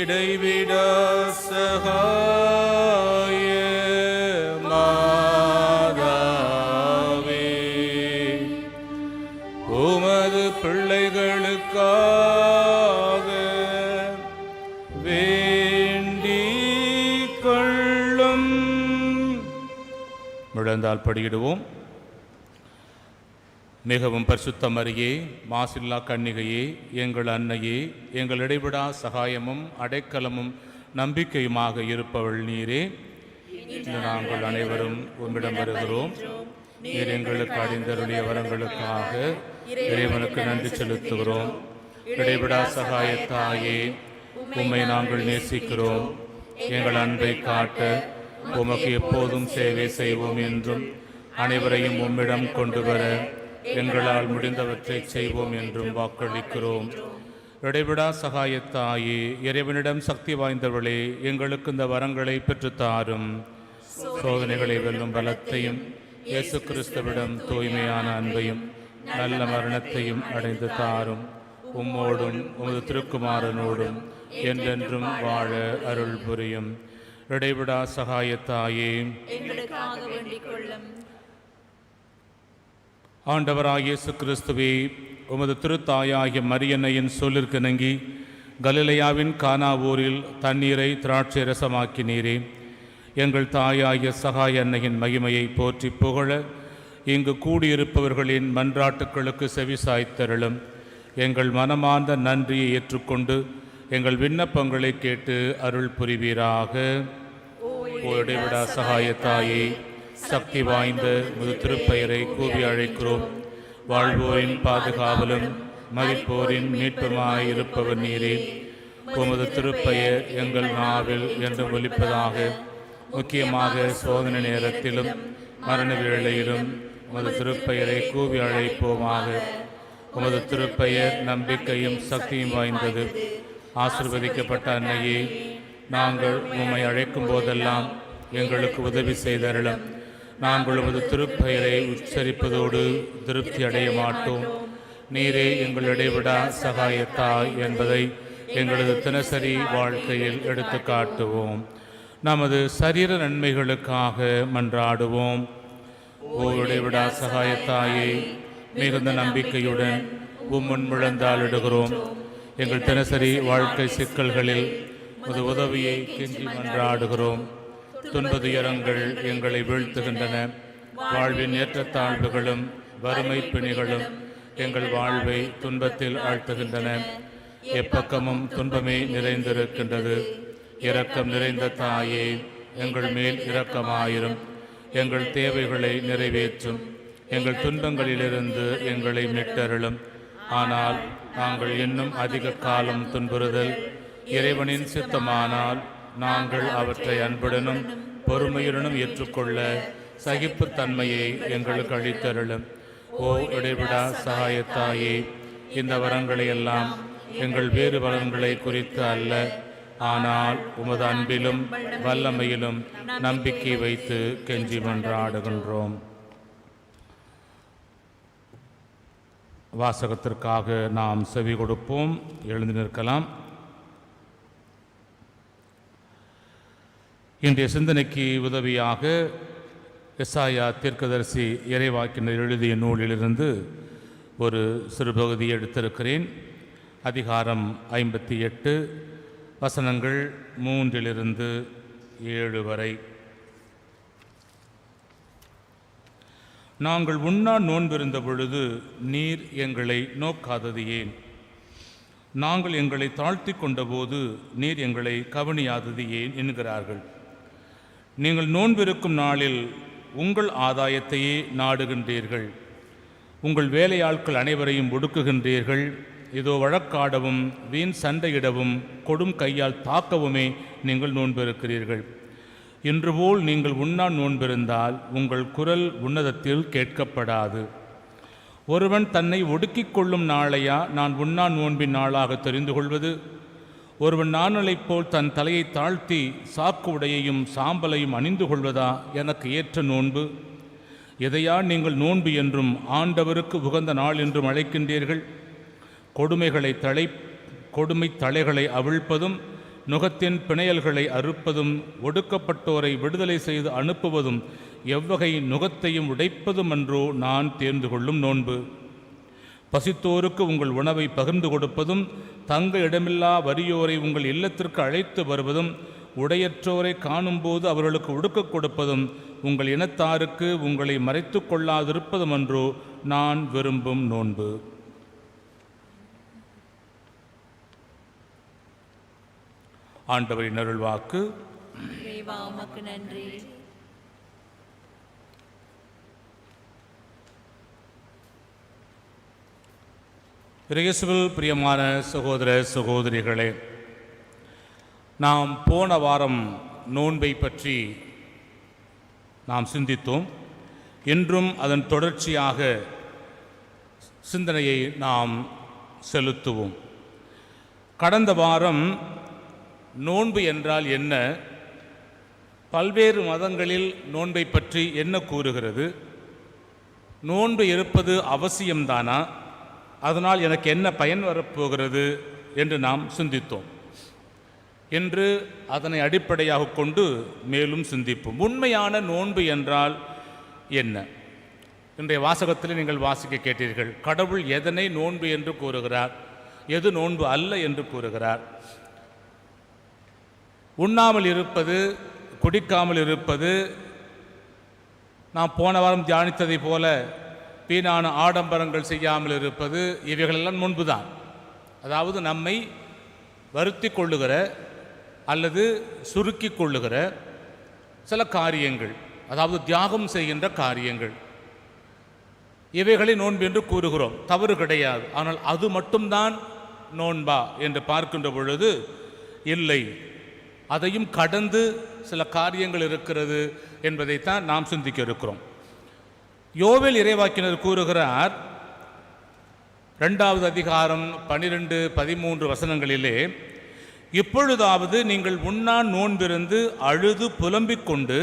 இடைவிட சகாய மாதாவே, உமது பிள்ளைகளுக்காக வேண்டிக் கொள்ளும். முழந்தால் படியிடுவோம். மிகவும் பரிசுத்த மரியே, மாசில்லா கன்னிகையே, எங்கள் அன்னையே, எங்கள் இடைவிடா சகாயமும் அடைக்கலமும் நம்பிக்கையுமாக இருப்பவள் நீரே. நாங்கள் அனைவரும் உம்மிடம் வருகிறோம். நீர் எங்களுக்கு அடைந்தருளிய வரங்களுக்காக இறைவனுக்கு நன்றி செலுத்துகிறோம். இடைவிடா சகாயத்தாயே, உம்மை நாங்கள் நேசிக்கிறோம். எங்கள் அன்பை காட்ட உமக்கு எப்போதும் சேவை செய்வோம் என்றும், அனைவரையும் உம்மிடம் கொண்டு வர எங்களால் முடிந்தவற்றை செய்வோம் என்றும் வாக்களிக்கிறோம். இடைவிடா சகாயத்தாயே, இறைவனிடம் சக்தி வாய்ந்தவளே, எங்களுக்கு இந்த வரங்களை பெற்றுத்தாரும். சோதனைகளை வெல்லும் பலத்தையும், இயேசு கிறிஸ்துவிடம் தூய்மையான அன்பையும் நல்ல மரணத்தையும் அடைந்து தாரும். உம்மோடும் உமது திருக்குமாரனோடும் என்றென்றும் வாழ அருள் புரியும். இடைவிடா சகாயத்தாயே, ஆண்டவராகிய இயேசு கிறிஸ்துவே, உமது திருத்தாயாகிய மரியன்னையின் சொல்லிற்கிணங்கி கலிலேயாவின் கானா ஊரில் தண்ணீரை திராட்சை ரசமாக்கினீரே. எங்கள் தாயாகிய சகாய அன்னையின் மகிமையை போற்றி புகழ இங்கு கூடியிருப்பவர்களின் மன்றாட்டுக்களுக்கு செவிசாய்த்தருளும். எங்கள் மனமார்ந்த நன்றியை ஏற்றுக்கொண்டு எங்கள் விண்ணப்பங்களை கேட்டு அருள் புரிவீராக. இடைவிடா சகாயத்தாயே, சக்தி வாய்ந்த முது திருப்பெயரை கூவி அழைக்கிறோம். வாழ்வோரின் பாதுகாவலும் மதிப்போரின் மீட்புமாயிருப்பவர் நீரே. உமது திருப்பெயர் எங்கள் நாவில் என்று ஒலிப்பதாக. முக்கியமாக சோதனை நேரத்திலும் மரண வேளையிலும் உமது திருப்பெயரை கூவி அழைப்போமாக. உமது திருப்பெயர் நம்பிக்கையும் சக்தியும் வாய்ந்தது. ஆசீர்வதிக்கப்பட்ட அன்னையே, நாங்கள் உம்மை அழைக்கும் போதெல்லாம் எங்களுக்கு உதவி செய்தருளும். நாங்கள் உமது திருப்பெயரை உச்சரிப்பதோடு திருப்தி அடைய மாட்டோம். நீரே எங்கள் இடைவிடா சகாயத்தாய் என்பதை எங்களது தினசரி வாழ்க்கையில் எடுத்து காட்டுவோம். நமது சரீர நன்மைகளுக்காக மன்றாடுவோம். ஓ இடைவிடா சகாயத்தாயை, மிகுந்த நம்பிக்கையுடன் உம்முன் முழந்தாளிடுகிறோம். எங்கள் தினசரி வாழ்க்கை சிக்கல்களில் உமது உதவியை கெஞ்சி மன்றாடுகிறோம். துன்பதுயரங்கள் எங்களை வீழ்த்துகின்றன. வாழ்வின் ஏற்றத்தாழ்வுகளும் வறுமை பிணிகளும் எங்கள் வாழ்வை துன்பத்தில் ஆழ்த்துகின்றன. எப்பக்கமும் துன்பமே நிறைந்திருக்கின்றது. இரக்கம் நிறைந்த தாயே, எங்கள் மேல் இரக்கமாயிரும். எங்கள் தேவைகளை நிறைவேற்றும். எங்கள் துன்பங்களிலிருந்து எங்களை மீட்டருளும். ஆனால் நாங்கள் இன்னும் அதிக காலம் துன்புறுதல் இறைவனின் சித்தமானால் நாங்கள் அவற்றை அன்புடனும் பொறுமையுடனும் ஏற்றுக்கொள்ள சகிப்புத்தன்மையை எங்களுக்கு அளித்தருளும். ஓ இடைவிடா சகாயத்தாயே, இந்த வரங்களை எல்லாம் எங்கள் வேறு வரங்களை குறித்து அல்ல, ஆனால் உமது அன்பிலும் வல்லமையிலும் நம்பிக்கை வைத்து கெஞ்சி மன்றாடுகின்றோம். வாசகத்திற்காக நாம் செவி கொடுப்போம். எழுந்து நிற்கலாம். இன்றைய சிந்தனைக்கு உதவியாக எசாயா தீர்க்கதரிசி இறைவாக்கினர் எழுதிய நூலிலிருந்து ஒரு சிறு பகுதியை எடுத்திருக்கிறேன். அதிகாரம் 58, வசனங்கள் 3-7 வரை. நாங்கள் உண்ணா நோன்பிருந்த பொழுது நீர் எங்களை நோக்காதது ஏன்? நாங்கள் எங்களை தாழ்த்தி கொண்டபோது நீர் எங்களை கவனியாதது ஏன் என்கிறார்கள். நீங்கள் நோன்பிருக்கும் நாளில் உங்கள் ஆதாயத்தையே நாடுகின்றீர்கள். உங்கள் வேலையாட்கள் அனைவரையும் ஒடுக்குகின்றீர்கள். இதோ வழக்காடவும் வீண் சண்டையிடவும் கொடும் கையால் தாக்கவுமே நீங்கள் நோன்பிருக்கிறீர்கள். இன்று போல் நீங்கள் உண்ணா நோன்பிருந்தால் உங்கள் குரல் உன்னதத்தில் கேட்கப்படாது. ஒருவன் தன்னை ஒடுக்கிக் கொள்ளும் நாளையா நான் உண்ணா நோன்பின் நாளாக தெரிந்து கொள்வது? ஒருவன் நாணலைப் போல் தன் தலையை தாழ்த்தி சாக்கு உடையையும் சாம்பலையும் அணிந்து கொள்வதா எனக்கு ஏற்ற நோன்பு? எதையா நீங்கள் நோன்பு என்றும் ஆண்டவருக்கு உகந்த நாள் என்றும் அழைக்கின்றீர்கள்? கொடுமை தலைகளை அவிழ்ப்பதும் நுகத்தின் பிணையல்களை அறுப்பதும் ஒடுக்கப்பட்டோரை விடுதலை செய்து அனுப்புவதும் எவ்வகை நுகத்தையும் உடைப்பதுமன்றோ நான் தேர்ந்து கொள்ளும் நோன்பு. பசித்தோருக்கு உங்கள் உணவை பகிர்ந்து கொடுப்பதும் தங்க இடமில்லா வறியோரை உங்கள் இல்லத்திற்கு அழைத்து வருவதும் உடையற்றோரை காணும்போது அவர்களுக்கு உடுக்கக் கொடுப்பதும் உங்கள் இனத்தாருக்கு உங்களை மறைத்து கொள்ளாதிருப்பதுமன்றோ நான் விரும்பும் நோன்பு. ஆண்டவரின் அருள்வாக்கு. நன்றி. இயேசுவில் பிரியமான சகோதர சகோதரிகளே, நாம் போன வாரம் நோன்பை பற்றி நாம் சிந்தித்தோம். இன்றும் அதன் தொடர்ச்சியாக சிந்தனையை நாம் செலுத்துவோம். கடந்த வாரம் நோன்பு என்றால் என்ன, பல்வேறு மதங்களில் நோன்பை பற்றி என்ன கூறுகிறது, நோன்பு இருப்பது அவசியம்தானா, அதனால் எனக்கு என்ன பயன் வரப்போகிறது என்று நாம் சிந்தித்தோம். இன்று அதனை அடிப்படையாக கொண்டு மேலும் சிந்திப்போம். உண்மையான நோன்பு என்றால் என்ன? இன்றைய வாசகத்தில் நீங்கள் வாசிக்க கேட்டீர்கள். கடவுள் எதனை நோன்பு என்று கூறுகிறார், எது நோன்பு அல்ல என்று கூறுகிறார். உண்ணாமல் இருப்பது, குடிக்காமல் இருப்பது, நாம் போன வாரம் தியானித்ததை போல வீணான ஆடம்பரங்கள் செய்யாமல் இருப்பது, இவைகளெல்லாம் நோன்புதான். அதாவது நம்மை வருத்தி கொள்ளுகிற அல்லது சுருக்கி கொள்ளுகிற சில காரியங்கள், அதாவது தியாகம் செய்கின்ற காரியங்கள், இவைகளை நோன்பு என்று கூறுகிறோம். தவறு கிடையாது. ஆனால் அது மட்டும்தான் நோன்பா என்று பார்க்கின்ற பொழுது இல்லை, அதையும் கடந்து சில காரியங்கள் இருக்கிறது என்பதைத்தான் நாம் சிந்திக்க இருக்கிறோம். யோவேல் இறைவாக்கினர் கூறுகிறார், 2வது அதிகாரம் 12-13 வசனங்களிலே, இப்பொழுதாவது நீங்கள் உண்ணா நோன்பிருந்து அழுது புலம்பிக் கொண்டு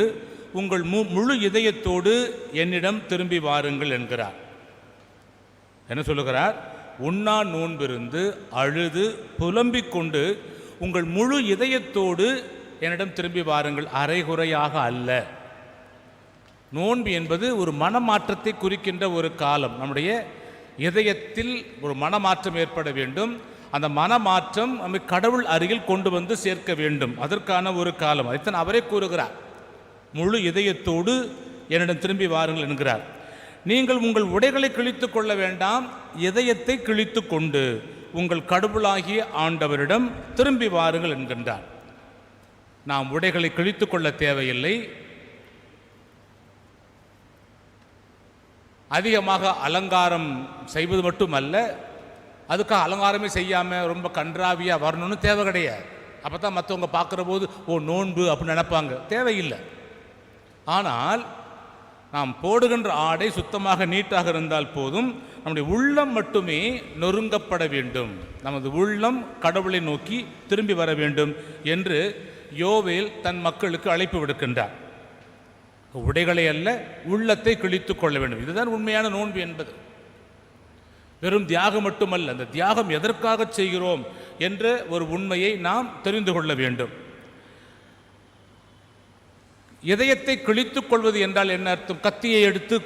உங்கள் முழு இதயத்தோடு என்னிடம் திரும்பி வாருங்கள் என்கிறார். என்ன சொல்லுகிறார்? உண்ணா நோன்பிருந்து அழுது புலம்பிக் கொண்டு உங்கள் முழு இதயத்தோடு என்னிடம் திரும்பி வாருங்கள், அரைகுறையாக அல்ல. நோன்பு என்பது ஒரு மனமாற்றத்தை குறிக்கின்ற ஒரு காலம். நம்முடைய இதயத்தில் ஒரு மனமாற்றம் ஏற்பட வேண்டும். அந்த மனமாற்றம் நம்மை கடவுள் அருகில் கொண்டு வந்து சேர்க்க வேண்டும். அதற்கான ஒரு காலம். அதைத்தான் அவரே கூறுகிறார், முழு இதயத்தோடு என்னிடம் திரும்பி வாருங்கள் என்கிறார். நீங்கள் உங்கள் உடைகளை கிழித்து கொள்ள வேண்டாம், இதயத்தை கிழித்து கொண்டு உங்கள் கடவுளாகிய ஆண்டவரிடம் திரும்பி வாருங்கள் என்கின்றார். நாம் உடைகளை கிழித்து கொள்ள தேவையில்லை. அதிகமாக அலங்காரம் செய்வது மட்டுமல்ல, அதுக்காக அலங்காரமே செய்யாமல் ரொம்ப கன்றாவியாக வரணும்னு தேவை கிடையாது. அப்போ தான் மற்றவங்க பார்க்குற போது ஓ நோன்பு அப்படின்னு நினைப்பாங்க. தேவையில்லை. ஆனால் நாம் போடுகின்ற ஆடை சுத்தமாக நீட்டாக இருந்தால் போதும். நம்முடைய உள்ளம் மட்டுமே நொறுங்கப்பட வேண்டும். நமது உள்ளம் கடவுளை நோக்கி திரும்பி வர வேண்டும் என்று யோவேல் தன் மக்களுக்கு அழைப்பு விடுக்கின்றார். உடைகளை அல்ல, உள்ளத்தை கிழித்து கொள்ள வேண்டும். இதுதான் உண்மையான நோன்பு என்பது. வெறும் தியாகம் மட்டுமல்ல, அந்த தியாகம் எதற்காக செய்கிறோம் என்ற ஒரு உண்மையை நாம் தெரிந்து கொள்ள வேண்டும். இதயத்தை கிழித்துக் கொள்வது என்றால் என்ன அர்த்தம்? கத்தியை எடுத்து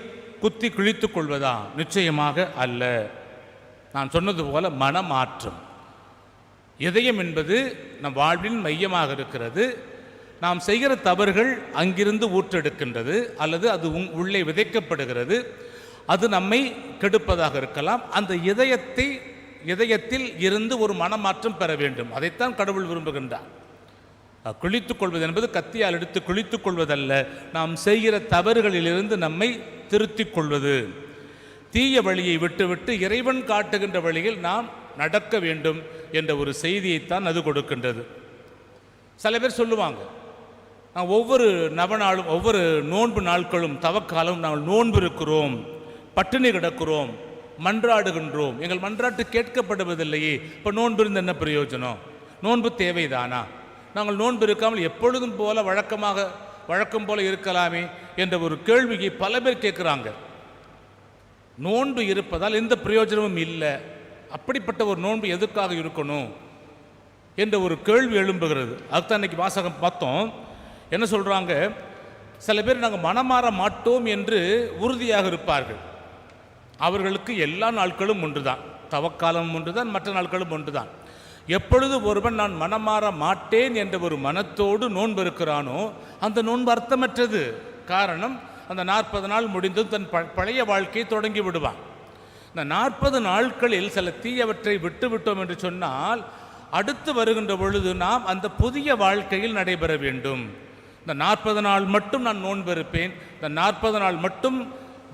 குத்தி கிழித்துக் கொள்வதா? நிச்சயமாக அல்ல. நான் சொன்னது போல மனமாற்றம். இதயம் என்பது நம் வாழ்வின் மையமாக இருக்கிறது. நாம் செய்கிற தவறுகள் அங்கிருந்து ஊற்றெடுக்கின்றது, அல்லது அது உள்ளே விதைக்கப்படுகிறது. அது நம்மை கெடுப்பதாக இருக்கலாம். அந்த இதயத்தில் இருந்து ஒரு மனமாற்றம் பெற வேண்டும். அதைத்தான் கடவுள் விரும்புகின்றார். கிழித்துக் கொள்வது என்பது கத்தியால் எடுத்து கிழித்துக் கொள்வதல்ல, நாம் செய்கிற தவறுகளிலிருந்து நம்மை திருத்திக் கொள்வது. தீய வழியை விட்டுவிட்டு இறைவன் காட்டுகின்ற வழியில் நாம் நடக்க வேண்டும் என்ற ஒரு செய்தியைத்தான் அது கொடுக்கின்றது. சில பேர் சொல்லுவாங்க, ஒவ்வொரு நவநாளும் ஒவ்வொரு நோன்பு நாட்களும் தவக்காலம் நாங்கள் நோன்பு இருக்கிறோம், பட்டினி கிடக்கிறோம், மன்றாடுகின்றோம், எங்கள் மன்றாட்டு கேட்கப்படுவதில்லையே, இப்போ நோன்பு இருந்து என்ன பிரயோஜனம்? நோன்பு தேவைதானா? நாங்கள் நோன்பு இருக்காமல் எப்பொழுதும் போல வழக்கம் போல இருக்கலாமே என்ற ஒரு கேள்வியை பல பேர் கேட்குறாங்க. நோன்பு இருப்பதால் எந்த பிரயோஜனமும் இல்லை. அப்படிப்பட்ட ஒரு நோன்பு எதற்காக இருக்கணும்? என்ற ஒரு கேள்வி எழும்புகிறது. அதுதான் இன்னைக்கு வாசகம் பார்த்தோம். என்ன சொல்கிறாங்க, சில பேர் நாங்கள் மனமாற மாட்டோம் என்று உறுதியாக இருப்பார்கள். அவர்களுக்கு எல்லா நாட்களும் ஒன்று தான், தவக்காலம் ஒன்று தான், மற்ற நாட்களும் ஒன்று தான். எப்பொழுது ஒருவன் நான் மனமாற மாட்டேன் என்ற ஒரு மனத்தோடு நோன்பு இருக்கிறானோ அந்த நோன்பு அர்த்தமற்றது. காரணம், அந்த 40 நாள் முடிந்தும் தன் பழைய வாழ்க்கையை தொடங்கி விடுவான். இந்த 40 நாட்களில் சில தீயவற்றை விட்டுவிட்டோம் என்று சொன்னால் அடுத்து வருகின்ற பொழுது நாம் அந்த புதிய வாழ்க்கையில் நடைபெற வேண்டும். இந்த 40 நாள் மட்டும் நான் நோன்பு இருப்பேன், இந்த 40 நாள் மட்டும்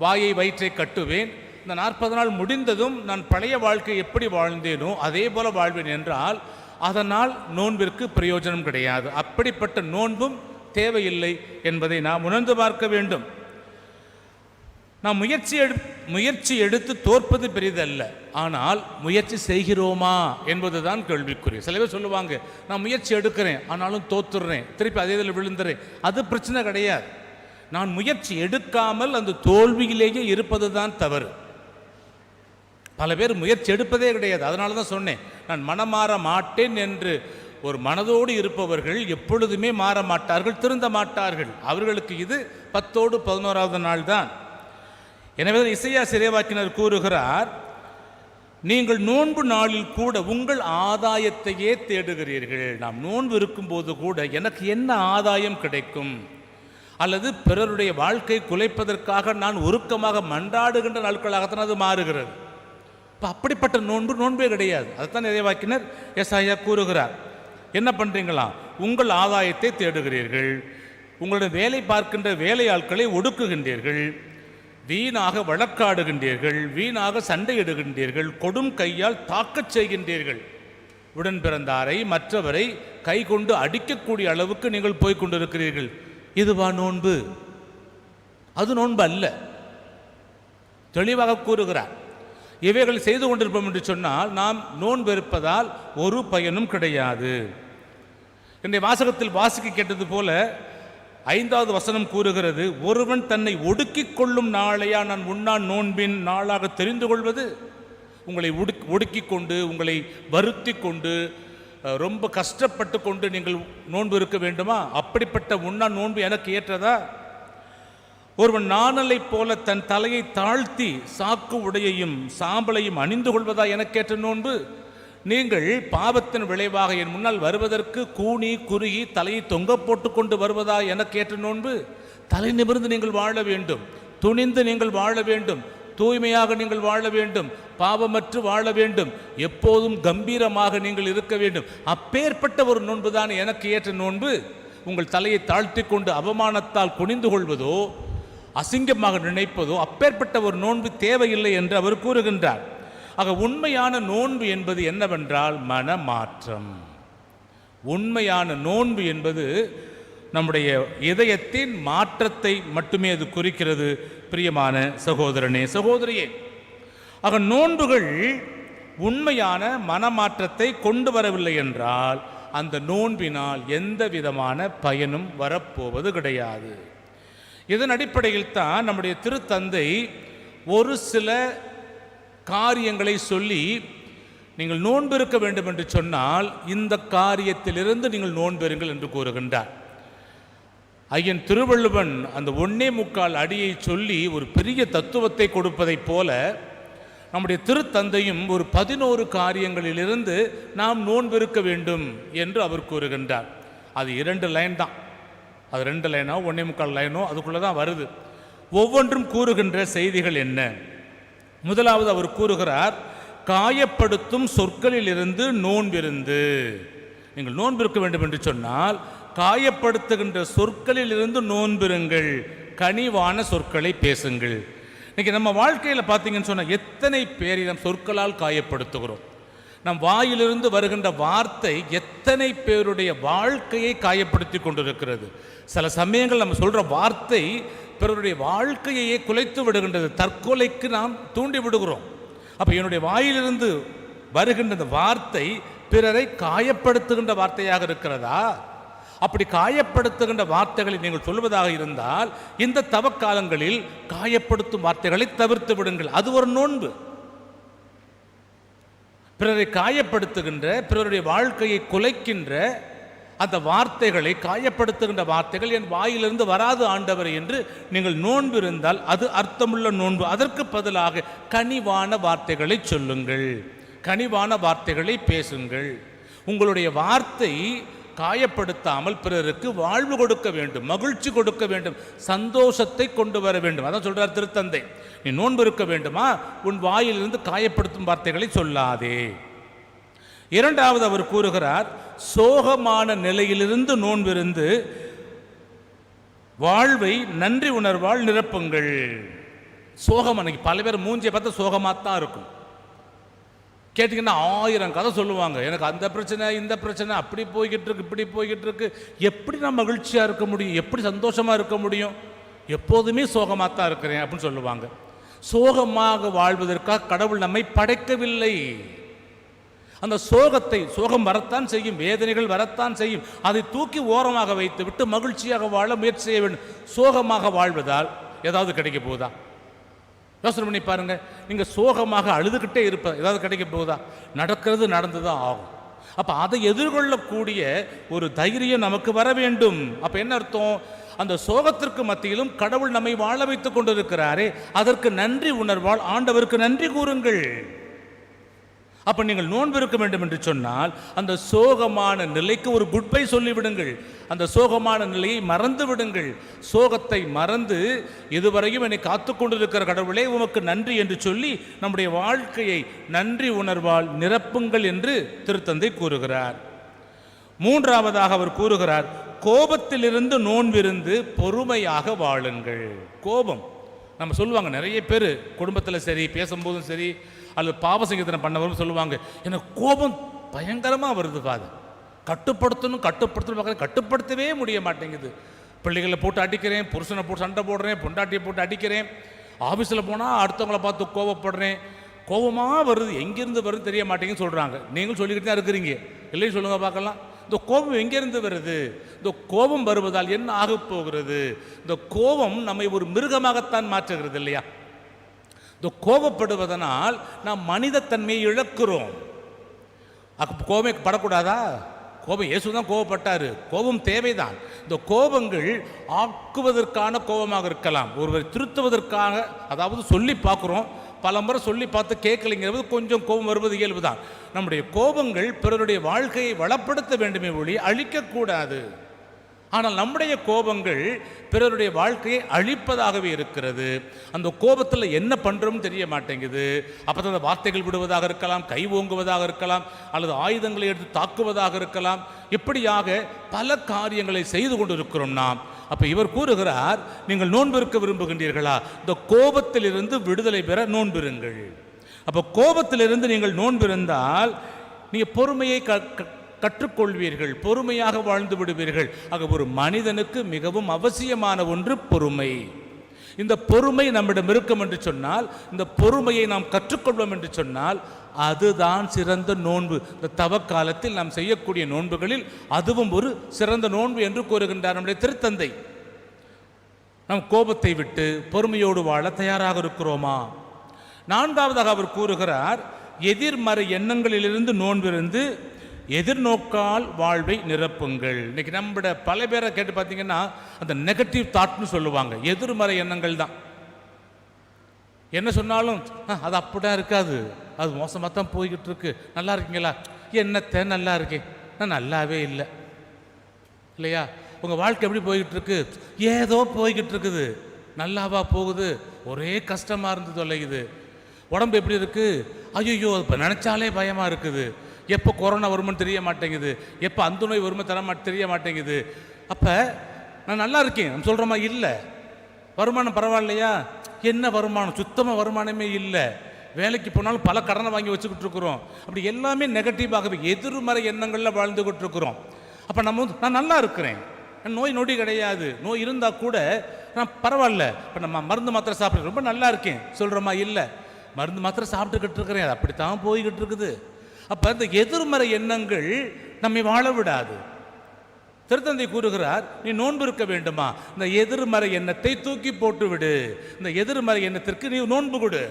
வாயை வயிற்றை கட்டுவேன், இந்த 40 நாள் முடிந்ததும் நான் பழைய வாழ்க்கை எப்படி வாழ்ந்தேனோ அதே போல வாழ்வேன் என்றால் அதனால் நோன்பிற்கு பிரயோஜனம் கிடையாது. அப்படிப்பட்ட நோன்பும் தேவையில்லை என்பதை நாம் உணர்ந்து பார்க்க வேண்டும். நாம் முயற்சி எடுத்து தோற்பது பெரிதல்ல, ஆனால் முயற்சி செய்கிறோமா என்பதுதான் கேள்விக்குரிய. சில பேர் சொல்லுவாங்க, நான் முயற்சி எடுக்கிறேன் ஆனாலும் தோத்துடுறேன், திருப்பி அதே இதில் விழுந்துறேன். அது பிரச்சனை கிடையாது. நான் முயற்சி எடுக்காமல் அந்த தோல்வியிலேயே இருப்பது தான் தவறு. பல பேர் முயற்சி எடுப்பதே கிடையாது. அதனால தான் சொன்னேன், நான் மனமாற மாட்டேன் என்று ஒரு மனதோடு இருப்பவர்கள் எப்பொழுதுமே மாற மாட்டார்கள், திருந்த மாட்டார்கள். அவர்களுக்கு இது 10வது 11வது நாள் தான். எனவே இசையா சிறைவாக்கினர் கூறுகிறார், நீங்கள் நோன்பு நாளில் கூட உங்கள் ஆதாயத்தையே தேடுகிறீர்கள். நாம் நோன்பு இருக்கும்போது கூட எனக்கு என்ன ஆதாயம் கிடைக்கும், அல்லது பிறருடைய வாழ்க்கை குலைப்பதற்காக நான் உருக்கமாக மன்றாடுகின்ற நாட்களாகத்தான் அது மாறுகிறது. இப்போ அப்படிப்பட்ட நோன்பே கிடையாது. அதைத்தான் இறைவாக்கினர் எசாயா கூறுகிறார். என்ன பண்ணுறீங்களா, உங்கள் ஆதாயத்தை தேடுகிறீர்கள், உங்களுடைய வேலை பார்க்கின்ற வேலையாட்களை ஒடுக்குகின்றீர்கள், வீணாக வழக்காடுகின்றீர்கள், வீணாக சண்டையிடுகின்றீர்கள், கொடும் கையால் தாக்கச் செய்கின்றீர்கள், உடன் பிறந்தாரை மற்றவரை கை கொண்டு அடிக்கக்கூடிய அளவுக்கு நீங்கள் போய்கொண்டிருக்கிறீர்கள். இதுவா நோன்பு? அது நோன்பு அல்ல. தெளிவாக கூறுகிறார். இவைகள் செய்து கொண்டிருப்போம் என்று சொன்னால் நாம் நோன்பு இருப்பதால் ஒரு பயனும் கிடையாது. இன்றைய வாசகத்தில் வாசிக்க கேட்டது போல 5வது வசனம் கூறுகிறது, ஒருவன் தன்னை ஒடுக்கிக் கொள்ளும் நாளையா நான் உண்ணான் நோன்பின் நாளாக தெரிந்து கொள்வது? உங்களை ஒடுக்கிக் கொண்டு, உங்களை வருத்தி கொண்டு, ரொம்ப கஷ்டப்பட்டு கொண்டு நீங்கள் நோன்பு இருக்க வேண்டுமா? அப்படிப்பட்ட உண்ணான் நோன்பு எனக்கு ஏற்றதா? ஒருவன் நாணலை போல தன் தலையை தாழ்த்தி சாக்கு உடையையும் சாம்பலையும் அணிந்து கொள்வதா எனக்கேற்ற நோன்பு? நீங்கள் பாவத்தின் விளைவாக என் முன்னால் வருவதற்கு கூனி குறுகி தலையை தொங்க போட்டு கொண்டு வருவதா எனக்கேற்ற நோன்பு? தலை நிமிர்ந்து நீங்கள் வாழ வேண்டும், துணிந்து நீங்கள் வாழ வேண்டும், தூய்மையாக நீங்கள் வாழ வேண்டும், பாவமற்று வாழ வேண்டும், எப்போதும் கம்பீரமாக நீங்கள் இருக்க வேண்டும். அப்பேற்பட்ட ஒரு நோன்பு தான் எனக்கு ஏற்ற நோன்பு. உங்கள் தலையை தாழ்த்தி கொண்டு அவமானத்தால் குனிந்து கொள்வதோ அசிங்கமாக நினைப்பதோ அப்பேற்பட்ட ஒரு நோன்பு தேவையில்லை என்று அவர் கூறுகின்றார். ஆக உண்மையான நோன்பு என்பது என்னவென்றால் மனமாற்றம். உண்மையான நோன்பு என்பது நம்முடைய இதயத்தின் மாற்றத்தை மட்டுமே அது குறிக்கிறது. பிரியமான சகோதரனே, சகோதரியே, ஆக நோன்புகள் உண்மையான மனமாற்றத்தை கொண்டு வரவில்லை என்றால் அந்த நோன்பினால் எந்த விதமான பயனும் வரப்போவது கிடையாது. இதன் அடிப்படையில் தான் நம்முடைய திருத்தந்தை ஒரு சில காரியங்களை சொல்லி, நீங்கள் நோன்பு இருக்க வேண்டும் என்று சொன்னால் இந்த காரியத்திலிருந்து நீங்கள் நோன்பெறுங்கள் என்று கூறுகின்றார். ஐயன் திருவள்ளுவன் அந்த 1.25 அடியை சொல்லி ஒரு பெரிய தத்துவத்தை கொடுப்பதைப் போல நம்முடைய திருத்தந்தையும் ஒரு 11 காரியங்களிலிருந்து நாம் நோன்பு இருக்க வேண்டும் என்று அவர் கூறுகின்றார். அது 2 லைன் தான். அது 2 லைனோ 1.25 லைனோ அதுக்குள்ளே தான் வருது. ஒவ்வொன்றும் கூறுகின்ற செய்திகள் என்ன? முதலாவது அவர் கூறுகிறார், காயப்படுத்தும் சொற்களில் இருந்து நோன்பிருந்து. நீங்கள் நோன்பிருக்க வேண்டும் என்று சொன்னால் காயப்படுத்துகின்ற சொற்களில் இருந்து நோன்பிருங்கள், கனிவான சொற்களை பேசுங்கள். இன்னைக்கு நம்ம வாழ்க்கையில் பார்த்தீங்கன்னு சொன்னால் எத்தனை பேரை நம் சொற்களால் காயப்படுத்துகிறோம். நம் வாயிலிருந்து வருகின்ற வார்த்தை எத்தனை பேருடைய வாழ்க்கையை காயப்படுத்தி கொண்டிருக்கிறது. சில சமயங்கள் நம்ம சொல்கிற வார்த்தை பிறருடைய வாழ்க்கையையே குலைத்து விடுகின்றது, தற்கொலைக்கு நாம் தூண்டி விடுகிறோம். அப்போ என்னுடைய வாயிலிருந்து வருகின்ற இந்த வார்த்தை பிறரை காயப்படுத்துகின்ற வார்த்தையாக இருக்கிறதா? அப்படி காயப்படுத்துகின்ற வார்த்தைகளை நீங்கள் சொல்வதாக இருந்தால் இந்த தவக்காலங்களில் காயப்படுத்தும் வார்த்தைகளை தவிர்த்து விடுங்கள். அது ஒரு நோன்பு. பிறரை காயப்படுத்துகின்ற, பிறருடைய வாழ்க்கையை குலைக்கின்ற அந்த வார்த்தைகளை, காயப்படுத்துகின்ற வார்த்தைகள் என் வாயிலிருந்து வராது ஆண்டவர் என்று நீங்கள் நோன்பு இருந்தால் அது அர்த்தமுள்ள நோன்பு. அதற்கு பதிலாக கனிவான வார்த்தைகளை சொல்லுங்கள், கனிவான வார்த்தைகளை பேசுங்கள். உங்களுடைய வார்த்தை காயப்படுத்தாமல் பிறருக்கு வாழ்வு கொடுக்க வேண்டும், மகிழ்ச்சி கொடுக்க வேண்டும், சந்தோஷத்தை கொண்டு வர வேண்டும். அதான் சொல்றார் திருத்தந்தை. நீ நோன்பு இருக்க வேண்டுமா, உன் வாயிலிருந்து காயப்படுத்தும் வார்த்தைகளை சொல்லாதே. இரண்டாவது அவர் கூறுகிறார், சோகமான நிலையிலிருந்து நோன்பிருந்து வாழ்வை நன்றி உணர்வால் நிரப்புங்கள். சோகம், அன்னைக்கு பல பேர் மூஞ்சியை பார்த்தா சோகமாகத்தான் இருக்கும். கேட்டிங்கன்னா 1000 கதை சொல்லுவாங்க. எனக்கு அந்த பிரச்சனை, இந்த பிரச்சனை, அப்படி போய்கிட்டு இருக்கு, இப்படி போய்கிட்டு இருக்கு. எப்படி நான் மகிழ்ச்சியாக இருக்க முடியும், எப்படி சந்தோஷமாக இருக்க முடியும், எப்போதுமே சோகமாக தான் இருக்கிறேன் அப்படின்னு சொல்லுவாங்க. சோகமாக வாழ்வதற்காக கடவுள் நம்மை படைக்கவில்லை. அந்த சோகம் வரத்தான் செய்யும், வேதனைகள் வரத்தான் செய்யும். அதை தூக்கி ஓரமாக வைத்து விட்டு மகிழ்ச்சியாக வாழ முயற்சி செய்ய வேண்டும். சோகமாக வாழ்வதால் ஏதாவது கிடைக்க போகுதா? யோசனை பண்ணி பாருங்க. நீங்கள் சோகமாக அழுதுகிட்டே இருப்ப ஏதாவது கிடைக்க போகுதா? நடக்கிறது நடந்துதான் ஆகும். அப்போ அதை எதிர்கொள்ளக்கூடிய ஒரு தைரியம் நமக்கு வர வேண்டும். அப்போ என்ன அர்த்தம்? அந்த சோகத்திற்கு மத்தியிலும் கடவுள் நம்மை வாழ வைத்துக் கொண்டிருக்கிறாரே, அதற்கு நன்றி உணர்வால் ஆண்டவருக்கு நன்றி கூறுங்கள். அப்போ நீங்கள் நோன்பு இருக்க வேண்டும் என்று சொன்னால் அந்த சோகமான நிலைக்கு ஒரு குட் பை சொல்லிவிடுங்கள். அந்த சோகமான நிலையை மறந்து விடுங்கள். சோகத்தை மறந்து இதுவரையும் என்னை காத்து கொண்டிருக்கிற கடவுளே உமக்கு நன்றி என்று சொல்லி நம்முடைய வாழ்க்கையை நன்றி உணர்வால் நிரப்புங்கள் என்று திருத்தந்தை கூறுகிறார். மூன்றாவதாக அவர் கூறுகிறார், கோபத்திலிருந்து நோன்பிருந்து பொறுமையாக வாழுங்கள். கோபம் நம்ம சொல்லுவாங்க, நிறைய பேர் குடும்பத்தில் சரி, பேசும்போதும் சரி, அல்லது பாவ சங்கீதனை பண்ணவரும் சொல்லுவாங்க, எனக்கு கோபம் பயங்கரமாக வருது ஃபாதர், கட்டுப்படுத்தணும் பார்க்குறேன், கட்டுப்படுத்தவே முடிய மாட்டேங்குது. பிள்ளைகளை போட்டு அடிக்கிறேன், புருஷனை போட்டு சண்டை போடுறேன், பொண்டாட்டியை போட்டு அடிக்கிறேன், ஆஃபீஸில் போனால் அடுத்தவங்களை பார்த்து கோபப்படுறேன், கோபமாக வருது, எங்கேருந்து வருது தெரிய மாட்டேங்குன்னு சொல்கிறாங்க. நீங்களும் சொல்லிக்கிட்டு தான் இருக்கிறீங்க, இல்லைன்னு சொல்லுங்கள் பார்க்கலாம். இந்த கோபம் எங்கேருந்து வருது? இந்த கோபம் வருவதால் என்ன ஆக போகிறது? இந்த கோபம் நம்மை ஒரு மிருகமாகத்தான் மாற்றுகிறது இல்லையா? இந்த கோபப்படுவதனால் நாம் மனிதத்தன்மையை இழக்கிறோம். கோபமே படக்கூடாதா? கோபம், இயேசு தான் கோபப்பட்டார். கோபம் தேவைதான். இந்த கோபங்கள் ஆக்குவதற்கான கோபமாக இருக்கலாம், ஒருவரை திருத்துவதற்காக. அதாவது சொல்லி பார்க்குறோம், பல முறை சொல்லி பார்த்து கேட்கலைங்கிறது கொஞ்சம் கோபம் வருவது இயல்பு தான். நம்முடைய கோபங்கள் பிறருடைய வாழ்க்கையை வளப்படுத்த வேண்டுமே ஒழி அழிக்கக்கூடாது. ஆனால் நம்முடைய கோபங்கள் பிறருடைய வாழ்க்கையை அழிப்பதாகவே இருக்கிறது. அந்த கோபத்தில் என்ன பண்ணுறோம்னு தெரிய மாட்டேங்குது. அப்போ தான் அந்த வார்த்தைகள் விடுவதாக இருக்கலாம், கை ஓங்குவதாக இருக்கலாம், அல்லது ஆயுதங்களை எடுத்து தாக்குவதாக இருக்கலாம். இப்படியாக பல காரியங்களை செய்து கொண்டு இருக்கிறோம் நாம். அப்போ இவர் கூறுகிறார், நீங்கள் நோன்பு இருக்க விரும்புகின்றீர்களா? இந்த கோபத்திலிருந்து விடுதலை பெற நோன்பிருங்கள். அப்போ கோபத்திலிருந்து நீங்கள் நோன்பிருந்தால் நீங்கள் பொறுமையை கற்றுக்கொள்வீர்கள், பொறுமையாக வாழ்ந்து விடுவீர்கள். ஆக ஒரு மனிதனுக்கு மிகவும் அவசியமான ஒன்று பொறுமை. இந்த பொறுமை நம்மிடம் இருக்கும் என்று சொன்னால், இந்த பொறுமையை நாம் கற்றுக்கொள்வோம் என்று சொன்னால், அதுதான் சிறந்த நோன்பு. இந்த தவக்காலத்தில் நாம் செய்யக்கூடிய நோன்புகளில் அதுவும் ஒரு சிறந்த நோன்பு என்று கூறுகின்றார் நம்முடைய திருத்தந்தை. நம் கோபத்தை விட்டு பொறுமையோடு வாழ தயாராக இருக்கிறோமா? நான்காவதாக அவர் கூறுகிறார், எதிர்மறை எண்ணங்களிலிருந்து நோன்பிருந்து எதிர்நோக்கால் வாழ்வை நிரப்புங்கள். இன்னைக்கு நம்மளோட பல பேரை கேட்டு பார்த்தீங்கன்னா அந்த நெகட்டிவ் தாட்னு சொல்லுவாங்க, எதிர்மறை எண்ணங்கள் தான். என்ன சொன்னாலும் அது அப்படிதான் இருக்காது, அது மோசமாக தான் போய்கிட்டு இருக்கு, நல்லா இருக்கீங்களா? என்னத்தை நல்லா இருக்கேன், நான் நல்லாவே இல்லை இல்லையா? உங்கள் வாழ்க்கை எப்படி போய்கிட்டு இருக்கு? ஏதோ போய்கிட்டு இருக்குது, நல்லாவா போகுது? ஒரே கஷ்டமாக இருந்து தொலைக்குது. உடம்பு எப்படி இருக்குது? ஐயோ இப்போ நினச்சாலே பயமாக இருக்குது. எப்போ கொரோனா வருமானு தெரிய மாட்டேங்குது, எப்போ அந்த நோய் வருமா தெரிய மாட்டேங்குது. அப்போ நான் நல்லா இருக்கேன் நம்ம சொல்கிறோமா? இல்லை. வருமானம் பரவாயில்லையா? என்ன வருமானம்? சுத்தமாக வருமானமே இல்லை. வேலைக்கு போனாலும் பல கடனை வாங்கி வச்சுக்கிட்டு இருக்கிறோம். அப்படி எல்லாமே நெகட்டிவாகவே எதிர்மறை எண்ணங்களில் வாழ்ந்துக்கிட்டு இருக்கிறோம். அப்போ நம்ம நான் நல்லா இருக்கிறேன், நோய் நொடி கிடையாது, நோய் இருந்தால் கூட நான் பரவாயில்ல, இப்போ நம்ம மருந்து மாத்திரை சாப்பிட்றேன், ரொம்ப நல்லா இருக்கேன் சொல்கிறோமா? இல்லை, மருந்து மாத்திரை சாப்பிட்டுக்கிட்டு இருக்கிறேன், அது அப்படித்தான் போய்கிட்டு இருக்குது. அப்போ இந்த எதிர்மறை எண்ணங்கள் நம்மை வாழ விடாது. திருத்தந்தை கூறுகிறார், நீ நோன்பு இருக்க வேண்டுமா? இந்த எதிர்மறை எண்ணத்தை தூக்கி போட்டு விடு. இந்த எதிர்மறை எண்ணத்திற்கு நீ நோன்பு கொடு.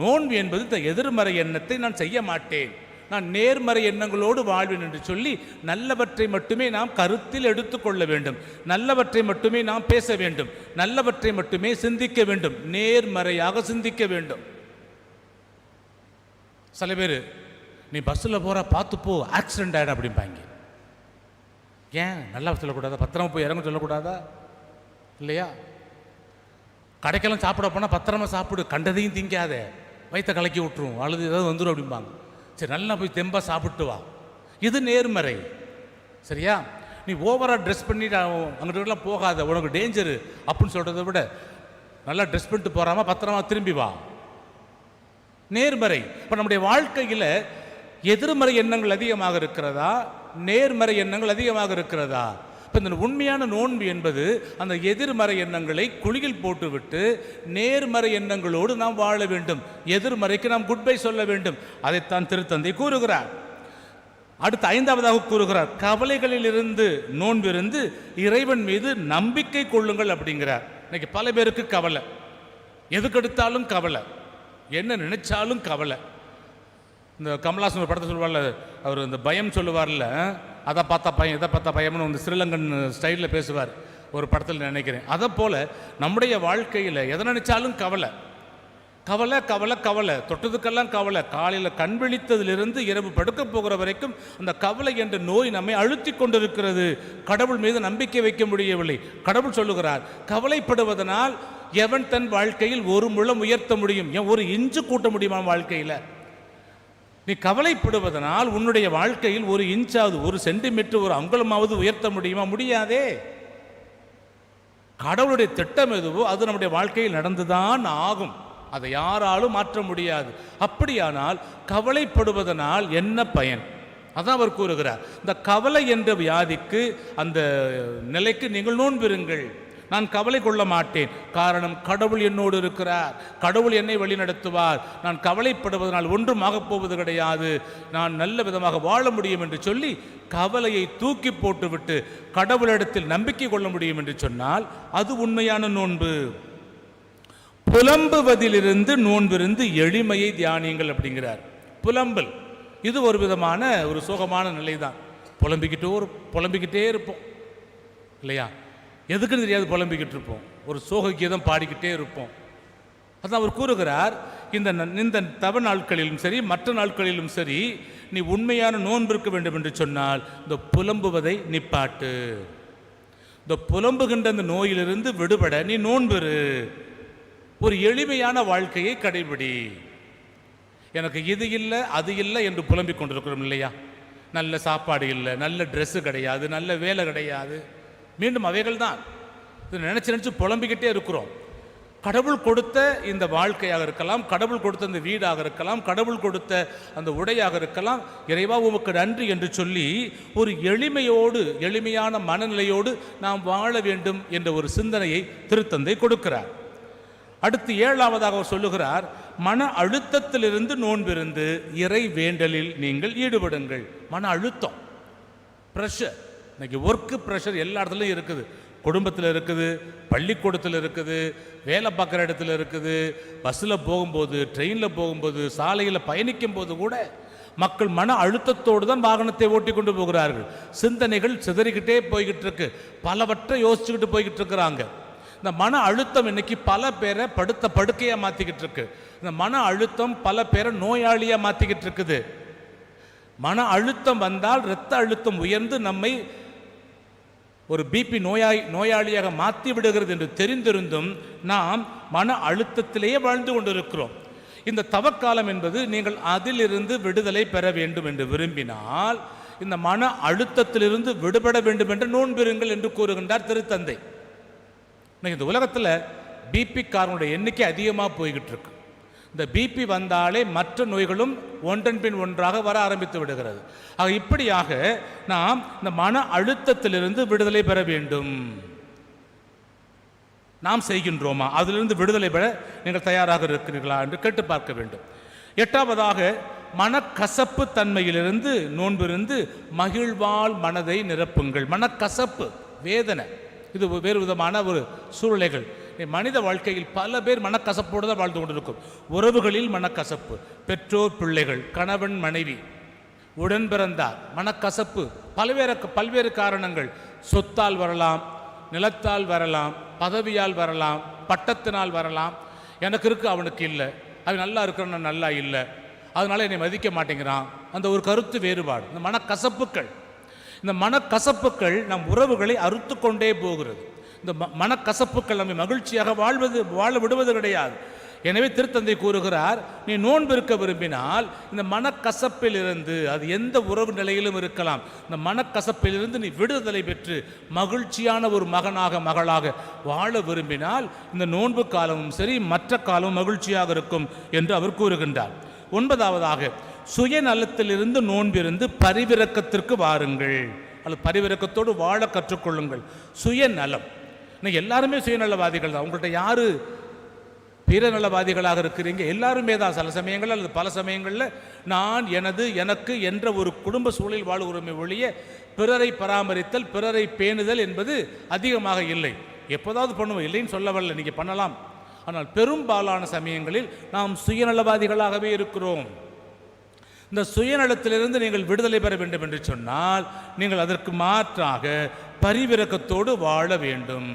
நோன்பு என்பது இந்த எதிர்மறை எண்ணத்தை நான் செய்ய மாட்டேன், நான் நேர்மறை எண்ணங்களோடு வாழ்வேன் என்று சொல்லி நல்லவற்றை மட்டுமே நாம் கருத்தில் எடுத்துக்கொள்ள வேண்டும், நல்லவற்றை மட்டுமே நாம் பேச வேண்டும், நல்லவற்றை மட்டுமே சிந்திக்க வேண்டும், நேர்மறையாக சிந்திக்க வேண்டும். சில பேர் நீ பஸ்ஸில் போகிற பார்த்து போ, ஆக்சிடென்ட் ஆகிடும் அப்படிம்பாங்க. ஏன் நல்லா சொல்லக்கூடாதா? பத்திரமா போய் இறங்க சொல்லக்கூடாதா? இல்லையா? கடைக்கெல்லாம் சாப்பிட போனால் பத்திரமா சாப்பிடு, கண்டதையும் திங்காத, வயிற்ற கலக்கி விட்டுரும், அழுது ஏதாவது வந்துடும் அப்படிம்பாங்க. சரி, நல்லா போய் தெம்பா சாப்பிட்டு வா, இது நேர்மறை. சரியா? நீ ஓவராக ட்ரெஸ் பண்ணிட்டு அங்கிட்டலாம் போகாத, உனக்கு டேஞ்சரு அப்படின்னு சொல்கிறத விட நல்லா ட்ரெஸ் பண்ணிட்டு போகாம பத்திரமா திரும்பி வா, நேர்மறை. இப்போ நம்முடைய வாழ்க்கையில் எதிர்மறை எண்ணங்கள் அதிகமாக இருக்கிறதா, நேர்மறை எண்ணங்கள் அதிகமாக இருக்கிறதா? இப்போ இந்த உண்மையான நோன்பு என்பது அந்த எதிர்மறை எண்ணங்களை குழியில் போட்டுவிட்டு நேர்மறை எண்ணங்களோடு நாம் வாழ வேண்டும், எதிர்மறைக்கு நாம் குட் பை சொல்ல வேண்டும். அதைத்தான் திருத்தந்தை கூறுகிறார். அடுத்து 5வதாக கூறுகிறார், கவலைகளில் இருந்து நோன்பிருந்து இறைவன் மீது நம்பிக்கை கொள்ளுங்கள் அப்படிங்கிறார். இன்னைக்கு பல பேருக்கு கவலை, எதுக்கெடுத்தாலும் கவலை, என்ன நினைச்சாலும் கவலை. இந்த கமலாசன் ஒரு படத்தை சொல்லுவார்ல, அவர் இந்த பயம் சொல்லுவார்ல, அதை பார்த்தா பயம், இதை பார்த்தா பயம்னு இந்த ஸ்ரீலங்கன் ஸ்டைலில் பேசுவார் ஒரு படத்தில் நினைக்கிறேன். அதை போல் நம்முடைய வாழ்க்கையில் எதை நினைச்சாலும் கவலை, கவலை கவலை கவலை, தொட்டதுக்கெல்லாம் கவலை. காலையில் கண் விழித்ததிலிருந்து இரவு படுக்க போகிற வரைக்கும் அந்த கவலை என்ற நோய் நம்மை அழுத்தி கொண்டிருக்கிறது. கடவுள் மீது நம்பிக்கை வைக்க முடியவில்லை. கடவுள் சொல்லுகிறார், கவலைப்படுவதனால் எவன் தன் வாழ்க்கையில் ஒரு முழம் உயர்த்த முடியும்? ஏன் ஒரு இன்ச்சு கூட்ட முடியுமா வாழ்க்கையில்? நீ கவலைப்படுவதனால் உன்னுடைய வாழ்க்கையில் ஒரு இன்ச்சாவது, ஒரு சென்டிமீட்டர், ஒரு அங்குலமாவது உயர்த்த முடியுமா? முடியாதே. கடவுளுடைய திட்டம் எதுவோ அது நம்முடைய வாழ்க்கையில் நடந்துதான் ஆகும், அதை யாராலும் மாற்ற முடியாது. அப்படியானால் கவலைப்படுவதனால் என்ன பயன்? அதான் அவர் கூறுகிறார், இந்த கவலை என்ற வியாதிக்கு, அந்த நிலைக்கு நீங்கள் நோன்பிருங்கள். நான் கவலை கொள்ள மாட்டேன், காரணம் கடவுள் என்னோடு இருக்கிறார், கடவுள் என்னை வழிநடத்துவார், நான் கவலைப்படுவதனால் ஒன்றும் ஆகப் போவது கிடையாது, நான் நல்ல விதமாக வாழ முடியும் என்று சொல்லி கவலையை தூக்கி போட்டுவிட்டு கடவுளிடத்தில் நம்பிக்கை கொள்ள முடியும் என்று சொன்னால் அது உண்மையான நோன்பு. புலம்புவதிலிருந்து நோன்பிருந்து எளிமையை தியானியுங்கள் அப்படிங்கிறார். புலம்பல் இது ஒரு விதமான ஒரு சோகமான நிலைதான். புலம்பிக்கிட்டே இருப்போம் இல்லையா? எதுக்குன்னு தெரியாது புலம்பிக்கிட்டு இருப்போம், ஒரு சோக கீதம் பாடிக்கிட்டே இருப்போம். அதான் அவர் கூறுகிறார், இந்த தவ நாட்களிலும் சரி மற்ற நாட்களிலும் சரி நீ உண்மையான நோன்பு இருக்க வேண்டும் என்று சொன்னால் இந்த புலம்புவதை நிப்பாட்டு. இந்த புலம்புகின்ற அந்த நோயிலிருந்து விடுபட நீ நோன்புரு, ஒரு எளிமையான வாழ்க்கையை கடைபிடி. எனக்கு இது இல்லை அது இல்லை என்று புலம்பிக் கொண்டிருக்கிறோம் இல்லையா? நல்ல சாப்பாடு இல்லை, நல்ல ட்ரெஸ்ஸு கிடையாது, நல்ல வேலை கிடையாது, மீண்டும் அவைகள் தான். இது நினச்சி புலம்பிக்கிட்டே இருக்கிறோம். கடவுள் கொடுத்த இந்த வாழ்க்கையாக இருக்கலாம், கடவுள் கொடுத்த இந்த வீடாக இருக்கலாம், கடவுள் கொடுத்த அந்த உடையாக இருக்கலாம், இறைவா உமக்கு நன்றி என்று சொல்லி ஒரு எளிமையோடு, எளிமையான மனநிலையோடு நாம் வாழ வேண்டும் என்ற ஒரு சிந்தனையை திருத்தந்தை கொடுக்கிறார். அடுத்து 7வதாக அவர் சொல்லுகிறார், மன அழுத்தத்திலிருந்து நோன்பிருந்து இறை வேண்டலில் நீங்கள் ஈடுபடுங்கள். மன அழுத்தம், ப்ரெஷர், இன்னைக்கு ஒர்க்கு ப்ரெஷர் எல்லா இடத்துலையும் இருக்குது. குடும்பத்தில் இருக்குது, பள்ளிக்கூடத்தில் இருக்குது, வேலை பார்க்குற இடத்துல இருக்குது, பஸ்ஸில் போகும்போது, ட்ரெயினில் போகும்போது, சாலையில் பயணிக்கும் போது கூட மக்கள் மன அழுத்தத்தோடு தான் வாகனத்தை ஓட்டி கொண்டு போகிறார்கள். சிந்தனைகள் சிதறிக்கிட்டே போய்கிட்டு இருக்கு, பலவற்றை யோசிச்சுக்கிட்டு போய்கிட்டு இருக்கிறாங்க. இந்த மன அழுத்தம் இன்னைக்கு பல பேரை படுக்கையாக மாற்றிக்கிட்டு இருக்கு. இந்த மன அழுத்தம் பல பேரை நோயாளியாக மாற்றிக்கிட்டு இருக்குது. மன அழுத்தம் வந்தால் இரத்த அழுத்தம் உயர்ந்து நம்மை ஒரு பிபி நோயாளியாக மாற்றி விடுகிறது என்று தெரிந்திருந்தும் நாம் மன அழுத்தத்திலேயே வாழ்ந்து கொண்டிருக்கிறோம். இந்த தவக்காலம் என்பது நீங்கள் அதிலிருந்து விடுதலை பெற வேண்டும் என்று விரும்பினால் இந்த மன அழுத்தத்திலிருந்து விடுபட வேண்டும் என்று நோன்பிருங்கள் என்று கூறுகின்றார் திருத்தந்தை. இந்த உலகத்தில் பிபிக்காரனுடைய எண்ணிக்கை அதிகமாக போய்கிட்டு இருக்கு. இந்த பிபி வந்தாலே மற்ற நோய்களும் ஒன்றன் பின் ஒன்றாக வர ஆரம்பித்து விடுகிறது. ஆக இப்படியாக நாம் இந்த மன அழுத்தத்திலிருந்து விடுதலை பெற வேண்டும். நாம் செய்கின்றோமா? அதிலிருந்து விடுதலை பெற நீங்கள் தயாராக இருக்கிறீர்களா என்று கேட்டு பார்க்க வேண்டும். 8வதாக மனக்கசப்பு தன்மையிலிருந்து நோன்பிருந்து மகிழ்வால் மனதை நிரப்புங்கள். மனக்கசப்பு, வேதனை, இது வேறு விதமான ஒரு சூழ்நிலைகள். மனித வாழ்க்கையில் பல பேர் மனக்கசப்போடு தான் வாழ்ந்து கொண்டிருக்கும். உறவுகளில் மனக்கசப்பு, பெற்றோர் பிள்ளைகள், கணவன் மனைவி, உடன் பிறந்தார், மனக்கசப்பு, பல்வேறு காரணங்கள். சொத்தால் வரலாம், நிலத்தால் வரலாம், பதவியால் வரலாம், பட்டத்தினால் வரலாம். எனக்கு இருக்கு அவனுக்கு இல்லை, அவன் நல்லா இருக்கிற நல்லா இல்லை, அதனால என்னை மதிக்க மாட்டேங்கிறான். அந்த ஒரு கருத்து வேறுபாடு, இந்த மனக்கசப்புக்கள். இந்த மனக்கசப்புக்கள் நம் உறவுகளை அறுத்து கொண்டே போகிறது. இந்த மனக்கசப்புக்கள் நம்மை மகிழ்ச்சியாக வாழ விடுவது கிடையாது. எனவே திருத்தந்தை கூறுகிறார், நீ நோன்பு இருக்க விரும்பினால் இந்த மனக்கசப்பிலிருந்து, அது எந்த உறவு நிலையிலும் இருக்கலாம், இந்த மனக்கசப்பிலிருந்து நீ விடுதலை பெற்று மகிழ்ச்சியான ஒரு மகனாக மகளாக வாழ விரும்பினால் இந்த நோன்பு காலமும் சரி மற்ற காலமும் மகிழ்ச்சியாக இருக்கும் என்று அவர் கூறுகின்றார். 9வதாக, சுயநலத்திலிருந்து நோன்பிருந்து பரிவிரக்கத்திற்கு வாருங்கள், அல்லது பரிவிரக்கத்தோடு வாழ கற்றுக்கொள்ளுங்கள். சுயநலம், இன்னைக்கு எல்லாருமே சுயநலவாதிகள் தான். உங்கள்கிட்ட யாரு பிறநலவாதிகளாக இருக்கிறீங்க? எல்லாருமே தான். சில சமயங்கள் அல்லது பல சமயங்களில் நான், எனது, எனக்கு என்ற ஒரு குடும்ப சூழலில் வாழ்கிறோமே ஒழிய பிறரை பராமரித்தல், பிறரை பேணுதல் என்பது அதிகமாக இல்லை. எப்போதாவது பண்ணுவோம், இல்லைன்னு சொல்ல வரல, நீங்கள் பண்ணலாம். ஆனால் பெரும்பாலான சமயங்களில் நாம் சுயநலவாதிகளாகவே இருக்கிறோம். இந்த சுயநலத்திலிருந்து நீங்கள் விடுதலை பெற வேண்டும் என்று சொன்னால் நீங்கள் அதற்கு மாற்றாக பரிவிரக்கத்தோடு வாழ வேண்டும்.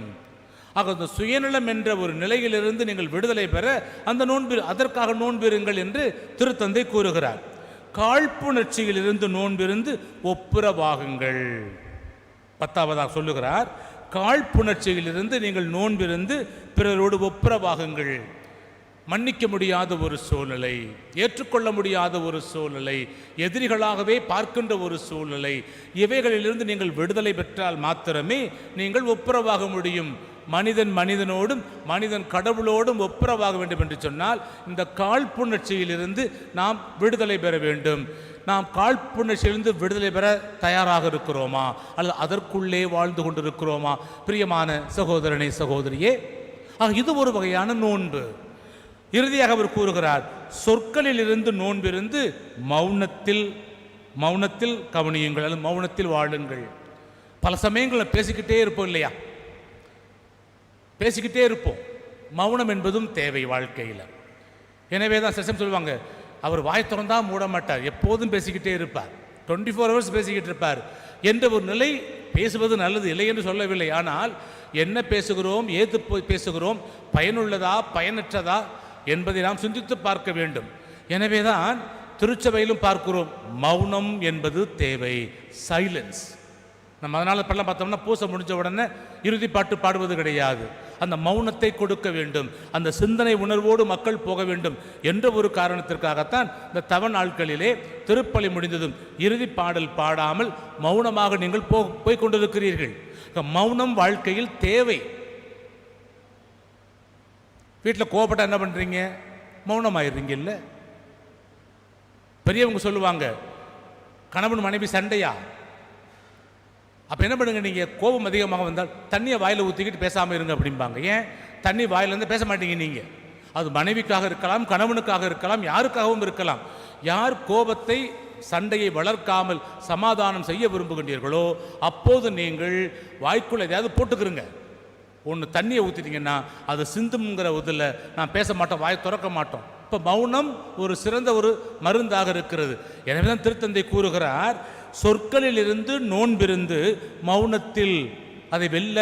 ஆக அந்த சுயநலம் என்ற ஒரு நிலையிலிருந்து நீங்கள் விடுதலை பெற அந்த அதற்காக நோன்பிருங்கள் என்று திருத்தந்தை கூறுகிறார். காழ்ப்புணர்ச்சியிலிருந்து நோன்பிருந்து ஒப்புரவாகுங்கள். 10வதாக சொல்லுகிறார், காழ்ப்புணர்ச்சியிலிருந்து நீங்கள் நோன்பிருந்து பிறரோடு ஒப்புரவாகுங்கள். மன்னிக்க முடியாத ஒரு சூழ்நிலை, ஏற்றுக்கொள்ள முடியாத ஒரு சூழ்நிலை, எதிரிகளாகவே பார்க்கின்ற ஒரு சூழ்நிலை, இவைகளிலிருந்து நீங்கள் விடுதலை பெற்றால் மாத்திரமே நீங்கள் ஒப்புரவாக முடியும். மனிதன் மனிதனோடும் மனிதன் கடவுளோடும் ஒப்புரவாக வேண்டும் என்று சொன்னால் இந்த காழ்ப்புணர்ச்சியிலிருந்து நாம் விடுதலை பெற வேண்டும். நாம் காழ்ப்புணர்ச்சியிலிருந்து விடுதலை பெற தயாராக இருக்கிறோமா, அல்லது அதற்குள்ளே வாழ்ந்து கொண்டிருக்கிறோமா? பிரியமான சகோதரனே, சகோதரியே, இது ஒரு வகையான நோன்பு. இறுதியாக அவர் கூறுகிறார், சொற்களில் இருந்து நோன்பிருந்து மௌனத்தில் கவனியுங்கள், அல்லது மௌனத்தில் வாழுங்கள். பல சமயங்களில் பேசிக்கிட்டே இருப்போம் இல்லையா? பேசிக்கிட்டே இருப்போம். மௌனம் என்பதும் தேவை வாழ்க்கையில். எனவே தான் சில சொல்லுவாங்க, அவர் வாய் திறந்தா மூட மாட்டார், எப்போதும் பேசிக்கிட்டே இருப்பார், 24 hours பேசிக்கிட்டு இருப்பார் என்ற ஒரு நிலை. பேசுவது நல்லது, இல்லை என்று சொல்லவில்லை. ஆனால் என்ன பேசுகிறோம், ஏது பேசுகிறோம், பயனுள்ளதா பயனற்றதா என்பதை நாம் சிந்தித்து பார்க்க வேண்டும். எனவே தான் திருச்சபையிலும் பார்க்கிறோம், மௌனம் என்பது தேவை, சைலன்ஸ். நம்ம அதனால் பள்ளம் பார்த்தோம்னா பூசை முடிஞ்ச உடனே இறுதி பாட்டு பாடுவது கிடையாது. அந்த மௌனத்தை கொடுக்க வேண்டும், அந்த சிந்தனை உணர்வோடு மக்கள் போக வேண்டும் என்ற ஒரு காரணத்திற்காகத்தான் இந்த தவ நாட்களிலே திருப்பலி முடிந்ததும் இறுதி பாடல் பாடாமல் மௌனமாக நீங்கள் போய் கொண்டிருக்கிறீர்கள். மௌனம் வாழ்க்கையில் தேவை. வீட்டில் கோபப்பட்ட என்ன பண்ணுறீங்க? மௌனமாயிடுறீங்க. இல்லை, பெரியவங்க சொல்லுவாங்க, கணவன் மனைவி சண்டையா, அப்போ என்ன பண்ணுங்க, நீங்கள் கோபம் அதிகமாக வந்தால் தண்ணியை வாயில் ஊற்றிக்கிட்டு பேசாமல் இருங்க அப்படிம்பாங்க. ஏன்? தண்ணி வாயிலேருந்து பேச மாட்டீங்க நீங்கள். அது மனைவிக்காக இருக்கலாம், கணவனுக்காக இருக்கலாம், யாருக்காகவும் இருக்கலாம். யார் கோபத்தை, சண்டையை வளர்க்காமல் சமாதானம் செய்ய விரும்புகின்றீர்களோ அப்போது நீங்கள் வாய்க்குள்ள எதையாவது போட்டுக்கிறங்க. ஒன்று தண்ணியை ஊற்றிட்டீங்கன்னா அது சிந்துங்கிற இதில் நான் பேச மாட்டோம், வாய் திறக்க மாட்டோம். இப்போ மௌனம் ஒரு சிறந்த ஒரு மருந்தாக இருக்கிறது. எனவே தான் திருத்தந்தை கூறுகிறார், சொற்களில் இருந்து நோன்பிருந்து மௌனத்தில் அதை வெல்ல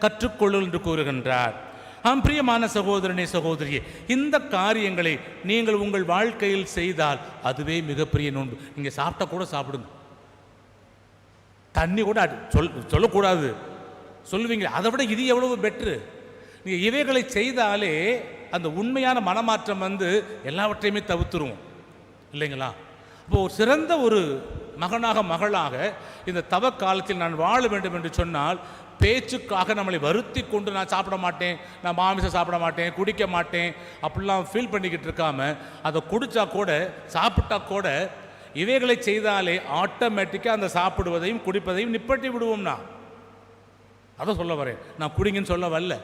கற்றுக்கொள்ளுங்கள் என்று கூறுகின்றார். பிரியமான சகோதரனே, சகோதரியே, இந்த காரியங்களை நீங்கள் உங்கள் வாழ்க்கையில் செய்தால் அதுவே மிகப்பெரிய நோன்பு. நீங்கள் சாப்பிட்டா கூட சாப்பிடுங்க, தண்ணி கூட சொல்லக்கூடாது சொல்லுவீங்க, அதை விட இது எவ்வளவு பெட்ரு. நீங்கள் இவைகளை செய்தாலே அந்த உண்மையான மனமாற்றம் எல்லாவற்றையுமே தவிர்த்துருவோம் இல்லைங்களா? இப்போ ஒரு சிறந்த ஒரு மகனாக மகளாக இந்த தவ காலத்தில் நான் வாழ வேண்டும் என்று சொன்னால் பேச்சுக்காக நம்மளை வருத்தி கொண்டு நான் சாப்பிட மாட்டேன், நான் மாமிசம் சாப்பிட மாட்டேன், குடிக்க மாட்டேன் அப்படிலாம் ஃபீல் பண்ணிக்கிட்டு இருக்காம அதை குடித்தா கூட சாப்பிட்டா கூட இவைகளை செய்தாலே ஆட்டோமேட்டிக்காக அந்த சாப்பிடுவதையும் குடிப்பதையும் நிப்பட்டி விடுவோம்னா. அதை சொல்ல வரேன், நான் குடிங்கன்னு சொல்ல வரல,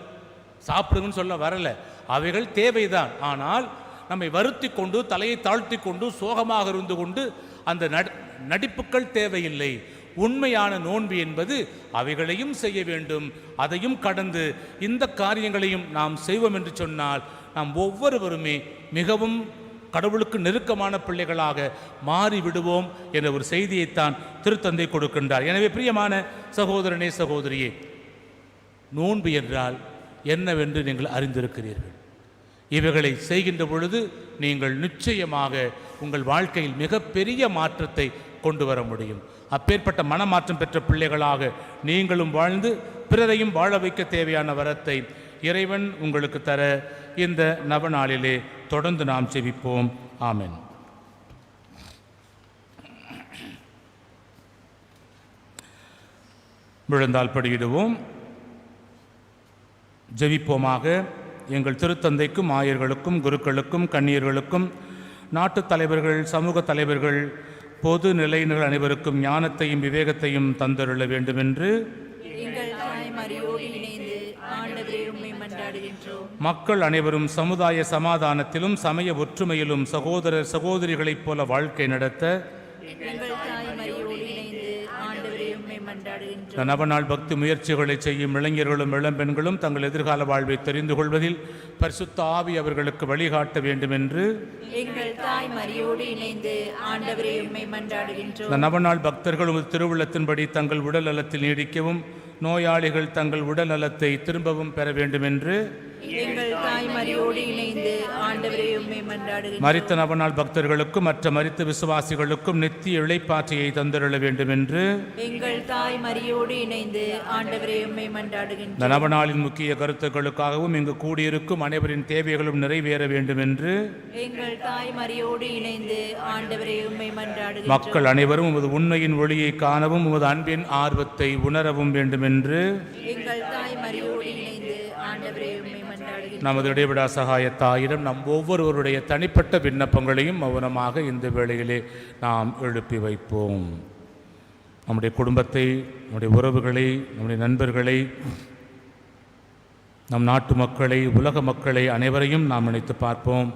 சாப்பிடுங்கன்னு சொல்ல வரல. அவைகள் தேவைதான். ஆனால் நம்மை வருத்தி கொண்டு தலையை தாழ்த்தி கொண்டு சோகமாக இருந்து கொண்டு அந்த நடிப்புகள் தேவையில்லை. உண்மையான நோன்பு என்பது அவைகளையும் செய்ய வேண்டும், அதையும் கடந்து இந்த காரியங்களையும் நாம் செய்வோம் என்று சொன்னால் நாம் ஒவ்வொருவருமே மிகவும் கடவுளுக்கு நெருக்கமான பிள்ளைகளாக மாறிவிடுவோம் என்ற ஒரு செய்தியைத்தான் திருத்தந்தை கொடுக்கின்றார். எனவே பிரியமான சகோதரனே சகோதரியே, நோன்பு என்றால் என்னவென்று நீங்கள் அறிந்திருக்கிறீர்கள். இவைகளை செய்கின்ற பொழுது நீங்கள் நிச்சயமாக உங்கள் வாழ்க்கையில் மிகப்பெரிய மாற்றத்தை கொண்டு வர முடியும். அப்பேற்பட்ட மனமாற்றம் பெற்ற பிள்ளைகளாக நீங்களும் வாழ்ந்து பிறரையும் வாழ வைக்க தேவையான வரத்தை இறைவன் உங்களுக்கு தர இந்த நவநாளிலே தொடர்ந்து நாம் செபிப்போம். ஆமென். விழுந்தால் படியிடுவோம், ஜெபிப்போமாக. எங்கள் திருத்தந்தைக்கும் ஆயர்களுக்கும் குருக்களுக்கும் கன்னியர்களுக்கும் நாட்டு தலைவர்கள் சமூக தலைவர்கள் பொது நிலையினர் அனைவருக்கும் ஞானத்தையும் விவேகத்தையும் தந்தருள வேண்டுமென்று மக்கள் அனைவரும் சமுதாய சமாதானத்திலும் சமய ஒற்றுமையிலும் சகோதர சகோதரிகளைப் போல வாழ்க்கை நடத்த நவநாள் பக்தி முயற்சிகளை செய்யும் இளைஞர்களும் இளம்பெண்களும் தங்கள் எதிர்கால வாழ்வை தெரிந்து கொள்வதில் பரிசுத்த ஆவி அவர்களுக்கு வழிகாட்ட வேண்டும் என்று நவநாள் பக்தர்கள் உமது திருவுள்ளத்தின்படி தங்கள் உடல் நலத்தில் நீடிக்கவும் நோயாளிகள் தங்கள் உடல் நலத்தை திரும்பவும் பெற வேண்டும் என்று மரித்த நவநாள் பக்தர்களுக்கும் மற்ற மரித்த விசுவாசிகளுக்கும் நித்திய இளைப்பாற்றியை தந்தருள வேண்டும் என்று நவநாளின் முக்கிய கருத்துக்களுக்காகவும் இங்கு கூடியிருக்கும் அனைவரின் தேவைகளும் நிறைவேற வேண்டும் என்று மக்கள் அனைவரும் உமது உண்மையின் ஒளியை காணவும் உமது அன்பின் ஆர்வத்தை உணரவும் வேண்டும் என்று நமது இடைவிடா சகாயத்தாயிடம் நம் ஒவ்வொருவருடைய தனிப்பட்ட விண்ணப்பங்களையும் மௌனமாக இந்த வேளையிலே நாம் எழுப்பி வைப்போம். நம்முடைய குடும்பத்தை, நம்முடைய உறவுகளை, நம்முடைய நண்பர்களை, நம் நாட்டு மக்களை, உலக மக்களை அனைவரையும் நாம் நினைத்து பார்ப்போம்.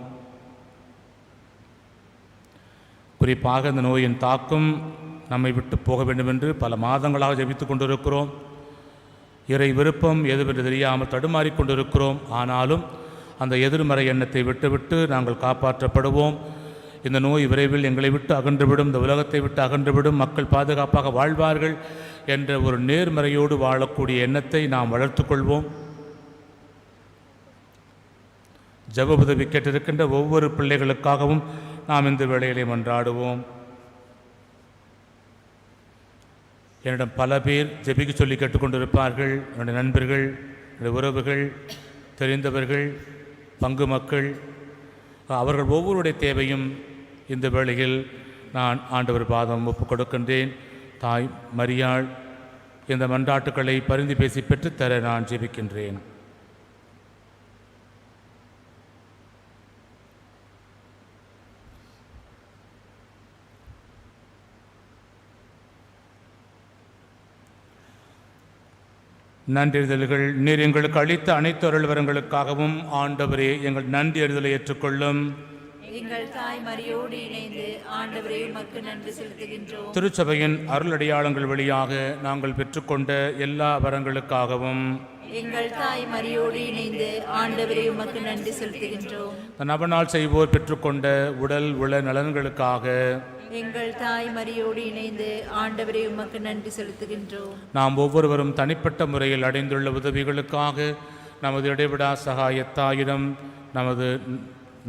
குறிப்பாக இந்த நோயின் தாக்கம் நம்மை விட்டு போக வேண்டும் என்று பல மாதங்களாக ஜெபித்து கொண்டிருக்கிறோம். இறை விருப்பம் எதுவென்று தெரியாமல் தடுமாறிக் கொண்டிருக்கிறோம். ஆனாலும் அந்த எதிர்மறை எண்ணத்தை விட்டுவிட்டு நாங்கள் காப்பாற்றப்படுவோம். இந்த நோய் விரைவில் எங்களை விட்டு அகன்றுவிடும், இந்த உலகத்தை விட்டு அகன்றுவிடும், மக்கள் பாதுகாப்பாக வாழ்வார்கள் என்ற ஒரு நேர்மறையோடு வாழக்கூடிய எண்ணத்தை நாம் வளர்த்து கொள்வோம். ஜெப உதவி கேட்டிருக்கின்ற ஒவ்வொரு பிள்ளைகளுக்காகவும் நாம் இந்த வேளையிலே மன்றாடுவோம். என்னிடம் பல பேர் ஜெபிக்க சொல்லி கேட்டுக்கொண்டிருப்பார்கள். என்னுடைய நண்பர்கள், என்னுடைய உறவுகள், தெரிந்தவர்கள், பங்கு மக்கள், அவர்கள் ஒவ்வொருடைய தேவையும் இந்த வேளையில் நான் ஆண்டவர் பாதம் ஒப்புக் கொடுக்கின்றேன். தாய் மரியாள் இந்த மன்றாட்டுக்களை பரிந்து பேசி பெற்றுத்தர நான் ஜெபிக்கின்றேன். நன்றியறிதல்கள். நீர் எங்களுக்கு அளித்த அனைத்து அருள்வரங்களுக்காகவும் ஆண்டவரே எங்கள் நன்றி அறிதலை ஏற்றுக்கொள்ளும். எங்கள் தாய் மரியோடு இணைந்து ஆண்டவரே உமக்கு நன்றி செலுத்துகின்றோம். திருச்சபையின் அருளடையாளங்கள் வழியாக நாங்கள் பெற்றுக்கொண்ட எல்லா வரங்களுக்காகவும் எங்கள் தாய் மரியோடு இணைந்து ஆண்டவரே உமக்கு நன்றி செலுத்துகின்றோம். நவநாள் செய்வோர் பெற்றுக்கொண்ட உடல் உள நலன்களுக்காக எங்கள் தாய் மரியோடு இணைந்து ஆண்டவரே உமக்கு நன்றி செலுத்துகின்றோம். நாம் ஒவ்வொருவரும் தனிப்பட்ட முறையில் அடைந்துள்ள உதவிகளுக்காக நமது இடைவிடா சகாயத்தாயிடம் நமது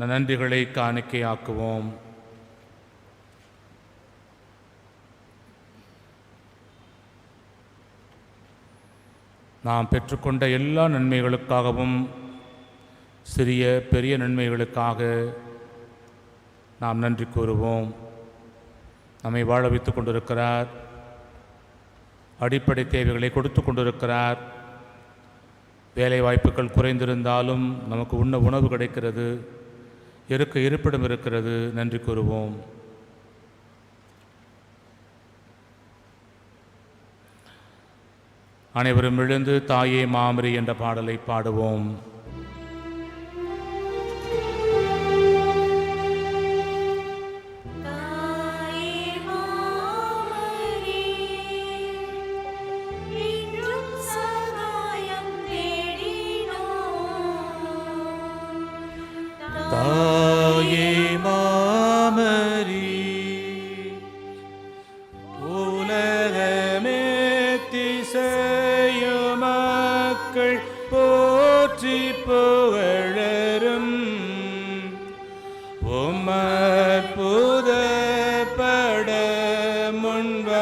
நன்றிகளை காணிக்கையாக்குவோம். நாம் பெற்றுக்கொண்ட எல்லா நன்மைகளுக்காகவும் சிறிய பெரிய நன்மைகளுக்காக நாம் நன்றி கூறுவோம். நம்மை வாழ வைத்து கொண்டிருக்கிறார், அடிப்படை தேவைகளை கொடுத்து கொண்டிருக்கிறார். வேலை வாய்ப்புகள் குறைந்திருந்தாலும் நமக்கு உண்ண உணவு கிடைக்கிறது, இருக்க இருப்பிடம் இருக்கிறது. நன்றி கூறுவோம். அனைவரும் எழுந்து தாயே மாமரி என்ற பாடலை பாடுவோம்.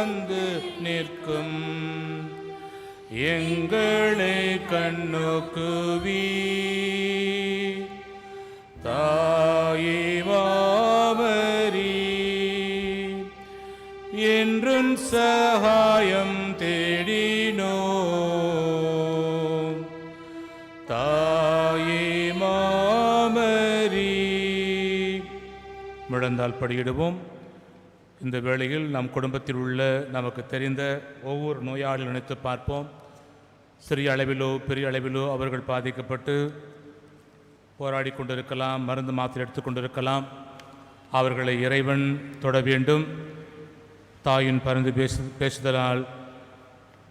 வந்து நிற்கும். எங்களை கண்ணோக்குவி தாயே வாமரி, என்றும் சகாயம் தேடினோ தாயே மாமரி. முழந்தால் படியிடுவோம். இந்த வேளையில் நம் குடும்பத்தில் உள்ள நமக்கு தெரிந்த ஒவ்வொரு நோயாளிகள் நினைத்து பார்ப்போம். சிறிய அளவிலோ பெரிய அளவிலோ அவர்கள் பாதிக்கப்பட்டு போராடி கொண்டிருக்கலாம், மருந்து மாத்திரை எடுத்துக்கொண்டிருக்கலாம். அவர்களை இறைவன் தொட வேண்டும். தாயின் பரிந்து பேசுதலால்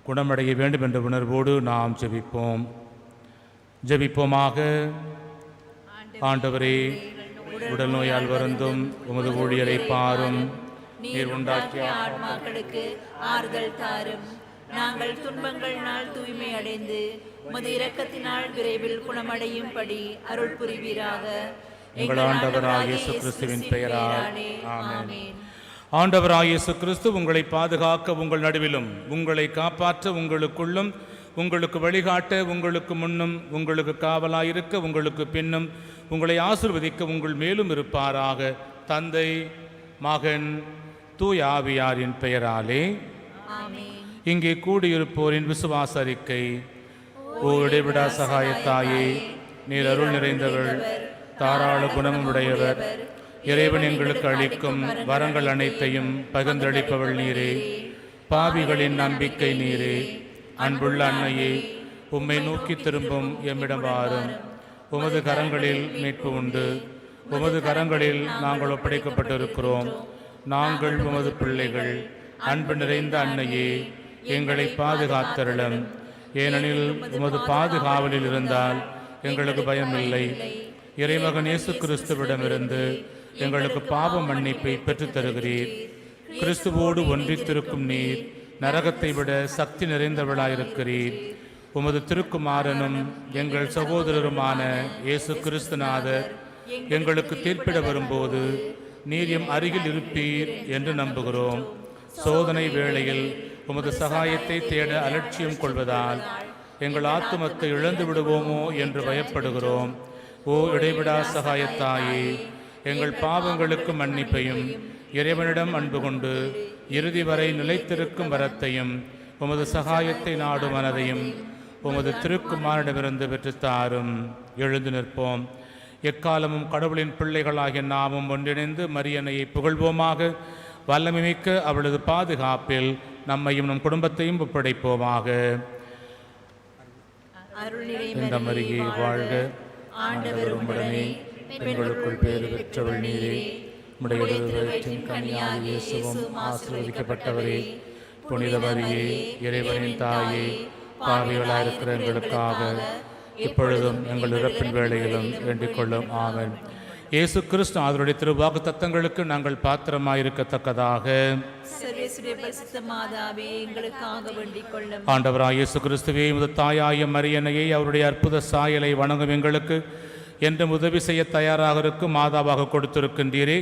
குணமடைய வேண்டும் என்ற உணர்வோடு நாம் ஜெபிப்போம். ஜெபிப்போமாக. ஆண்டவரே, உடல் நோயால் வருந்தும் உமது ஊழியரை பாரும். நீர் உண்டாக்கிய ஆன்மாக்களுக்கு ஆறுதல் தாரும். நாங்கள் துன்பங்களால் தூய்மை அடைந்து உமது இரக்கத்தினால் விரைவில் குணமடையும்படி அருள் புரிவீராக. எங்கள் ஆண்டவராகிய இயேசு கிறிஸ்துவின் பெயரால் ஆமென். ஆண்டவராகிய இயேசு கிறிஸ்து உங்களை பாதுகாக்க உங்கள் நடுவிலும், உங்களை காப்பாற்ற உங்களுக்குள்ளும், உங்களுக்கு வழிகாட்ட உங்களுக்கு முன்னும், உங்களுக்கு காவலாயிருக்க உங்களுக்கு பின்னும், உங்களை ஆசீர்வதிக்க உங்கள் மேலும் இருப்பாராக. தந்தை, மகன், தூய ஆவியாரின் பெயராலே ஆமென். இங்கே கூடியிருப்போரின் விசுவாச அறிக்கை. ஓ இடைவிடா சகாயத்தாயே, நீர் அருள் நிறைந்தவள், தாராள குணமும் உடையவர், இறைவன் எங்களுக்கு அளிக்கும் வரங்கள் அனைத்தையும் பகிர்ந்தளிப்பவள் நீரே. பாவிகளின் நம்பிக்கை நீரே. அன்புள்ள அன்னையே, உம்மை நோக்கி திரும்பும் எம்மிடம் வாரும். உமது கரங்களில் மீட்பு உண்டு. உமது கரங்களில் நாங்கள் ஒப்படைக்கப்பட்டிருக்கிறோம். நாங்கள் உமது பிள்ளைகள். அன்பு நிறைந்த அன்னையே, எங்களை பாதுகாத்தருளும். ஏனெனில் உமது பாதுகாவலில் இருந்தால் எங்களுக்கு பயமில்லை. இறைமகன் இயேசு கிறிஸ்துவிடமிருந்து எங்களுக்கு பாவ மன்னிப்பை பெற்றுத் தருகிறீர். கிறிஸ்துவோடு ஒன்றித்திருக்கும் நீர் நரகத்தை விட சக்தி நிறைந்தவளாயிருக்கிறீர். உமது திருக்குமாரனும் எங்கள் சகோதரருமான இயேசு கிறிஸ்துநாதர் எங்களுக்கு தீர்ப்பிட வரும்போது நீர் எம் அருகில் இருப்பீர் என்று நம்புகிறோம். சோதனை வேளையில் உமது சகாயத்தை தேட அலட்சியம் கொள்வதால் எங்கள் ஆத்துமத்தை இழந்து விடுவோமோ என்று பயப்படுகிறோம். ஓ இடைவிடா சகாயத்தாயே, எங்கள் பாவங்களுக்கு மன்னிப்பையும் இறைவனிடம் அன்பு கொண்டு இறுதி வரை நிலைத்திருக்கும் வரத்தையும் உமது சகாயத்தை நாடும் மனதையும் உமது திருக்குமாரிடமிருந்து பெற்றுத்தாரும். எழுந்து நிற்போம். எக்காலமும் கடவுளின் பிள்ளைகளாகிய நாமும் ஒன்றிணைந்து மரியன்னையை புகழ்வோமாக. வல்லமைமிக்க அவளது பாதுகாப்பில் நம்மையும் நம் குடும்பத்தையும் ஒப்படைப்போமாக. இந்த மரியே வாழ்க, ஆண்டவர் உம்முடனே, பெண்களுக்குள் பேறு பெற்றவள் நீரே. உம்முடைய வயிற்றின் கனியாகிய இயேசுவும் ஆசீர்வதிக்கப்பட்டவரே. புனித மரியே, இறைவனின் தாயே, பாவிகளாயிருக்கிற எங்களுக்காக இப்பொழுதும் எங்கள் இறப்பின் வேளையிலும் வேண்டிக் கொள்ளும். ஆமென். இயேசு கிறிஸ்து அவருடைய திருவாக்கு தத்தங்களுக்கு நாங்கள் பாத்திரமாயிருக்கத்தக்கதாக ஆண்டவராய் இயேசு கிறிஸ்துவே, உமது தாயாய மரியன்னையை அவருடைய அற்புத சாயலை வணங்கும் எங்களுக்கு என்றும் உதவி செய்ய தயாராக இருக்கும் மாதாவாக கொடுத்திருக்கின்றீரே.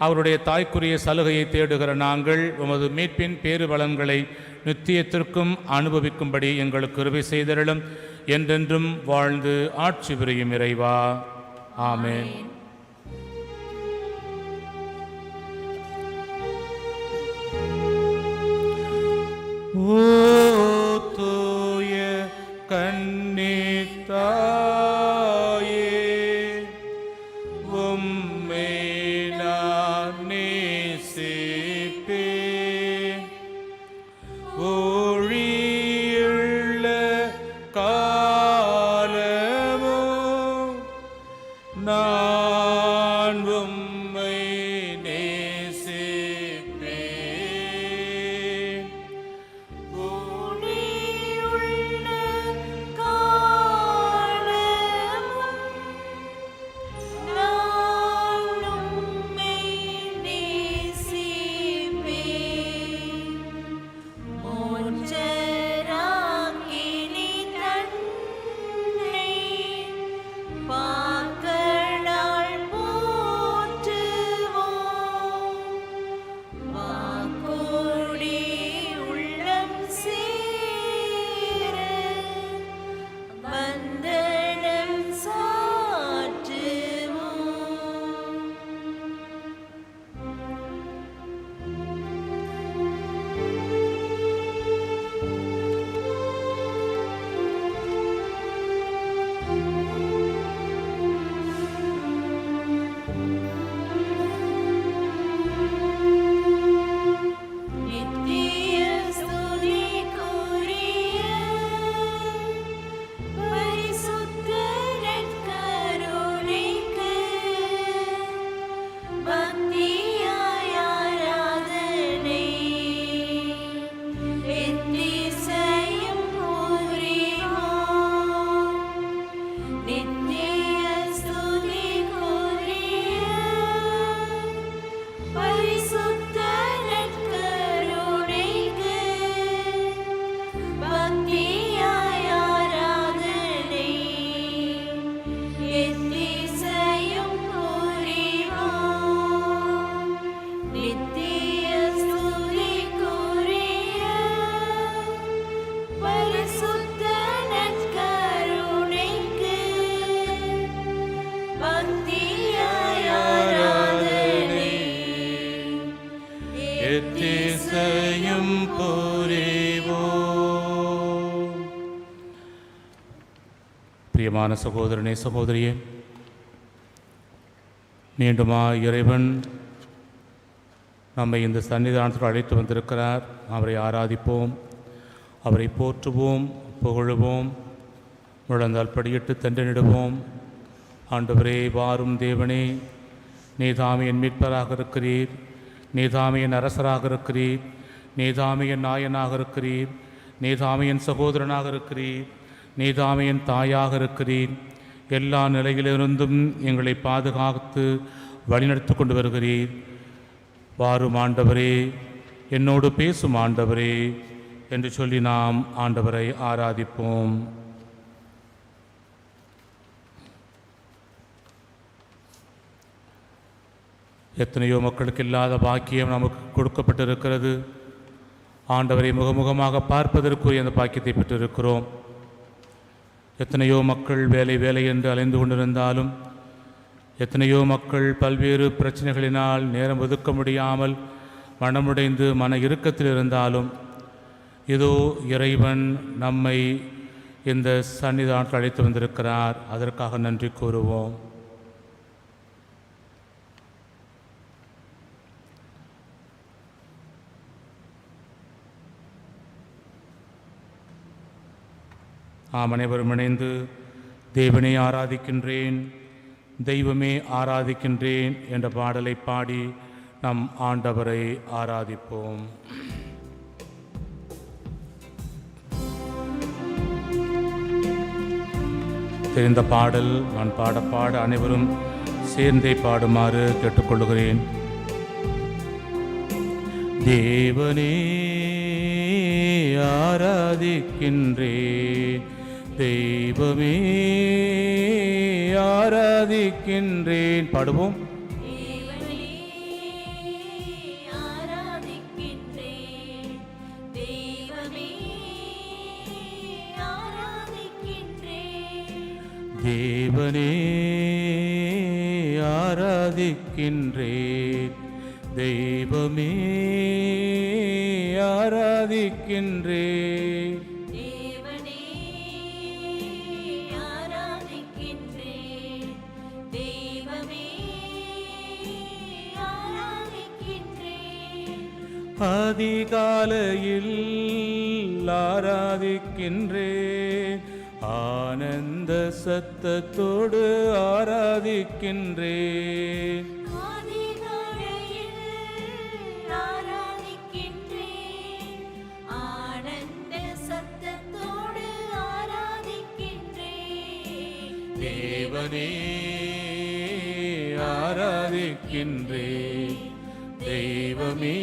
அவருடைய தாய்க்குரிய சலுகையை தேடுகிற நாங்கள் உமது மீட்பின் பேறு பலன்களை நித்தியத்திற்கும் அனுபவிக்கும்படி எங்களுக்கு உதவி செய்தருளும். என்றென்றும் வாழ்ந்து ஆட்சி புரியும் இறைவா. ஆமென். ஓ தூய கன்னித்தாயே, உம்மை நான் நேசிப்பேன். ஒளியுள்ள காலமோ நான் எத்திசையும் புரிவோம். பிரியமான சகோதரனே சகோதரியே, மீண்டுமா இறைவன் நம்மை இந்த சன்னிதானத்தில் அழைத்து வந்திருக்கிறார். அவரை ஆராதிப்போம், அவரை போற்றுவோம், புகழுவோம், முழந்தால் படியிட்டு தண்டனிடுவோம். ஆண்டவரே, வாரும் தேவனே, நீதாமே என் மீட்பராக இருக்கிறீர், நீதாமே என் அரசராக இருக்கிறீர், நீதாமே என் நாயனாக இருக்கிறீர், நீதாமே என் சகோதரனாக இருக்கிறீர், நீதாமே என் தாயாக இருக்கிறீர். எல்லா நிலையிலிருந்தும் எங்களை பாதுகாத்து வழிநடத்தி கொண்டு வருகிறீர். வாரும் ஆண்டவரே, என்னோடு பேசும் ஆண்டவரே என்று சொல்லி நாம் ஆண்டவரை ஆராதிப்போம். எத்தனையோ மக்களுக்கு இல்லாத பாக்கியம் நமக்கு கொடுக்கப்பட்டிருக்கிறது. ஆண்டவரை முகமுகமாக பார்ப்பதற்குரிய அந்த பாக்கியத்தை பெற்றிருக்கிறோம். எத்தனையோ மக்கள் வேலை வேலை என்று அலைந்து கொண்டிருந்தாலும், எத்தனையோ மக்கள் பல்வேறு பிரச்சனைகளினால் நேரம் ஒதுக்க முடியாமல் மனமுடைந்து மன இறுக்கத்தில் இருந்தாலும், இதோ இறைவன் நம்மை இந்த சன்னிதானத்தில் அழைத்து வந்திருக்கிறார். அதற்காக நன்றி கூறுவோம். அனைவரும் இணைந்து தேவனை ஆராதிக்கின்றேன், தெய்வமே ஆராதிக்கின்றேன் என்ற பாடலை பாடி நம் ஆண்டவரை ஆராதிப்போம். தெரிந்த பாடல் நான் பாட அனைவரும் சேர்ந்தே பாடுமாறு கேட்டுக்கொள்கிறேன். தேவனே ஆராதிக்கின்றேன், தெய்வமே ஆராதிக்கின்றேன். பாடுவோம். தேவனே ஆராதிக்கின்றேன், தெய்வமே ஆராதிக்கின்றேன். அதிகாலையில் ஆராதிக்கின்றேன், ஆனந்த சத்தத்தோடு ஆராதிக்கின்றேன். தேவனே ஆராதிக்கின்றேன், தெய்வமே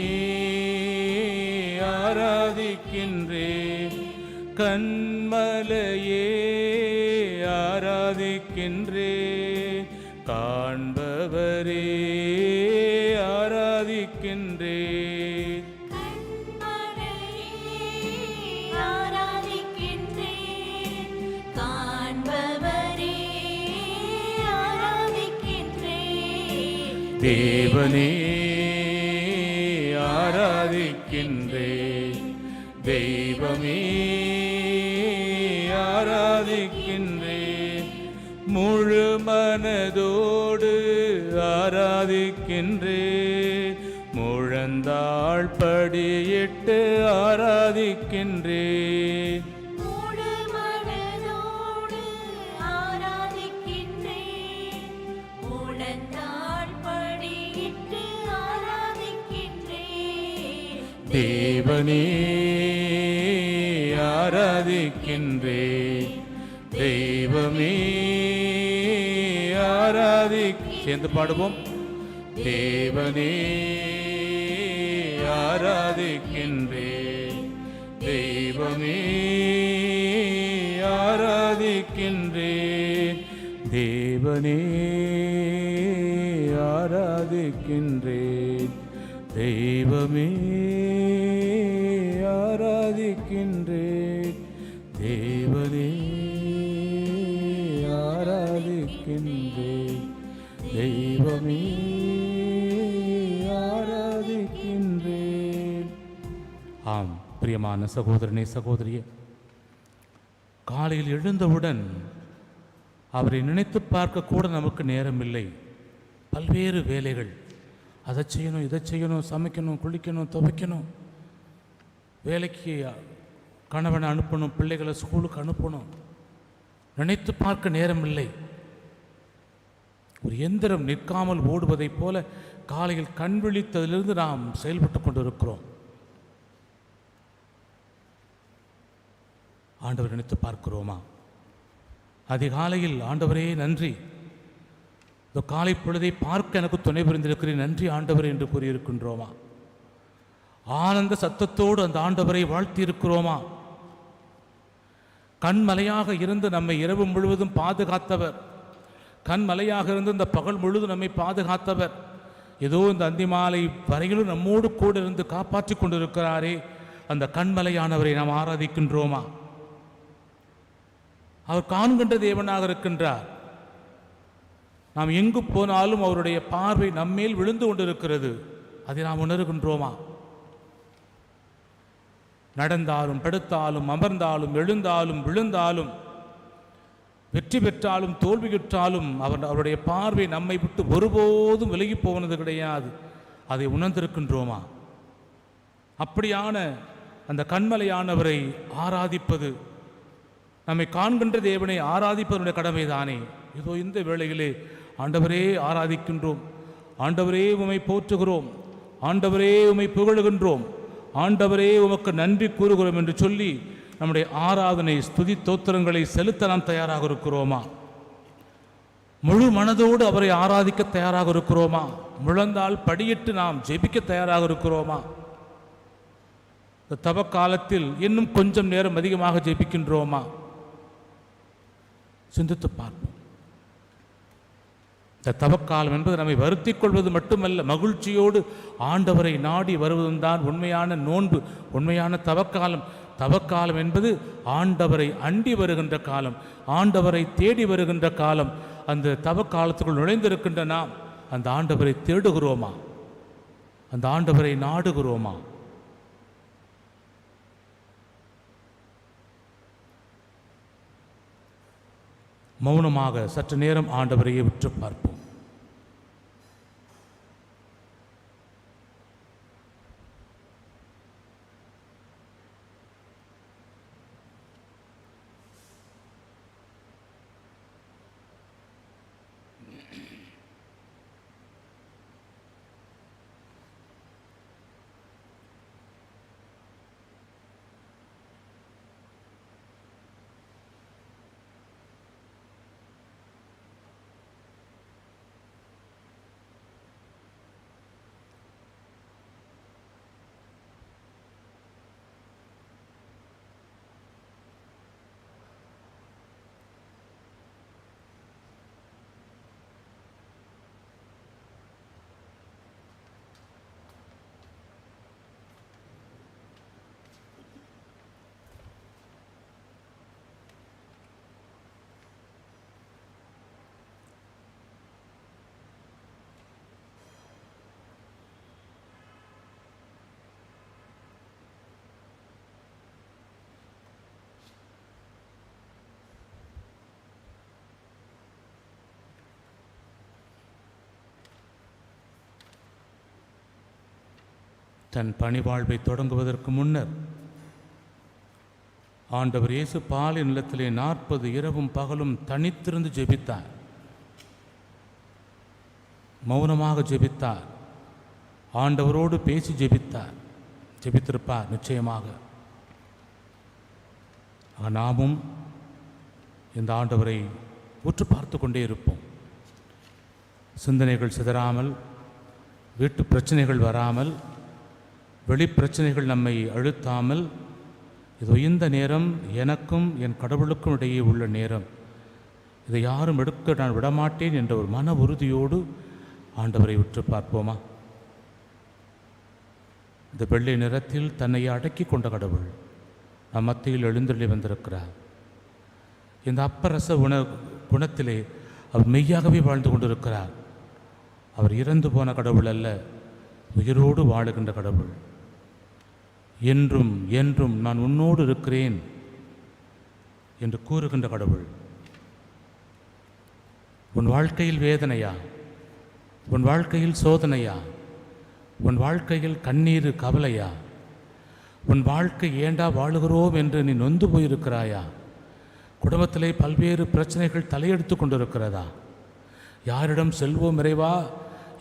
ஆராதிக்கின்றேன். கண்மலையே ஆராதிக்கின்றேன், காண்பவரே ஆராதிக்கின்றேன். தேவனே ஆராதிக்கின்றேன், தெய்வமே ஆராதிக்கின்றேன். முழு மனதோடு ஆராதிக்கின்றேன், முழந்தாள் படியிட்டு ஆராதிக்கின்றேன். தேவனே ஆராதிக்கின்றேன், தெய்வமே சேர்ந்து பாடுவோம். தேவனே ஆராதிக்கின்றேன், தெய்வமே ஆராதிக்கின்றேன். தேவனே ஆராதிக்கின்றேன், தெய்வமே ஆராதிக்கின்றேன். தேவனே ஆராதிக்கின்றேன், தெய்வமே ஆராதிக்கின்றேன். ஆம் பிரியமான சகோதரனே சகோதரியே, காலையில் எழுந்தவுடன் அவரை நினைத்து பார்க்க கூட நமக்கு நேரமில்லை. பல்வேறு வேலைகள், அதை செய்யணும் இதை செய்யணும், சமைக்கணும் குளிக்கணும் துவைக்கணும், வேலைக்கு கணவனை அனுப்பணும், பிள்ளைகளை ஸ்கூலுக்கு அனுப்பணும், நினைத்து பார்க்க நேரமில்லை. ஒரு எந்திரம் நிற்காமல் ஓடுவதைப் போல காலையில் கண் விழித்ததிலிருந்து நாம் செயல்பட்டு கொண்டிருக்கிறோம். ஆண்டவர் நினைத்து பார்க்கிறோமா? அதிகாலையில் ஆண்டவரே நன்றி, இந்த காலை பொழுதை பார்க்க எனக்கு துணை புரிந்திருக்கிறேன், நன்றி ஆண்டவர் என்று கூறியிருக்கின்றோமா? ஆனந்த சத்தத்தோடு அந்த ஆண்டவரை வாழ்த்தி இருக்கிறோமா? கண்மலையாக இருந்து நம்மை இரவு முழுவதும் பாதுகாத்தவர், கண்மலையாக இருந்து இந்த பகல் முழுவதும் நம்மை பாதுகாத்தவர், ஏதோ இந்த அந்திமாலை வரையிலும் நம்மோடு கூட இருந்து காப்பாற்றி கொண்டிருக்கிறாரே, அந்த கண்மலையானவரை நாம் ஆராதிக்கின்றோமா? அவர் காண்கின்ற தேவனாக இருக்கின்றார். நாம் எங்கு போனாலும் அவருடைய பார்வை நம்மேல் விழுந்து கொண்டிருக்கிறது. அதை நாம் உணர்கின்றோமா? நடந்தாலும் படுத்தாலும் அமர்ந்தாலும் எழுந்தாலும் விழுந்தாலும் வெற்றி பெற்றாலும் தோல்வியுற்றாலும் அவருடைய பார்வை நம்மை விட்டு ஒருபோதும் விலகி போனது கிடையாது. அதை உணர்ந்திருக்கின்றோமா? அப்படியான அந்த கண்மலையானவரை ஆராதிப்பது, நம்மை காண்கின்ற தேவனை ஆராதிப்பதனுடைய கடமைதானே. இதோ இந்த வேளையிலே ஆண்டவரே ஆராதிக்கின்றோம், ஆண்டவரே உம்மை போற்றுகிறோம், ஆண்டவரே உம்மை புகழுகின்றோம், ஆண்டவரே உமக்கு நன்றி கூறுகிறோம் என்று சொல்லி நம்முடைய ஆராதனை ஸ்துதி தோத்திரங்களை செலுத்த நாம் தயாராக இருக்கிறோமா? முழு மனதோடு அவரை ஆராதிக்க தயாராக இருக்கிறோமா? முழந்தால் படியிட்டு நாம் ஜெபிக்க தயாராக இருக்கிறோமா? இந்த தவ காலத்தில் இன்னும் கொஞ்சம் நேரம் அதிகமாக ஜெபிக்கின்றோமா? சிந்தித்து பார்ப்போம். இந்த தவக்காலம் என்பது நம்மை வருத்திக் கொள்வது மட்டுமல்ல, மகிழ்ச்சியோடு ஆண்டவரை நாடி வருவதும் தான் உண்மையான நோன்பு, உண்மையான தவக்காலம். தவக்காலம் என்பது ஆண்டவரை அண்டி வருகின்ற காலம், ஆண்டவரை தேடி வருகின்ற காலம். அந்த தவக்காலத்துக்குள் நுழைந்திருக்கின்ற நாம் அந்த ஆண்டவரை தேடுகிறோமா? அந்த ஆண்டவரை நாடுகிறோமா? மௌனமாக சற்று நேரம் ஆண்டவரையே உற்று பார்ப்போம். தன் பணிவாழ்வை தொடங்குவதற்கு முன்னர் ஆண்டவர் இயேசு பாலை நிலத்திலே 40 இரவும் பகலும் தனித்திருந்து ஜெபித்தார். மௌனமாக ஜெபித்தார். ஆண்டவரோடு பேசி ஜெபித்தார். ஜெபித்திருப்பார் நிச்சயமாக. நாமும் இந்த ஆண்டவரை உற்று பார்த்து கொண்டே இருப்போம். சிந்தனைகள் சிதறாமல், வீட்டு பிரச்சனைகள் வராமல், வெளிப்பிரச்சனைகள் நம்மை அழுத்தாமல், இதோ இந்த நேரம் எனக்கும் என் கடவுளுக்கும் இடையே உள்ள நேரம், இதை யாரும் எடுக்க நான் விடமாட்டேன் என்ற ஒரு மன உறுதியோடு ஆண்டவரை உற்று பார்ப்போமா? இந்த வெள்ளை நிறத்தில் தன்னை அடக்கி கொண்ட கடவுள் நம் மத்தியில் எழுந்தள்ளி வந்திருக்கிறார். இந்த அப்பரச குணத்திலே அவர் மெய்யாகவே வாழ்ந்து கொண்டிருக்கிறார். அவர் இறந்து போன கடவுள் அல்ல, உயிரோடு வாழுகின்ற கடவுள். என்றும் என்றும் நான் உன்னோடு இருக்கிறேன் என்று கூறுகின்ற கடவுள். உன் வாழ்க்கையில் வேதனையா, உன் வாழ்க்கையில் சோதனையா, உன் வாழ்க்கையில் கண்ணீர் கவலையா, உன் வாழ்க்கை ஏண்டா வாழுகிறோம் என்று நீ நொந்து போயிருக்கிறாயா? குடும்பத்திலே பல்வேறு பிரச்சனைகள் தலையெடுத்து கொண்டிருக்கிறதா? யாரிடம் செல்வோம் இறைவா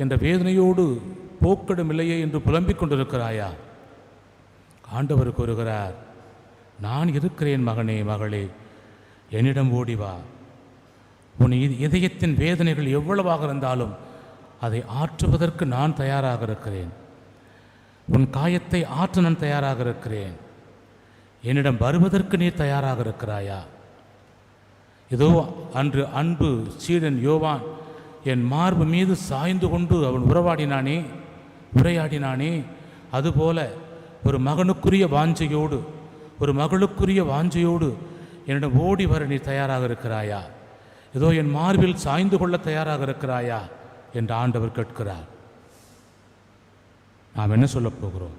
என்ற வேதனையோடு போக்கிடும் இல்லையே என்று புலம்பிக் கொண்டிருக்கிறாயா? ஆண்டவர் கூறுகிறார், நான் இருக்கிறேன் மகனே மகளே, என்னிடம் ஓடிவா. உன் இதயத்தின் வேதனைகள் எவ்வளவாக இருந்தாலும் அதை ஆற்றுவதற்கு நான் தயாராக இருக்கிறேன். உன் காயத்தை ஆற்ற நான் தயாராக இருக்கிறேன். என்னிடம் வருவதற்கு நீ தயாராக இருக்கிறாயா? இதோ அன்று அன்பு சீடன் யோவான் என் மார்பு மீது சாய்ந்து கொண்டு அவன் உரையாடினானே, அதுபோல ஒரு மகனுக்குரிய வாஞ்சையோடு, ஒரு மகளுக்குரிய வாஞ்சையோடு என்னிடம் ஓடி வர நீ தயாராக இருக்கிறாயா? இதோ என் மார்பில் சாய்ந்து கொள்ள தயாராக இருக்கிறாயா என்று ஆண்டவர் கேட்கிறார். நாம் என்ன சொல்ல போகிறோம்?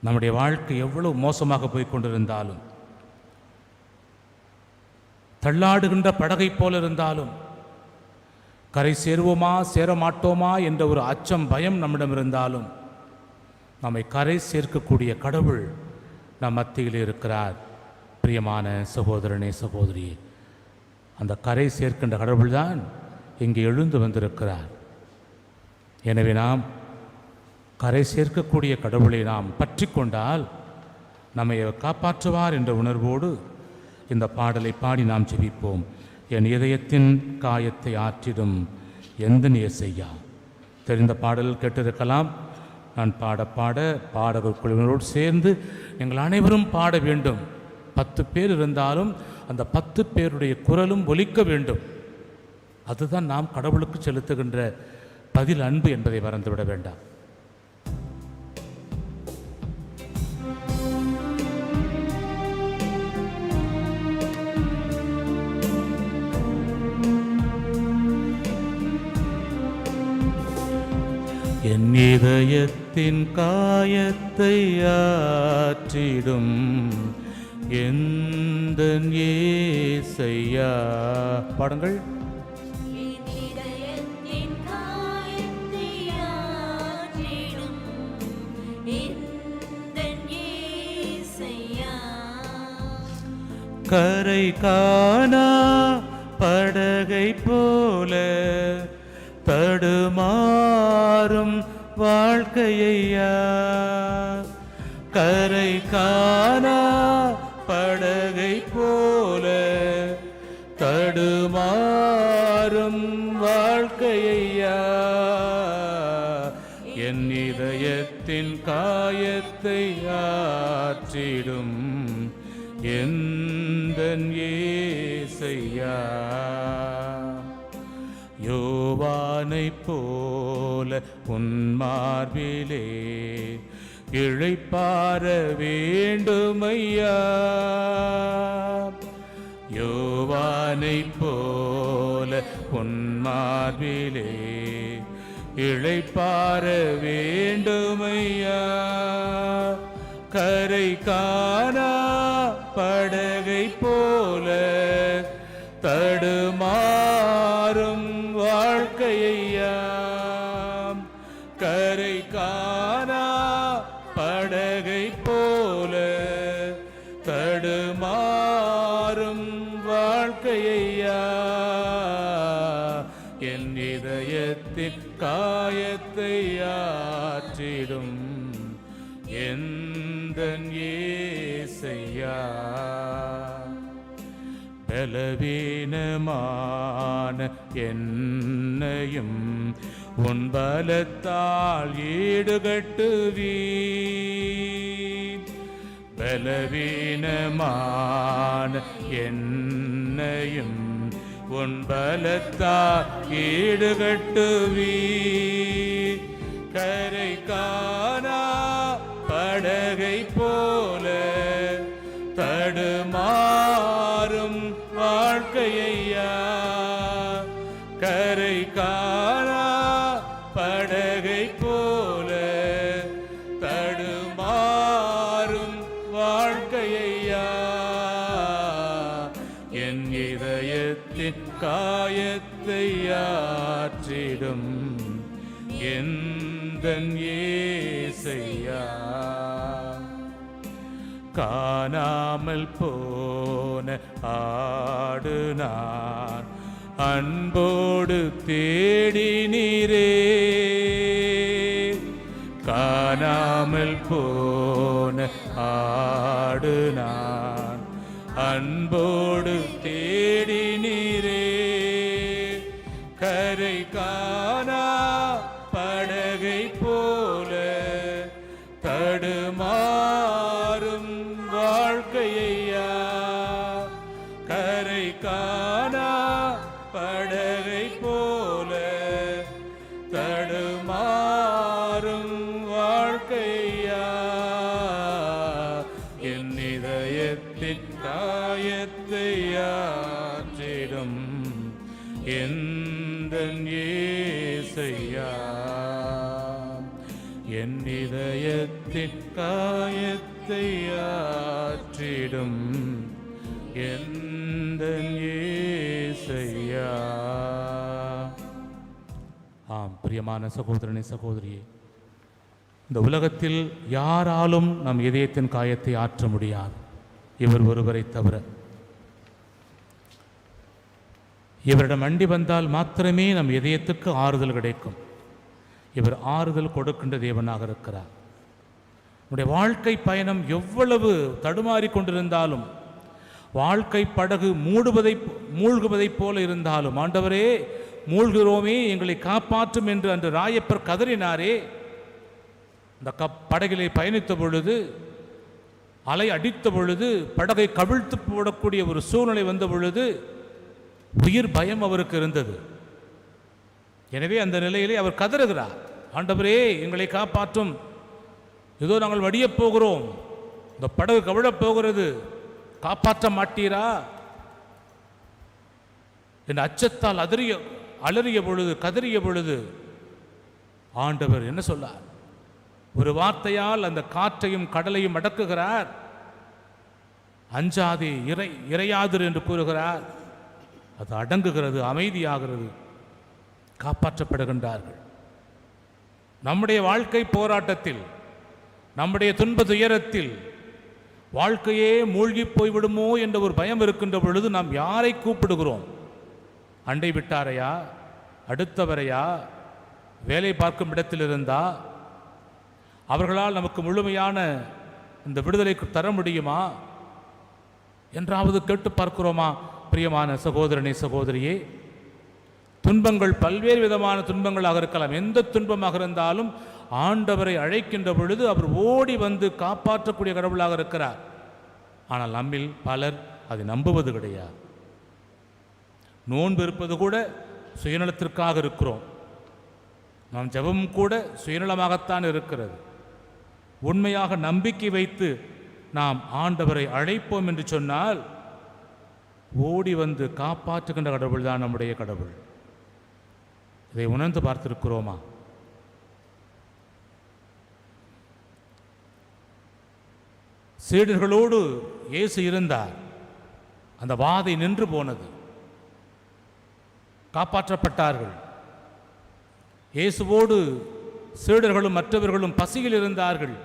நம்முடைய வாழ்க்கை எவ்வளவு மோசமாக போய் கொண்டிருந்தாலும், தள்ளாடுகின்ற படகை போல இருந்தாலும், கரை சேருவோமா சேரமாட்டோமா என்ற ஒரு அச்சம் பயம் நம்மிடம் இருந்தாலும், நம்மை கரை சேர்க்கக்கூடிய கடவுள் நம் மத்தியில் இருக்கிறார். பிரியமான சகோதரனே சகோதரியே, அந்த கரை சேர்க்கின்ற கடவுள்தான் இங்கே எழுந்து வந்திருக்கிறார். எனவே நாம் கரை சேர்க்கக்கூடிய கடவுளை நாம் பற்றி கொண்டால் நம்மை காப்பாற்றுவார் என்ற உணர்வோடு இந்த பாடலை பாடி நாம் ஜெபிப்போம். என் இதயத்தின் காயத்தை ஆற்றிடும் எந்த இயேசையா. தெரிந்த பாடல் கேட்டிருக்கலாம். நான் பாட பாடகர் குழுவினரோடு சேர்ந்து எங்கள் அனைவரும் பாட வேண்டும். 10 பேர் இருந்தாலும் அந்த 10 பேருடைய குரலும் ஒலிக்க வேண்டும். அதுதான் நாம் கடவுளுக்கு செலுத்துகின்ற பதில் அன்பு என்பதை மறந்துவிட வேண்டாம். என் இதயத்தின் காயத்தை ஆற்றிடும் எந்தன் இயேசையா. பாடுங்கள். கரை காணா படகை போல தடுமாறும் வாழ்க்கையா, கரை காணா படகை போல தடுமாறும் வாழ்க்கையா, என் இதயத்தின் காயத்தை ஆற்றிடும் எந்தன் இயேசையா. யோவானைப் போல உன் மார்பிலே இளைப்பாற வேண்டுமையா, யோவானைப் போல உன் மார்பிலே இளைப்பாற வேண்டுமையா, கரை காணா படகை போல தடுமாறும் வாழ்க்கையா, கரை காணா படகை போல தடுமாறும் வாழ்க்கையா, என் இதயத்தின் காயத்தை ஆற்றிடும் எந்தன் இயேசையா. பலவீனமான என்னையும் உன் பலத்தால் ஈடுகட்டுவீர், பலவீனமான என்னையும் உன் பலத்தால் ஈடுகட்டுவீர், கரை காணா படகை போல தடுமாறும் வாழ்க்கையா, கரை காணா படகை போல இதயத்தின் காயத்தை ஆற்றிடும் எந்தன் இயேசையா. காணாமல் போன ஆடு நான் அன்போடு தேடினீரே. காணாமல் போன ஆடு நான் அன்போடு தேடினீரே. கரை காணா படகை போல தடுமாறும் வாழ்க்கையா. கரை காணா படகை போல தடுமாறும் வாழ்க்கையா. என் இதயத்தின் காயத்தை ஆற்றிடும் எந்தன் இயேசையா. என் இதயத்தின் காயத்தை ஆற்றிடும் எந்தன் இயேசையா. ஆம், பிரியமான சகோதரனே சகோதரியே, இந்த உலகத்தில் யாராலும் நம் இதயத்தின் காயத்தை ஆற்ற முடியாது, இவர் ஒருவரை தவிர. இவரிடம் அண்டி வந்தால் மாத்திரமே நம் இதயத்துக்கு ஆறுதல் கிடைக்கும். இவர் ஆறுதல் கொடுக்கின்ற தேவனாக இருக்கிறார். நம்முடைய வாழ்க்கை பயணம் எவ்வளவு தடுமாறி கொண்டிருந்தாலும், வாழ்க்கை படகு மூழ்குவதைப் போல இருந்தாலும், ஆண்டவரே மூழ்கிறோமே எங்களை காப்பாற்றும் என்று அன்று ராயப்பர் கதறினாரே. இந்த படகிலே பயணித்த பொழுது, அலை அடித்த பொழுது, படகை கவிழ்த்து போடக்கூடிய ஒரு சூழ்நிலை வந்த பொழுது உயிர் பயம் அவருக்கு இருந்தது. எனவே அந்த நிலையிலே அவர் கதறுகிறார், ஆண்டவரே எங்களை காப்பாற்றும், ஏதோ நாங்கள் வடியப் போகிறோம், இந்த படகு கவிழப் போகிறது, காப்பாற்ற மாட்டீரா என் அச்சத்தால் அலறிய பொழுது, கதறிய பொழுது ஆண்டவர் என்ன சொன்னார்? ஒரு வார்த்தையால் அந்த காற்றையும் கடலையும் அடக்குகிறார். அஞ்சாதே, இறையாதிரு என்று கூறுகிறார். அது அடங்குகிறது, அமைதியாகிறது, காப்பாற்றப்படுகின்றார்கள். நம்முடைய வாழ்க்கை போராட்டத்தில், நம்முடைய துன்ப துயரத்தில் வாழ்க்கையே மூழ்கி போய்விடுமோ என்ற ஒரு பயம் இருக்கின்ற பொழுது நாம் யாரை கூப்பிடுகிறோம்? அண்டை விட்டாரையா? அடுத்தவரையா? வேலை பார்க்கும் இடத்தில் இருந்தா? அவர்களால் நமக்கு முழுமையான இந்த விடுதலை தர முடியுமா என்றாவது கேட்டு பார்க்கிறோமா? பிரியமான சகோதரனே சகோதரியே, துன்பங்கள் பல்வேறு விதமான துன்பங்களாக இருக்கலாம். எந்த துன்பமாக இருந்தாலும் ஆண்டவரை அழைக்கின்ற பொழுது அவர் ஓடி வந்து காப்பாற்றக்கூடிய கடவுளாக இருக்கிறார். ஆனால் நம்மில் பலர் அதை நம்புவது கிடையாது. நோன்பு இருப்பது கூட சுயநலத்திற்காக இருக்கிறோம். நாம் ஜெபம் கூட சுயநலமாகத்தான் இருக்கிறது. உண்மையாக நம்பிக்கை வைத்து நாம் ஆண்டவரை அழைப்போம் என்று சொன்னால் ஓடி வந்து காப்பாற்றுகின்ற கடவுள் தான் நம்முடைய கடவுள். இதை உணர்ந்து பார்த்திருக்கிறோமா? சீடர்களோடு இயேசு இருந்தார். அந்த வாதை நின்று போனது, காப்பாற்றப்பட்டார்கள். இயேசுவோடு சீடர்களும் மற்றவர்களும் பசியில் இருந்தார்கள்.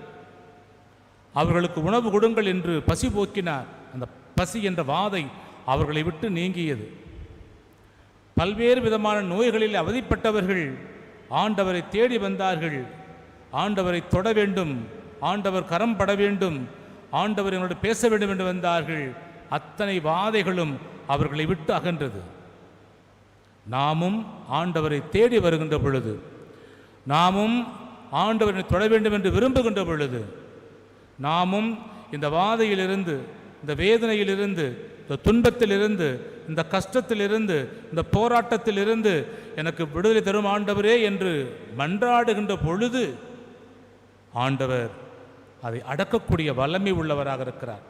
அவர்களுக்கு உணவு கொடுங்கள் என்று பசி போக்கினார். அந்த பசி என்ற வாதை அவர்களை விட்டு நீங்கியது. பல்வேறு விதமான நோய்களில் அவதிப்பட்டவர்கள் ஆண்டவரை தேடி வந்தார்கள். ஆண்டவரை தொட வேண்டும், ஆண்டவர் கரம் பட வேண்டும், ஆண்டவர் எங்களோடு பேச வேண்டும் என்று வந்தார்கள். அத்தனை வாதைகளும் அவர்களை விட்டு அகன்றது. நாமும் ஆண்டவரை தேடி வருகின்ற பொழுது, நாமும் ஆண்டவரை தொட வேண்டும் என்று விரும்புகின்ற பொழுது, நாமும் இந்த வாதையிலிருந்து, இந்த வேதனையிலிருந்து, இந்த துன்பத்திலிருந்து, இந்த கஷ்டத்திலிருந்து, இந்த போராட்டத்திலிருந்து எனக்கு விடுதலை தரும் ஆண்டவரே என்று மன்றாடுகின்ற பொழுது ஆண்டவர் அதை அடக்கக்கூடிய வல்லமை உள்ளவராக இருக்கிறார்.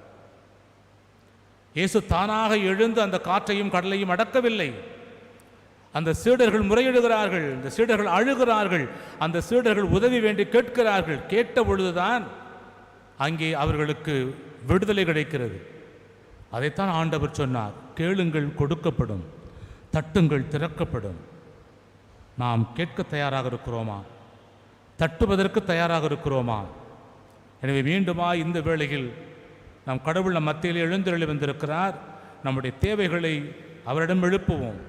இயேசு தானாக எழுந்து அந்த காற்றையும் கடலையும் அடக்கவில்லை. அந்த சீடர்கள் முறையிடுகிறார்கள், அந்த சீடர்கள் அழுகிறார்கள், அந்த சீடர்கள் உதவி வேண்டி கேட்கிறார்கள். கேட்ட பொழுதுதான் அங்கே அவர்களுக்கு விடுதலை கிடைக்கிறது. அதைத்தான் ஆண்டவர் சொன்னார், கேளுங்கள் கொடுக்கப்படும், தட்டுங்கள், திறக்கப்படும். நாம் கேட்க தயாராக இருக்கிறோமா? தட்டுவதற்கு தயாராக இருக்கிறோமா? எனவே மீண்டுமா இந்த வேளையில் நாம் கடவுள் நம் மத்தியில் எழுந்தருளி வந்திருக்கிறார். நம்முடைய தேவைகளை அவரிடம் எழுப்புவோம்.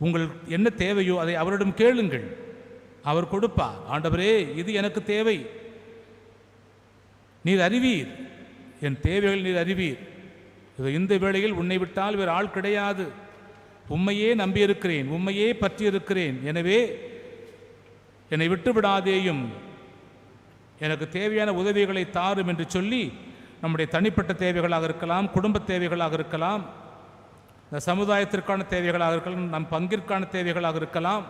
உங்கள் என்ன தேவையோ அதை அவரிடம் கேளுங்கள், அவர் கொடுப்பார். ஆண்டவரே, இது எனக்கு தேவை, நீர் அறிவீர், என் தேவைகள் நீர் அறிவீர். இந்த வேளையில் உன்னை விட்டால் வேறு ஆள் கிடையாது, உம்மையே நம்பியிருக்கிறேன், உம்மையே பற்றியிருக்கிறேன், எனவே என்னை விட்டு விடாதேயும், எனக்கு தேவையான உதவிகளை தாரும் என்று சொல்லி நம்முடைய தனிப்பட்ட தேவைகளாக இருக்கலாம், குடும்ப தேவைகளாக இருக்கலாம், இந்த சமுதாயத்திற்கான தேவைகளாக இருக்கலாம், நம் பங்கிற்கான தேவைகளாக இருக்கலாம்,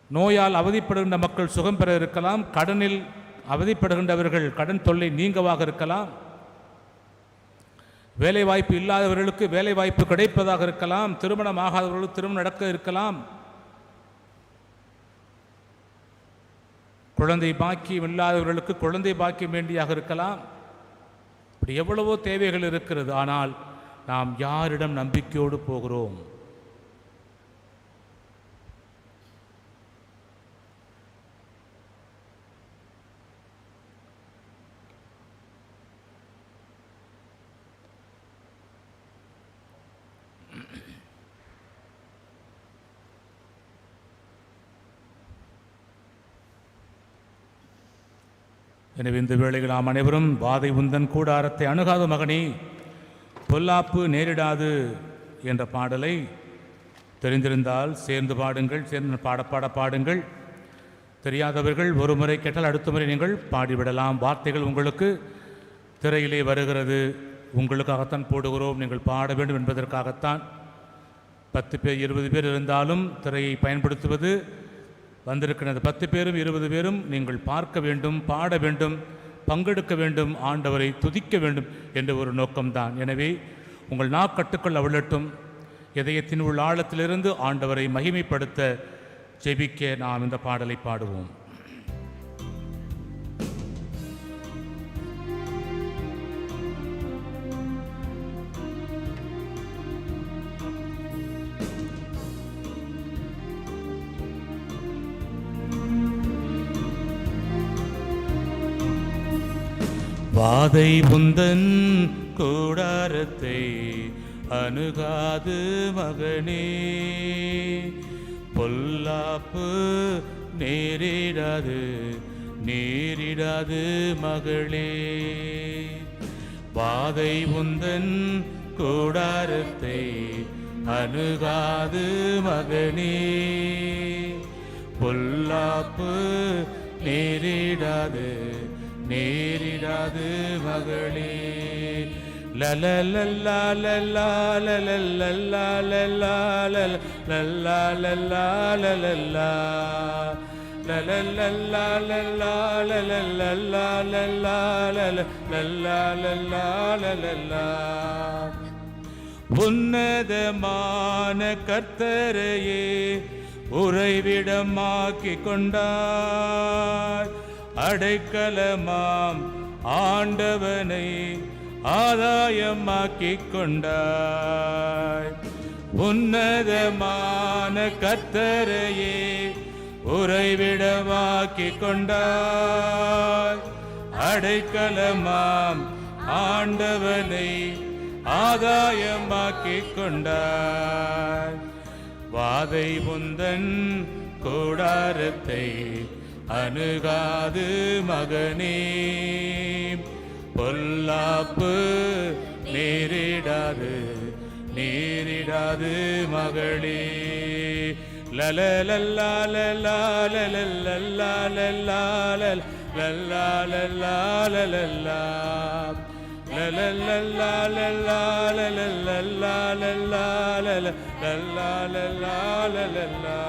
நோயால் அவதிப்படுகின்ற மக்கள் சுகம் பெற இருக்கலாம், கடனில் அவதிப்படுகின்றவர்கள் கடன் தொல்லை நீங்கவாக இருக்கலாம், வேலை வாய்ப்பு இல்லாதவர்களுக்கு வேலை வாய்ப்பு கிடைப்பதாக இருக்கலாம், திருமணம் ஆகாதவர்களுக்கு திருமணம் நடக்க இருக்கலாம், குழந்தை பாக்கியம் இல்லாதவர்களுக்கு குழந்தை பாக்கியம் வேண்டியாக இருக்கலாம். இப்படி எவ்வளவோ தேவைகள் இருக்கிறது. ஆனால் நாம் யாரிடம் நம்பிக்கையோடு போகிறோம்? எனவே இந்த வேளையில் நாம் அனைவரும் வாதை உந்தன் கூடாரத்தை அணுகாத மகனே, பொல்லாப்பு நேரிடாது என்ற பாடலை தெரிந்திருந்தால் சேர்ந்து பாடுங்கள், சேர்ந்து பாடுங்கள். தெரியாதவர்கள் ஒரு முறை கேட்டால் அடுத்த முறை நீங்கள் பாடிவிடலாம். வார்த்தைகள் உங்களுக்கு திரையிலே வருகிறது, உங்களுக்காகத்தான் போடுகிறோம், நீங்கள் பாட வேண்டும் என்பதற்காகத்தான். 10 பேர் 20 பேர் இருந்தாலும் திரையை பயன்படுத்துவது வந்திருக்கிறது. 10 பேரும் 20 பேரும் நீங்கள் பார்க்க வேண்டும், பாட வேண்டும், பங்கெடுக்க வேண்டும், ஆண்டவரை துதிக்க வேண்டும் என்ற ஒரு நோக்கம்தான். எனவே உங்கள் நாக்கட்டுக்கள் அவிழட்டும். இதயத்தின் உள் ஆழத்திலிருந்து ஆண்டவரை மகிமைப்படுத்த ஜெபிக்க நாம் இந்த பாடலை பாடுவோம். வாதை உந்தன் கூடாரத்தை அணுகாது மகனே, பொல்லாப்பு நேரிடாது மகளே. வாதை உந்தன் கூடாரத்தை அணுகாது மகனே, பொல்லாப்பு நேரிடாது மகளே. லலலல்லா லல்லா லலல்லா லல்லா லல்லா லல்லா லல்லா லலல்லா லல்லா லல்லா லல்லா லல்லா லல்லா. உன்னதமான கர்த்தரையே உறைவிடமாக்கிக் கொண்டாய், அடைக்கலமாம் ஆண்டவனை ஆதாயமாக்கிக் கொண்டாய். உன்னதமான கர்த்தரையே உறைவிடமாக்கிக் கொண்டாய், அடைக்கலமாம் ஆண்டவனை ஆதாயமாக்கிக் கொண்டாய். வாதை உந்தன் கூடாரத்தை அணுகாது மகனே, பொல்லாப்பு நேரிடாது மகளே. லலலல்லா லல்லா லல்லா லல்லா லல்லா லல்லா லல்லா லல்லா லல்லா லல்லா லல்லா லல்லா.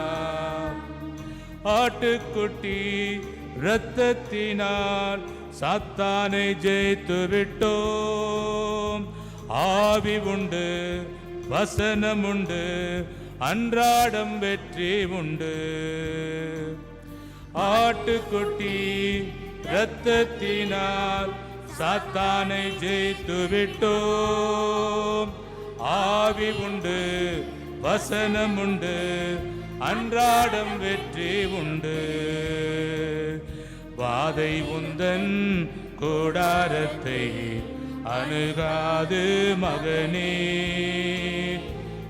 ஆட்டுக்குட்டி இரத்தத்தினால் சாத்தானை ஜெயித்து விட்டோம். ஆவி உண்டு, வசனம் உண்டு, அன்றாடம் வெற்றி உண்டு. ஆட்டுக்குட்டி இரத்தத்தினால் சாத்தானை ஜெயித்து விட்டோம். ஆவி உண்டு, வசனம் உண்டு, அன்றாடம் வெற்றி உண்டு. வாதை உந்தன் கூடாரத்தை அணுகாது மகனே,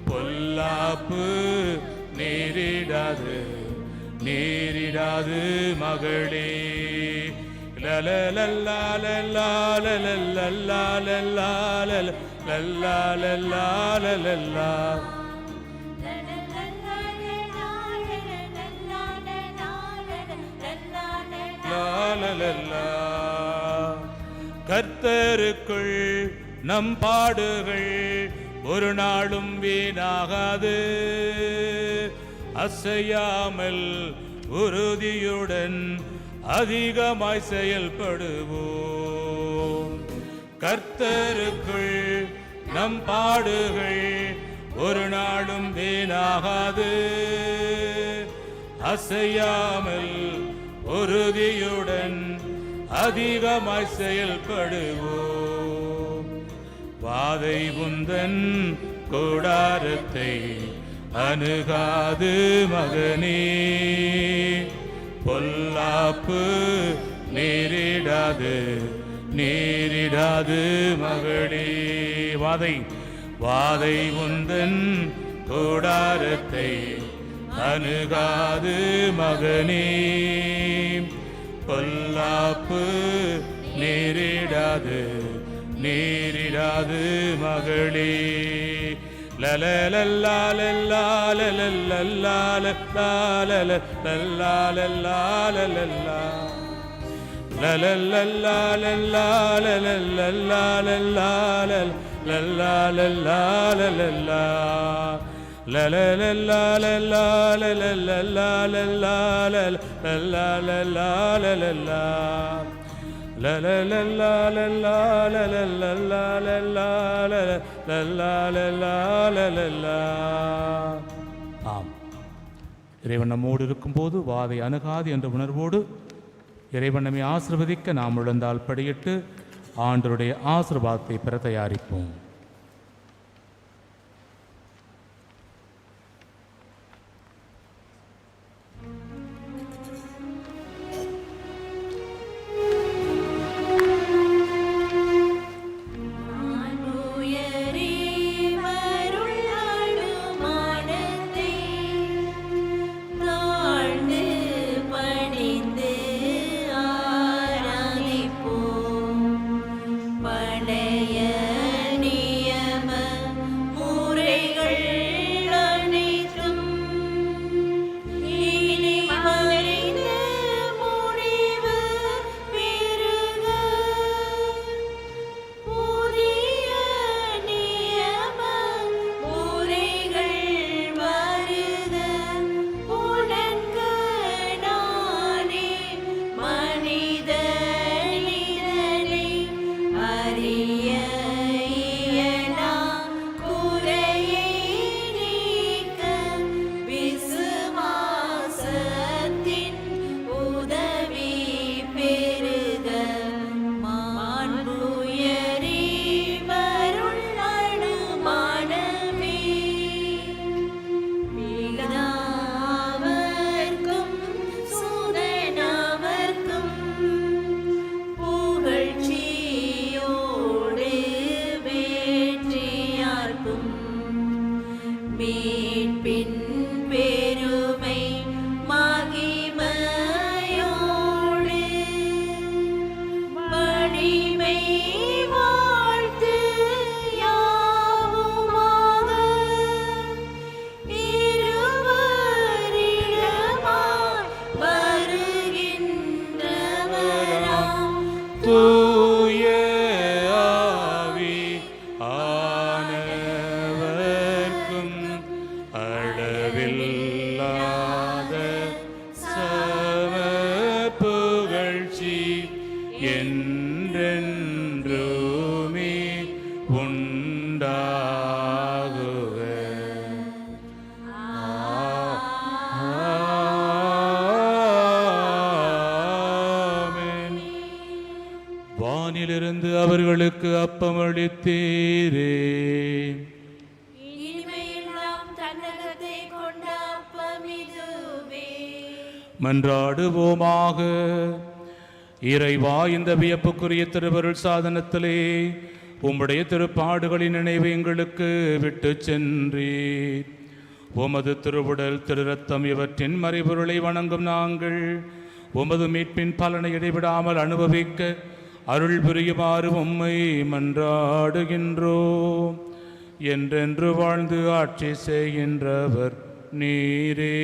பொல்லாப்பு நேரிடாது நேரிடாது மகளே. லலலல்லா லல்லா லலல்லா லல்லா லல்லா லல்லா லல்லா. கர்த்தருக்குள் நம் பாடுகள் ஒரு நாளும் வீணாகாது. அசையாமல் உறுதியுடன் அதிகமாய் செயல்படுவோம். கர்த்தருக்குள் நம் பாடுகள் ஒரு நாளும் வீணாகாது. அசையாமல் உறுதியுடன் அதிகமாய் செயல்படுவோம். வாதை உந்தன் கூடாரத்தை அணுகாது மகனே, பொல்லாப்பு நேரிடாது நேரிடாது மகளே. வாதை உந்தன் கூடாரத்தை அணுகாது மகனே, பொல்லாப்பு நேரிடாது நேரிடாது மகளே. லலலல்லா லல்லா லல்லா லல்லா லல்லா லல்லா லல்லா லல்லா லல்லா லல்லா லல்லா லல்லா லல்லா லல்லா லலலல்லா லல்லா லல்லா லல்லா லல்லா லல்லா லல்லா லலலல்லா லல்லா லல்லா லல்லா லல்லா லல்லா லல்லா. ஆம், இறைவன் நம்மோடு இருக்கும்போது வாதை அணுகாது என்ற உணர்வோடு இறைவன் நம்மை ஆசீர்வதிக்க நாம் விழுந்தால் படியிட்டு ஆண்டவருடைய ஆசீர்வாதத்தை பெற தயாரிப்போம். வானிலிருந்து அவர்களுக்கு அப்பமளித்தீரே, மன்றாடுவோமாக. இறைவா, இந்த வியப்புக்குரிய திருவருள் சாதனத்திலே உம்முடைய திருப்பாடுகளின் நினைவு எங்களுக்கு விட்டு சென்றீர். உமது திருவுடல் திரு ரத்தம் இவற்றின் மறைபொருளை வணங்கும் நாங்கள் உமது மீட்பின் பலனை இடைவிடாமல் அனுபவிக்க அருள் புரியுமாறு உம்மை மன்றாடுகின்றோம். என்றென்று வாழ்ந்து ஆட்சி செய்கின்றவர் நீரே.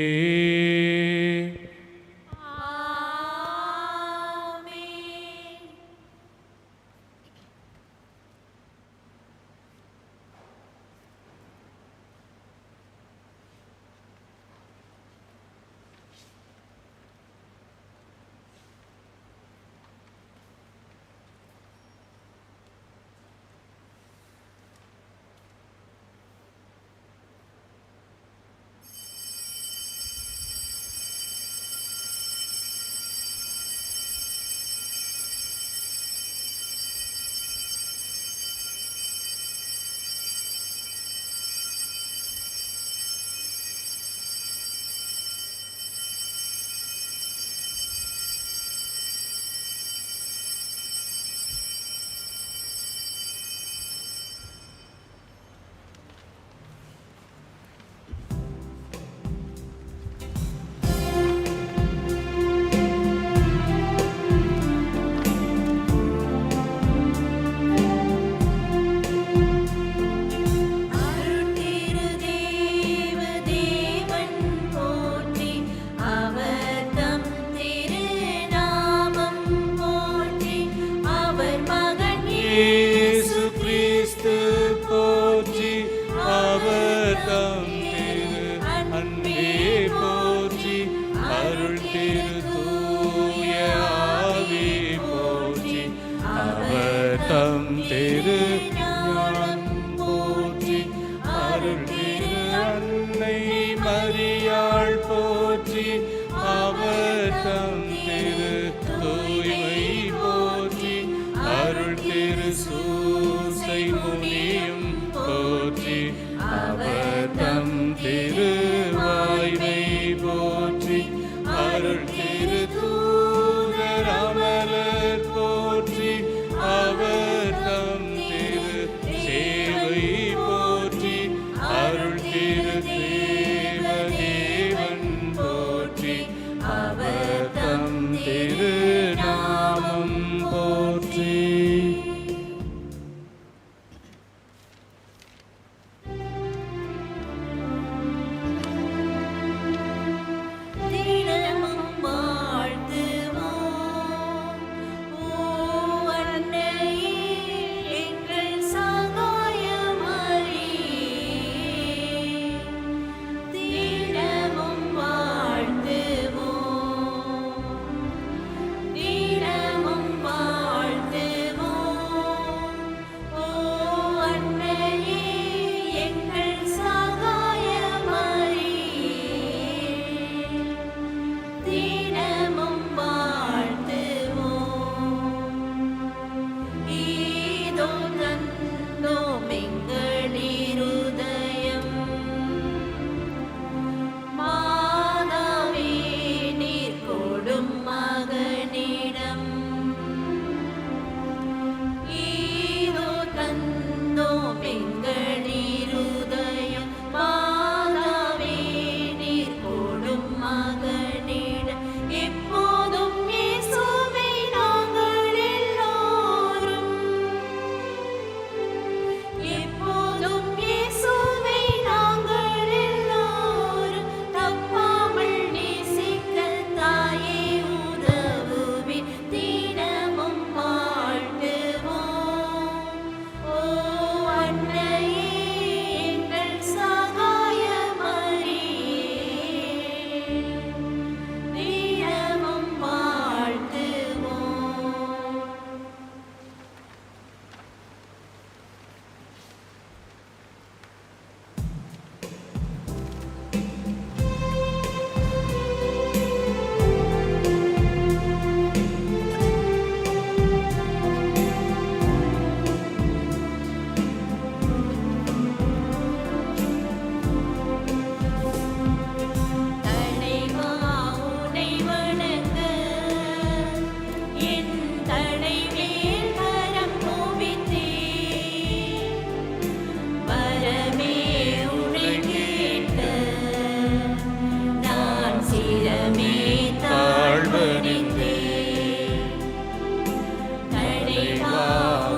தலைவா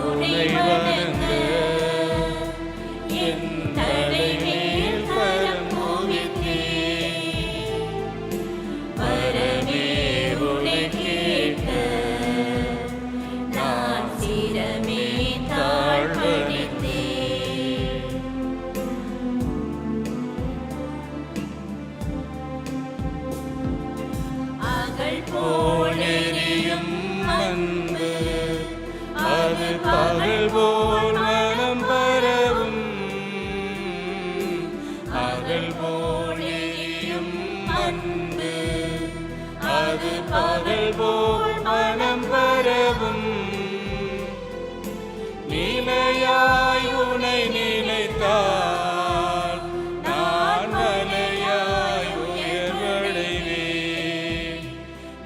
உனை வணங்க என் தலைமேல் கரம் குவித்தேன். வரமே உனை கேட்க நான் சிரமே தாழ்வணிந்தேன். அகல் போலெரியும் அன்பு அது பகல் போல் மனம் பரவும். அகல் போலெரியும் அன்பு அது பகல் போல் மனம் பரவும். நிலையாய் உனை நிலைத்தால் நான் மலையாய் உயர்வடைவேன்.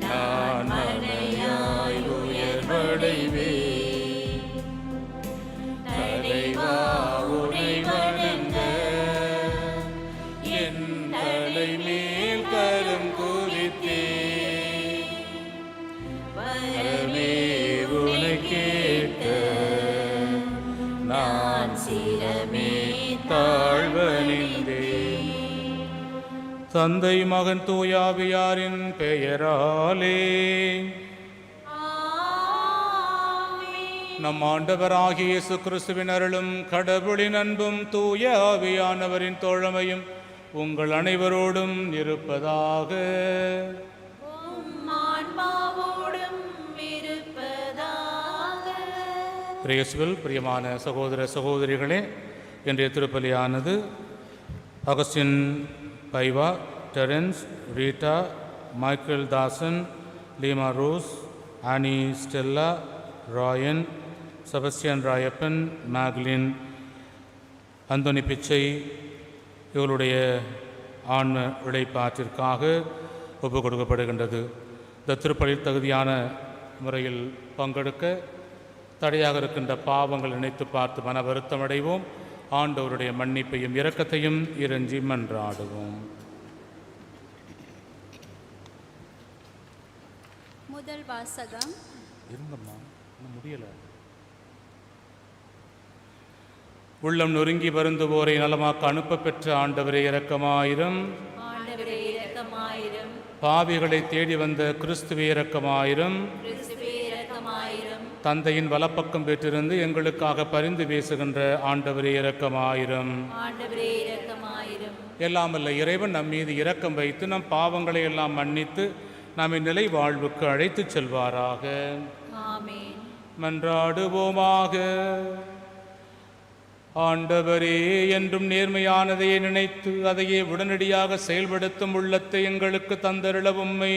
நான் மலையாய் உயர்வடைவேன். தலைவா உனை வணங்க என் தலைமேல் கரம் குவித்தேன். வரமே உனை கேட்க நான் சிரமே தாழ்வணிந்தேன். தந்தை மகன் தூயாவியாரின் பெயராலே நம் ஆண்டவராகிய இயேசு கிறிஸ்துவின் அருளும் கடவுளின் அன்பும் தூய ஆவியானவரின் தோழமையும் உங்கள் அனைவரோடும் இருப்பதாக. ஆன்மாவோடும் இருப்பதாக. இயேசுவில் பிரியமான சகோதர சகோதரிகளே, இன்றைய திருப்பலியானது Augustine Paiva, Terence, Rita, Michael Dasan, Leema Rose, Annie Stella, Rayan, Sebastian Rayappan, Macklin, Anthony Pichai இவருடைய ஆன்ம இழைப்பாற்றிற்காக ஒப்புக் கொடுக்கப்படுகின்றது. இந்த திருப்பலியில் தகுதியான முறையில் பங்கெடுக்க தடையாக இருக்கின்ற பாவங்கள் நினைத்து பார்த்து மன வருத்தமடைவோம். ஆண்டவருடைய மன்னிப்பையும் இரக்கத்தையும் இறைஞ்சி மன்றாடுவோம். முதல் வாசகம். இருங்கம்மா, இன்னும் முடியலை. உள்ளம் நொறுங்கி வருந்துவோரை நலமாக்க அனுப்ப பெற்ற ஆண்டவரே இரக்கமாயிரம். ஆண்டவரே இரக்கமாயிரம். பாவிகளை தேடி வந்த கிறிஸ்துவே இரக்கமாயிரம். கிறிஸ்துவே இரக்கமாயிரம். தந்தையின் வலப்பக்கம் பெற்றிருந்து எங்களுக்காக பரிந்து பேசுகின்ற ஆண்டவரே இரக்கமாயிரம். ஆண்டவரே இரக்கமாயிரம். எல்லாம் வல்ல இறைவன் நம் மீது இரக்கம் வைத்து நம் பாவங்களை எல்லாம் மன்னித்து நம்மை நிலை வாழ்வுக்கு அழைத்துச் செல்வாராக. ஆமென். மன்றாடுவோமாக. ஆண்டவரே, என்றும் நேர்மையானதையே நினைத்து அதையே உடனடியாக செயல்படுத்தும் உள்ளத்தை எங்களுக்கு தந்தருள உம்மை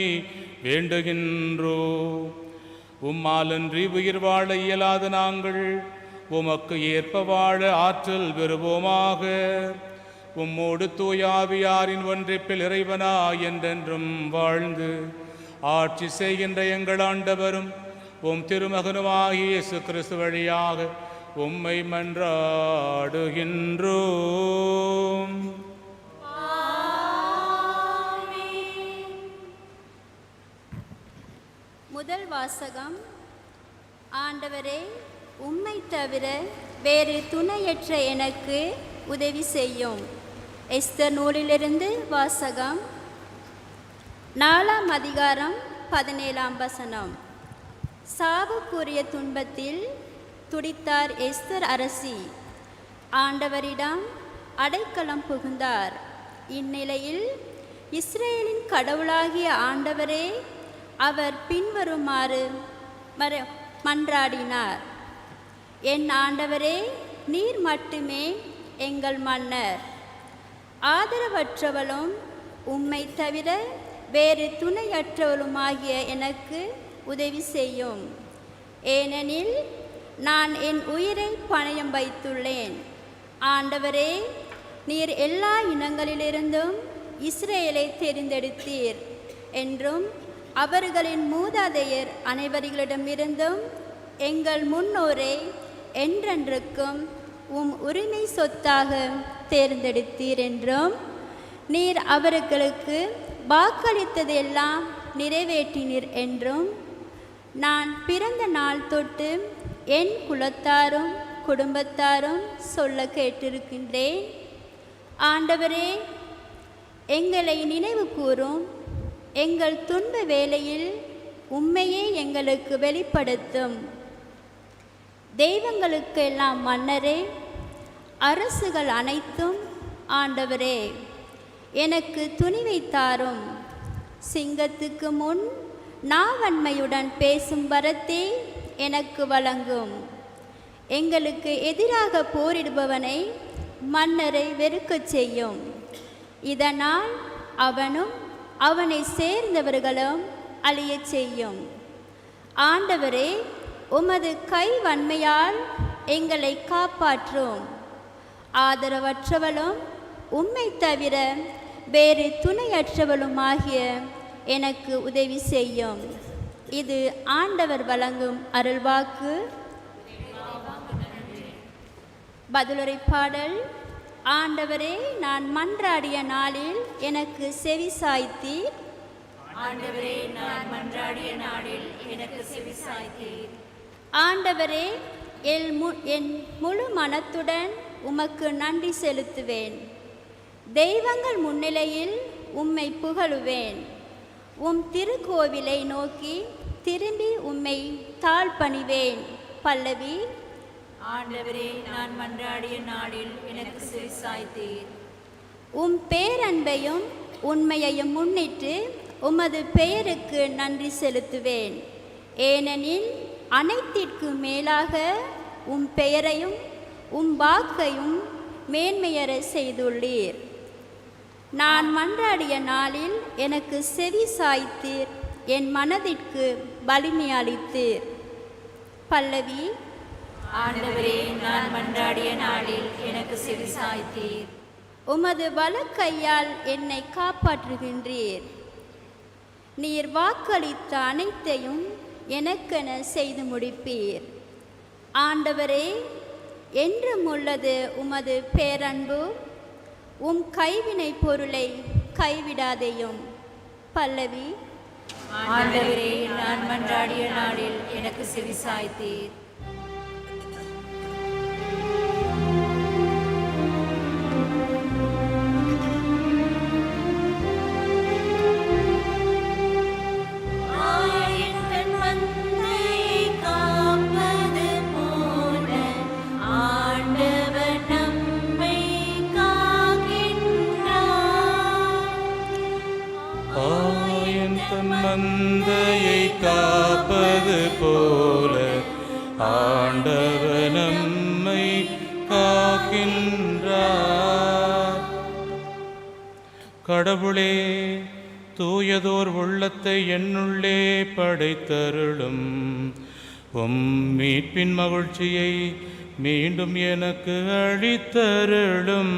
வேண்டுகின்றோ. உம்மாலன்றி உயிர் வாழ இயலாத நாங்கள் உமக்கு ஏற்ப வாழ ஆற்றல் பெறுவோமாக. உம்மோடு தூயாவியாரின் ஒன்றிப்பில் இறைவனா என்றென்றும் வாழ்ந்து ஆட்சி செய்கின்ற எங்கள் ஆண்டவரும் உம் திருமகனுமாகிய இயேசு கிறிஸ்து வழியாக உம்மை மன்றாடுகின்றோம். முதல் வாசகம். ஆண்டவரே, உம்மை தவிர வேறு துணையற்ற எனக்கு உதவி செய்யும். எஸ்தர் நூலிலிருந்து வாசகம். 4ஆம் அதிகாரம் 17ஆம் வசனம். சாவுக்குரிய துன்பத்தில் துடித்தார் எஸ்தர் அரசி. ஆண்டவரிடம் அடைக்கலம் புகுந்தார். இந்நிலையில் இஸ்ரேலின் கடவுளாகிய ஆண்டவரே அவர் பின்வருமாறு மன்றாடினார். என் ஆண்டவரே, நீர் மட்டுமே எங்கள் மன்னர். ஆதரவற்றவளும் உம்மை தவிர வேறு துணையற்றவளுமாகிய எனக்கு உதவி செய்யும். ஏனெனில் நான் என் உயிரை பணயம் வைத்துள்ளேன். ஆண்டவரே, நீர் எல்லா இனங்களிலிருந்தும் இஸ்ரேலை தெரிந்தெடுத்தீர் என்றும் அவர்களின் மூதாதையர் அனைவரிடமிருந்தும் எங்கள் முன்னோரை என்றென்றுக்கும் உம் உரிமை சொத்தாக தேர்ந்தெடுத்தீர் என்றும் நீர் அவர்களுக்கு வாக்களித்ததெல்லாம் நிறைவேற்றினீர் என்றும் நான் பிறந்த நாள் தொட்டு என் குலத்தாரும் குடும்பத்தாரும் சொல்ல கேட்டிருக்கின்றேன். ஆண்டவரே, எங்களை நினைவு கூறும். எங்கள் துன்ப வேளையில் உம்மையே எங்களுக்கு வெளிப்படுத்தும். தெய்வங்களுக்கெல்லாம் மன்னரே, அரசுகள் அனைத்தும் ஆண்டவரே, எனக்கு துணிவை தாரும். சிங்கத்துக்கு முன் நாவன்மையுடன் பேசும் வரத்தே எனக்கு வழங்கும். எங்களுக்கு எதிராக போரிடுபவனை மன்னரை வெறுக்கச் செய்யும். இதனால் அவனும் அவனை சேர்ந்தவர்களும் அழியச் செய்யும். ஆண்டவரே, உமது கை வன்மையால் எங்களை காப்பாற்றும். ஆதரவற்றவளும் உம்மை தவிர வேறு துணையற்றவளுமாகிய எனக்கு உதவி செய்யும். இது ஆண்டவர் வழங்கும் அருள்வாக்கு. பதிலுரை பாடல். ஆண்டவரே, நான் மன்றாடிய நாளில் எனக்கு செவி சாய்த்தீர். ஆண்டவரே, நான் மன்றாடிய நாளில் எனக்கு செவி சாய்த்தீர். ஆண்டவரே, என் முழு மனத்துடன் உமக்கு நன்றி செலுத்துவேன். தெய்வங்கள் முன்னிலையில் உம்மை புகழுவேன். உம் திருக்கோவிலை நோக்கி திரும்பி உம்மை தாழ்பணிவேன். பல்லவி. ஆண்டவரே, நான் மன்றாடிய நாளில் எனக்கு செவி சாய்த்தீர். உம் பேரன்பையும் உண்மையையும் முன்னிட்டு உமது பெயருக்கு நன்றி செலுத்துவேன். ஏனெனில் அனைத்திற்கு மேலாக உம் பெயரையும் உம் வாக்கையும் மேன்மையற செய்துள்ளீர். நான் மன்றாடிய நாளில் எனக்கு செவி சாய்த்தீர். என் மனதிற்கு வலிமை அளித்தீர். பல்லவி. ஆண்டவரே, நான் மன்றாடிய நாளில் எனக்கு செவி சாய்த்தீர். உமது வலக்கையால் என்னை காப்பாற்றுகின்றீர். நீர் வாக்களித்த அனைத்தையும் எனக்கென செய்து முடிப்பீர். ஆண்டவரே, என்றும் உள்ளது உமது பேரன்பு. உம் கைவினை பொருளை கைவிடாதேயும். பல்லவி. ஆண்டவரே, நான் மன்றாடிய நாளில் எனக்கு செவி சாய்த்தீர். மந்தையை காப்பது போல ஆண்டவர் நம்மை காக்கின்றார். கடவுளே, தூயதோர் உள்ளத்தை என்னுள்ளே படைத்தருளும். உம் மீட்பின் மகிழ்ச்சியை மீண்டும் எனக்கு அளித்தருளும்.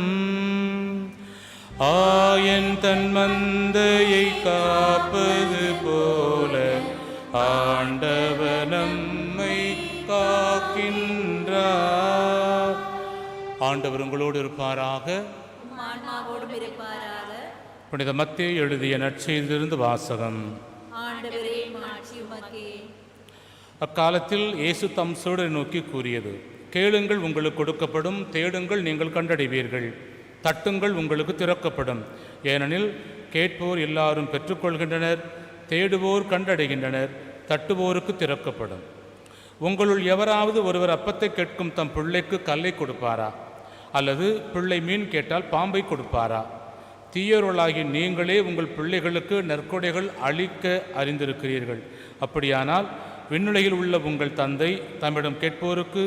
ஆயன் தன் மந்தையை காப்பது போல ஆண்டவர் நம்மை காக்கின்றார். ஆண்டவர் உங்களோடு இருப்பாராக. ஆன்மாவோடும் இருப்பாராக. புனித மத்தேயு எழுதிய நற்செய்தியிலிருந்து வாசகம். ஆண்டவரே, மாட்சி உமக்கே. அக்காலத்தில் இயேசு தம் சீடரை நோக்கி கூறியது: கேளுங்கள், உங்களுக்கு கொடுக்கப்படும். தேடுங்கள், நீங்கள் கண்டடைவீர்கள். தட்டுங்கள், உங்களுக்கு திறக்கப்படும். ஏனெனில் கேட்போர் எல்லாரும் பெற்றுக்கொள்கின்றனர், தேடுவோர் கண்டடைகின்றனர், தட்டுவோருக்கு திறக்கப்படும். உங்களுள் எவராவது ஒருவர் அப்பத்தை கேட்கும் தம் பிள்ளைக்கு கல்லை கொடுப்பாரா? அல்லது பிள்ளை மீன் கேட்டால் பாம்பை கொடுப்பாரா? தீயோர்களாகி நீங்களே உங்கள் பிள்ளைகளுக்கு நற்கொடைகள் அளிக்க அறிந்திருக்கிறீர்கள். அப்படியானால் விண்ணுலகில் உள்ள உங்கள் தந்தை தம்மிடம் கேட்போருக்கு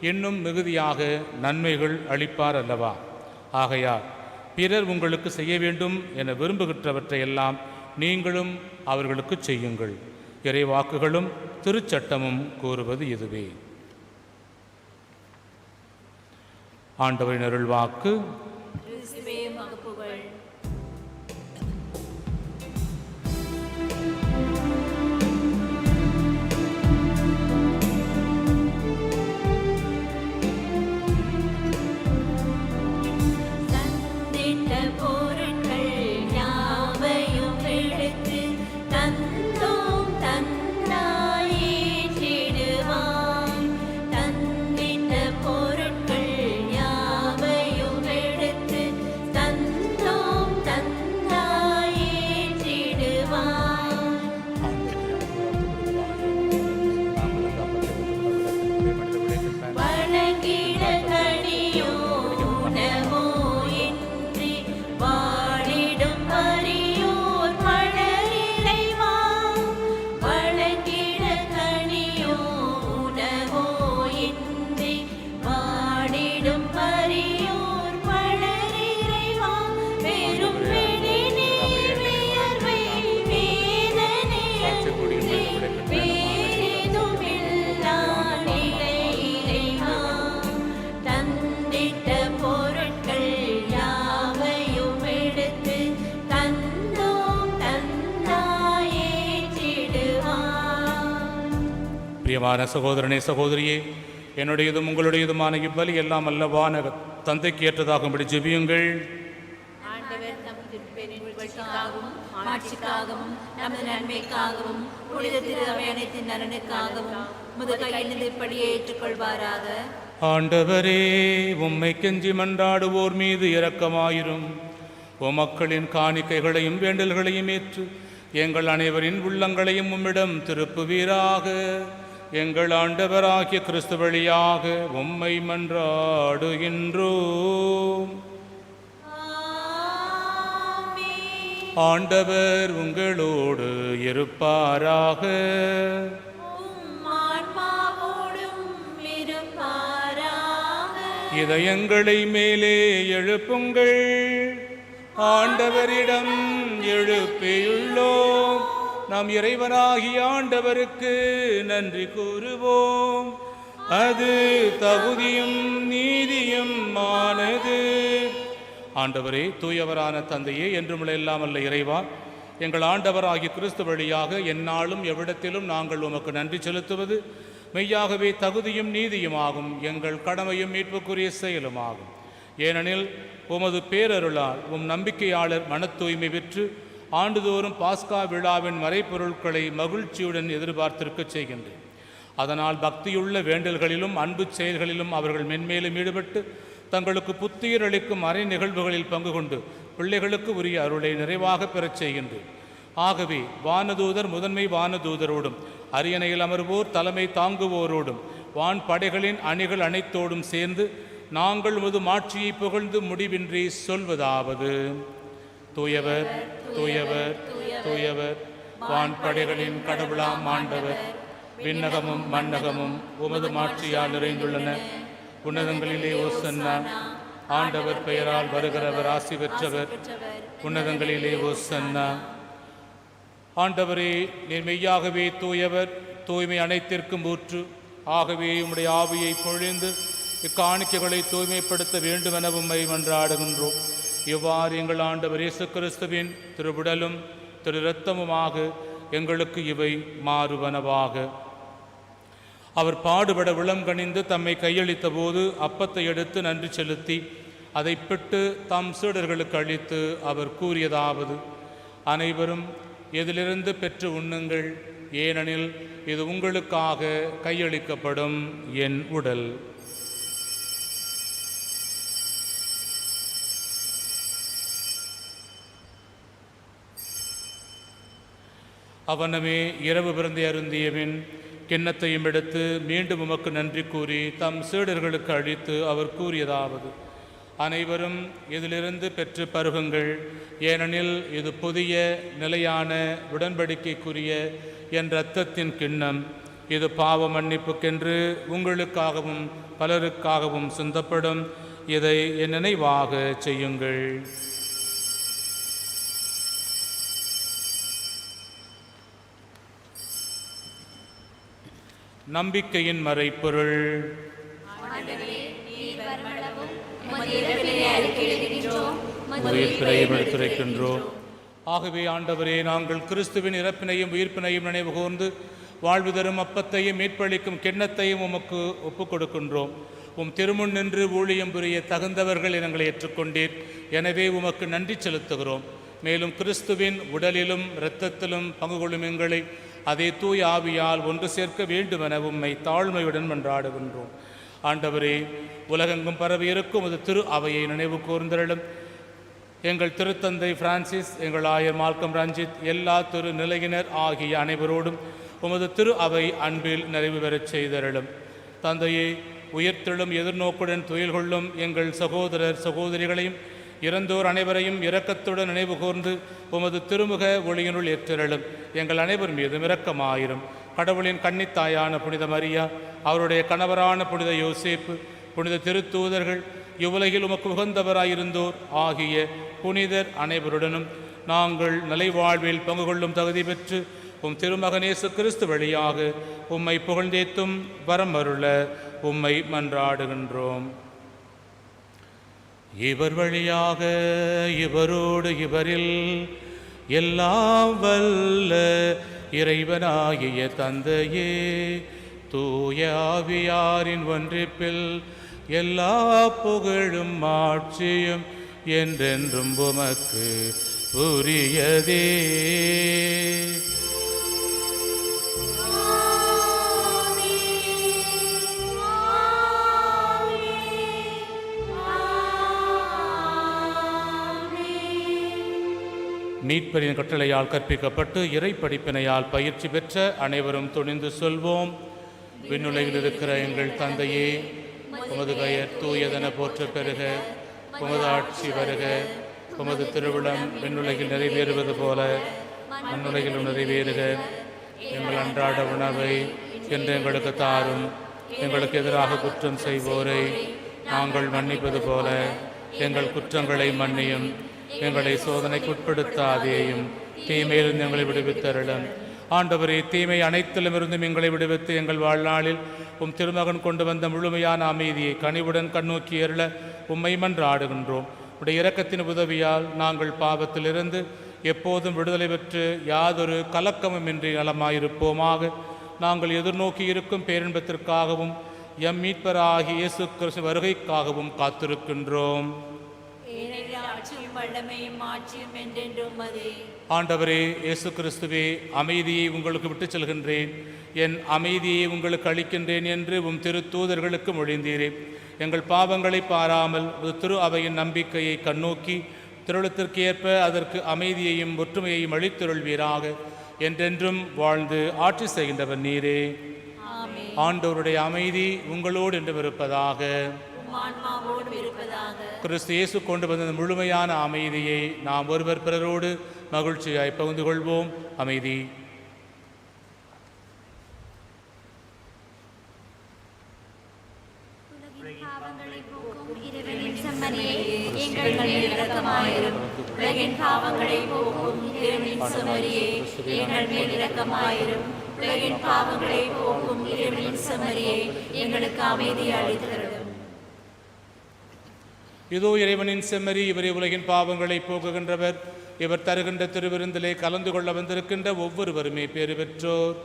இன்னும் மிகுதியாக நன்மைகள் அளிப்பார் அல்லவா? ஆகையால் பிறர் உங்களுக்கு செய்ய வேண்டும் என விரும்புகின்றவற்றையெல்லாம் நீங்களும் அவர்களுக்கு செய்யுங்கள். இறைவாக்குகளும் திருச்சட்டமும் கூறுவது இதுவே. ஆண்டவரின் அருள்வாக்கு. கிறிஸ்துவே உமக்கு புகழ். பொருட்கள் யாவையும் எடுத்து தந்த பிரியமான சகோதரனே சகோதரியே, என்னுடையதும் உங்களுடையதுமான இவ்வலி எல்லாம் அல்லவான தந்தைக்கு ஏற்றதாகும்படி ஜெபியுங்கள். ஆண்டவர் தம் திருப்பெயரின் புகழ்ச்சிக்காகவும் மாட்சிக்காகவும் நமது நன்மைக்காகவும் புனித திரு அவை அனைத்தின் நலனுக்காகவும் முது கையிலிருந்து இப்படியே ஏற்றுக்கொள்வாராக. ஆண்டவரே, உம்மை கெஞ்சி மன்றாடுவோர் மீது இரக்கமாயிரும். உமக்களின் காணிக்கைகளையும் வேண்டல்களையும் ஏற்று எங்கள் அனைவரின் உள்ளங்களையும் உம்மிடம் திருப்புவீராக. எங்கள் ஆண்டவராகிய கிறிஸ்து வழியாக உம்மை மன்றாடுகின்றோம். ஆண்டவர் உங்களோடு இருப்பாராக. இதயங்களை மேலே எழுப்புங்கள். ஆண்டவரிடம் எழுப்பியுள்ளோம். நாம் இறைவனாகிய ஆண்டவருக்கு நன்றி கூறுவோம். அது தகுதியும் நீதியும் ஆனது. ஆண்டவரே, தூயவரான தந்தையே, என்றும் எல்லாம் அல்ல இறைவா, எங்கள் ஆண்டவராகிய கிறிஸ்து வழியாக எந்நாளும் எவ்விடத்திலும் நாங்கள் உமக்கு நன்றி செலுத்துவது மெய்யாகவே தகுதியும் நீதியுமாகும், எங்கள் கடமையும் மீட்புக்குரிய செயலுமாகும். ஏனெனில் உமது பேரருளால் நம்பிக்கையாளர் மன தூய்மை பெற்று ஆண்டுதோறும் பாஸ்கா விழாவின் மறைப்பொருட்களை மகிழ்ச்சியுடன் எதிர்பார்த்திருக்க செய்கின்றேன். அதனால் பக்தியுள்ள வேண்டல்களிலும் அன்பு செயல்களிலும் அவர்கள் மென்மேலும் ஈடுபட்டு தங்களுக்கு புத்துயிர் அளிக்கும் அரை நிகழ்வுகளில் பங்கு கொண்டு பிள்ளைகளுக்கு உரிய அருளை நிறைவாக பெறச் செய்கின்றேன். ஆகவே வானதூதர் முதன்மை வானதூதரோடும் அரியணையில் அமர்வோர் தலைமை தாங்குவோரோடும் வான் படைகளின் அணிகள் அனைத்தோடும் சேர்ந்து நாங்கள் உமது மாட்சியை புகழ்ந்து முடிவின்றி சொல்வதாவது: தூயவர் தூயவர் தூயவர், வான் படைகளின் கடவுளாம் ஆண்டவர். விண்ணகமும் மண்ணகமும் உமது மாட்சியால் நிறைந்துள்ளன. உன்னதங்களிலே ஓசன்னா. ஆண்டவர் பெயரால் வருகிறவர் ஆசி பெற்றவர். உன்னதங்களிலே ஓசன்னா. ஆண்டவரே, நீர் மெய்யாகவே தூயவர், தூய்மை அனைத்திற்கும் ஊற்று. ஆகவே உம்முடைய ஆவியை பொழிந்து இக்காணிக்கைகளை தூய்மைப்படுத்த வேண்டுமென உம்மை மன்றாடுகின்றோம். இவ்வாறு எங்கள் ஆண்டவர் இயேசு கிறிஸ்துவின் திருவுடலும் திரு இரத்தமுமாக எங்களுக்கு இவை மாறுவனவாக. அவர் பாடுபட விளங்கணிந்து தம்மை கையளித்த போது அப்பத்தை எடுத்து நன்றி செலுத்தி அதை பிட்டு தம் சீடர்களுக்கு அளித்து அவர் கூறியதாவது: அனைவரும் இதிலிருந்து பெற்று உண்ணுங்கள், ஏனெனில் இது உங்களுக்காக கையளிக்கப்படும் என் உடல். அவனமே இரவு பிறந்தை அருந்தியவின் கிண்ணத்தையும் எடுத்து மீண்டும் உமக்கு நன்றி கூறி தம் சீடர்களுக்கு அளித்து அவர் கூறியதாவது: அனைவரும் இதிலிருந்து பெற்று பருகுங்கள், ஏனெனில் இது புதிய நிலையான உடன்படிக்கைக்குரிய என் இரத்தத்தின் கிண்ணம். இது பாவ மன்னிப்புக்கென்று உங்களுக்காகவும் பலருக்காகவும் சிந்தப்படும். இதை என் நினைவாக செய்யுங்கள். நம்பிக்கையின் மறைப்பொருள். எடுத்துரைக்கின்றோம். ஆகவே ஆண்டவரே, நாங்கள் கிறிஸ்துவின் இறப்பினையும் உயிர்ப்பினையும் நினைவு கூர்ந்து வாழ்வு தரும் அப்பத்தையும் மீட்பளிக்கும் கிண்ணத்தையும் உமக்கு ஒப்புக் கொடுக்கின்றோம். திருமுன் நின்று ஊழியம் புரிய தகுந்தவர்கள் எங்களை ஏற்றுக்கொண்டீர். எனவே உமக்கு நன்றி செலுத்துகிறோம். மேலும் கிறிஸ்துவின் உடலிலும் இரத்தத்திலும் பங்கு கொள்ளும் எங்களை அதே தூய் ஆவியால் ஒன்று சேர்க்க வேண்டுமென உம்மை தாழ்மையுடன் மன்றாடுகின்றோம். ஆண்டவரே, உலகெங்கும் பரவி இருக்கும் அது திரு அவையை நினைவு கூர்ந்தருளும். எங்கள் திருத்தந்தை பிரான்சிஸ், எங்கள் ஆயர் மால்கம் ரஞ்சித், எல்லா திரு நிலையினர் ஆகிய அனைவரோடும் உமது திரு அவை அன்பில் நிறைவு பெறச் செய்தருளும். தந்தையை உயிர்த்தெழும் எதிர்நோக்குடன் துயில் கொள்ளும் எங்கள் சகோதரர் சகோதரிகளையும் இறந்தோர் அனைவரையும் இரக்கத்துடன் நினைவு கூர்ந்து உமது திருமுக ஒளியினுள் ஏற்றருளும். எங்கள் அனைவர் மீதும் இரக்கமாயிரும். கடவுளின் கன்னித்தாயான புனித மரியா, அவருடைய கணவரான புனித யோசேப்பு, புனித திருத்தூதர்கள், இவ்வுலகில் உமக்கு உகந்தவராயிருந்தோர் ஆகிய புனிதர் அனைவருடனும் நாங்கள் நிலைவாழ்வில் பங்கு கொள்ளும் தகுதி பெற்று திருமகனேசு கிறிஸ்து வழியாக உம்மை புகழ்ந்தேத்தும் வரம் அருள உம்மை மன்றாடுகின்றோம். இவர் வழியாக இவரோடு இவரில் எல்லாம் வல்ல இறைவனாகிய தந்தையே, தூய ஆவியாரின் ஒன்றிப்பில் எல்லா புகழும் ஆட்சியும் என்றென்றும் உமக்கு உரியதே. மீட்பரின் கட்டளையால் கற்பிக்கப்பட்டு இறை படிப்பினையால் பயிற்சி பெற்ற அனைவரும் துணிந்து சொல்வோம். விண்ணுலகில் இருக்கிற எங்கள் தந்தையே, உமது பெயர் தூயதென போற்ற பெறுக, உமது ஆட்சி வருக, உமது திருவிழம் விண்ணுலகில் நிறைவேறுவது போல மண்ணுலகிலும் நிறைவேறுக. எங்கள் அன்றாட உணவை என்று எங்களுக்கு தாரும். எங்களுக்கு எதிராக குற்றம் செய்வோரை நாங்கள் மன்னிப்பது போல எங்கள் குற்றங்களை மன்னியும். எங்களை சோதனைக்குட்படுத்தாதேயும், தீமையிலிருந்து எங்களை விடுவித்தருளும். ஆண்டவரே, தீமை அனைத்திலுமிருந்தும் எங்களை விடுவித்து எங்கள் வாழ்நாளில் உம் திருமகன் கொண்டு வந்த முழுமையான அமைதியை கனிவுடன் கண்ணோக்கி அருள உம்மை மன்றாடுகின்றோம். உடைய இரக்கத்தின் உதவியால் நாங்கள் பாவத்திலிருந்து எப்போதும் விடுதலை பெற்று யாதொரு கலக்கமுமின்றி நலமாயிருப்போமாக. நாங்கள் எதிர்நோக்கி இருக்கும் பேரின்பத்திற்காகவும் எம் மீட்பராகிய இயேசு கிறிஸ்து வருகைக்காகவும் காத்திருக்கின்றோம். ஆண்டவரே இயேசு கிறிஸ்துவே, அமைதியை உங்களுக்கு விட்டுச் செல்கின்றேன், என் அமைதியை உங்களுக்கு அளிக்கின்றேன் என்று உம் திருத்தூதர்களுக்கு மொழிந்தீரே. எங்கள் பாவங்களை பாராமல் திரு அவையின் நம்பிக்கையை கண்ணோக்கி திருளத்திற்கு ஏற்ப அதற்கு அமைதியையும் ஒற்றுமையையும் அளித்தருள்வீராக. என்றென்றும் வாழ்ந்து ஆட்சி செய்கின்றவர் நீரே. ஆண்டவருடைய அமைதி உங்களோடு என்றும் இருப்பதாக. கிறிஸ்து இயேசு கொண்டு வந்த முழுமையான அமைதியை நாம் ஒருவர் பிறரோடு மகிழ்ச்சியாய் பகிர்ந்து கொள்வோம். அமைதி. எங்களுக்கு அமைதி அளித்தருளும். இதோ இறைவனின் செம்மறி, இவரே உலகின் பாவங்களை போக்குகின்றவர். இவர் தருகின்ற திருவிருந்திலே கலந்து கொள்ள வந்திருக்கின்ற ஒவ்வொருவருமே பேறு பெற்றோர்.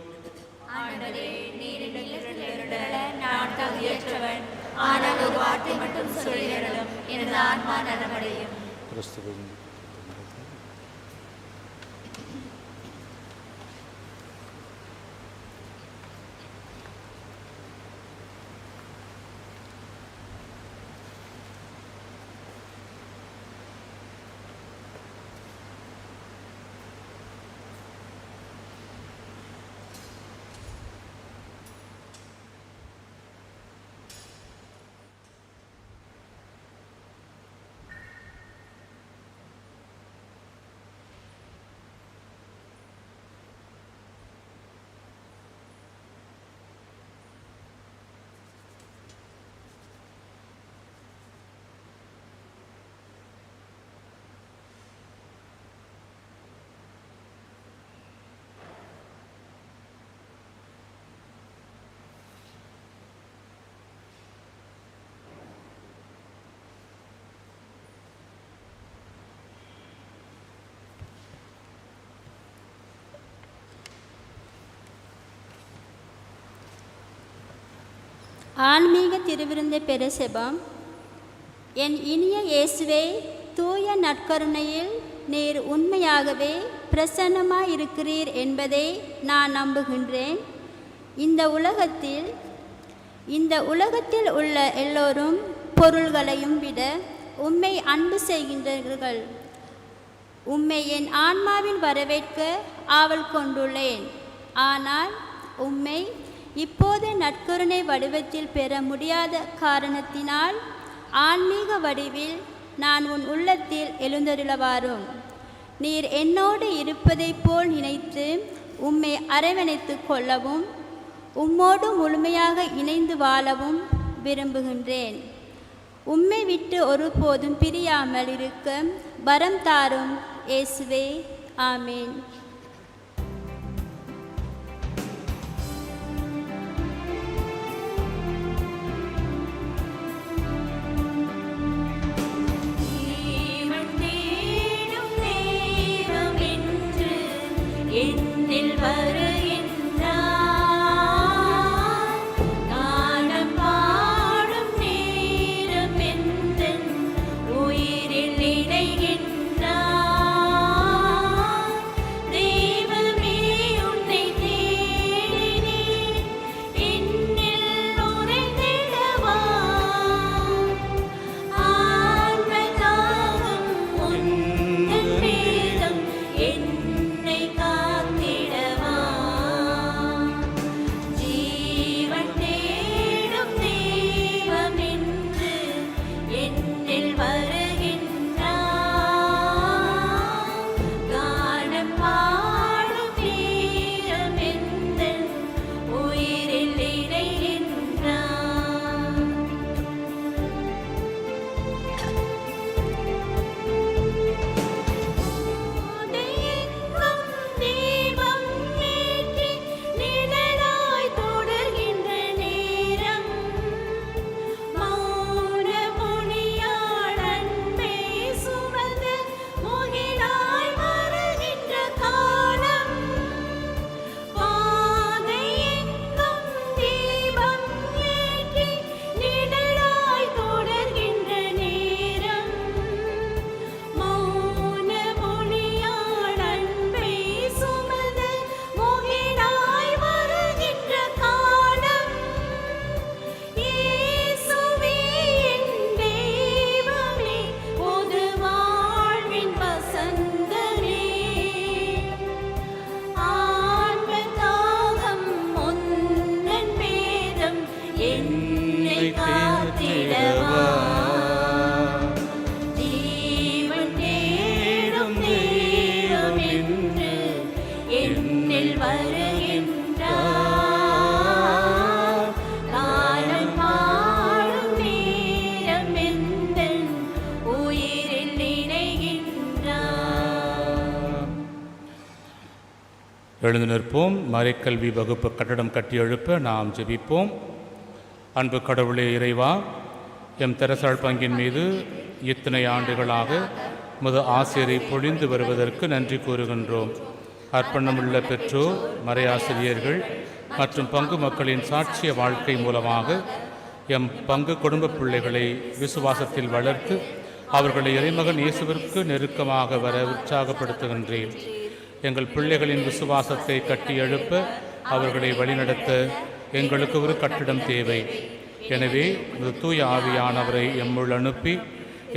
ஆன்மீக திருவிருந்தை பெற செபம். என் இனிய இயேசுவே, தூய நற்கருணையில் நீர் உண்மையாகவே பிரசன்னமாயிருக்கிறீர் என்பதை நான் நம்புகின்றேன். இந்த உலகத்தில் உள்ள எல்லோரும் பொருள்களையும் விட உம்மை அன்பு செய்கின்றார்கள். உம்மை என் ஆன்மாவில் வரவேற்க ஆவல் கொண்டுள்ளேன். ஆனால் உம்மை இப்போது நற்கருணை வடிவத்தில் பெற முடியாத காரணத்தினால் ஆன்மீக வடிவில் நான் உன் உள்ளத்தில் எழுந்தருளவாரும். நீர் என்னோடு இருப்பதைப் போல் நினைத்து உம்மை அரவணைத்து கொள்ளவும் உம்மோடு முழுமையாக இணைந்து வாழவும் விரும்புகின்றேன். உம்மை விட்டு ஒருபோதும் பிரியாமல் இருக்க வரம் தாரும் இயேசுவே. ஆமீன். என்னில் வருகின்றார், எழுந்து நிற்போம். மறைக்கல்வி வகுப்பு கட்டடம் கட்டி எழுப்ப நாம் ஜெபிப்போம். அன்பு கடவுளே இறைவா, எம் தெரசாள் பங்கின் மீது இத்தனை ஆண்டுகளாக முத ஆசிரியரை பொழிந்து வருவதற்கு நன்றி கூறுகின்றோம். அர்ப்பணமுள்ள பெற்றோர், மறையாசிரியர்கள் மற்றும் பங்கு மக்களின் சாட்சிய வாழ்க்கை மூலமாக எம் பங்கு குடும்ப பிள்ளைகளை விசுவாசத்தில் வளர்த்து அவர்களை இறைமகன் இயேசுவிற்கு நெருக்கமாக வர உற்சாகப்படுத்துகின்றேன். எங்கள் பிள்ளைகளின் விசுவாசத்தை கட்டி எழுப்ப அவர்களை வழிநடத்த எங்களுக்கு ஒரு கட்டிடம் தேவை. எனவே தூய ஆவியானவரை எம்முள் அனுப்பி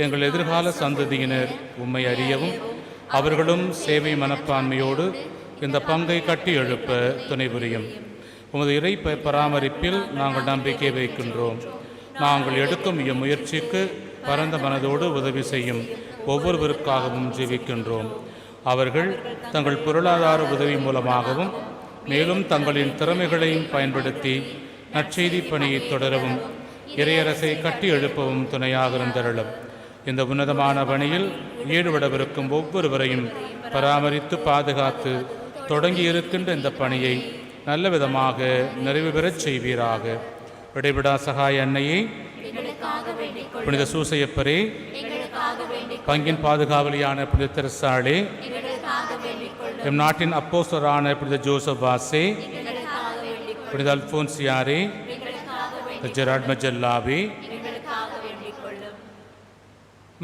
எங்கள் எதிர்கால சந்ததியினர் உம்மை அறியவும் அவர்களும் சேவை மனப்பான்மையோடு இந்த பங்கை கட்டி எழுப்ப துணை புரியும். உமது இறை பராமரிப்பில் நாங்கள் நம்பிக்கை வைக்கின்றோம். நாங்கள் எடுக்கும் முயற்சிக்கு பரந்த மனதோடு உதவி செய்யும் ஒவ்வொருவருக்காகவும் ஜெபிக்கின்றோம். அவர்கள் தங்கள் பொருளாதார உதவி மூலமாகவும் மேலும் தங்களின் திறமைகளையும் பயன்படுத்தி நற்செய்தி பணியை தொடரவும் இறையரசை கட்டி எழுப்பவும் துணையாக இருந்தருளும். இந்த உன்னதமான பணியில் ஈடுபடவிருக்கும் ஒவ்வொருவரையும் பராமரித்து பாதுகாத்து தொடங்கி இருக்கின்ற இந்த பணியை நல்ல விதமாக நிறைவு பெறச் செய்வீராக. இடைவிடா சகாய அன்னையை, புனித சூசையப்பரே, பங்கின் பாதுகாவலியான புனித தெரசாளே, எம் நாட்டின் அப்போஸ்தலரான புனித ஜோசப் வாசே, புனித அல்போன்சியாரே, ஜெராட் மஜல்லாவே,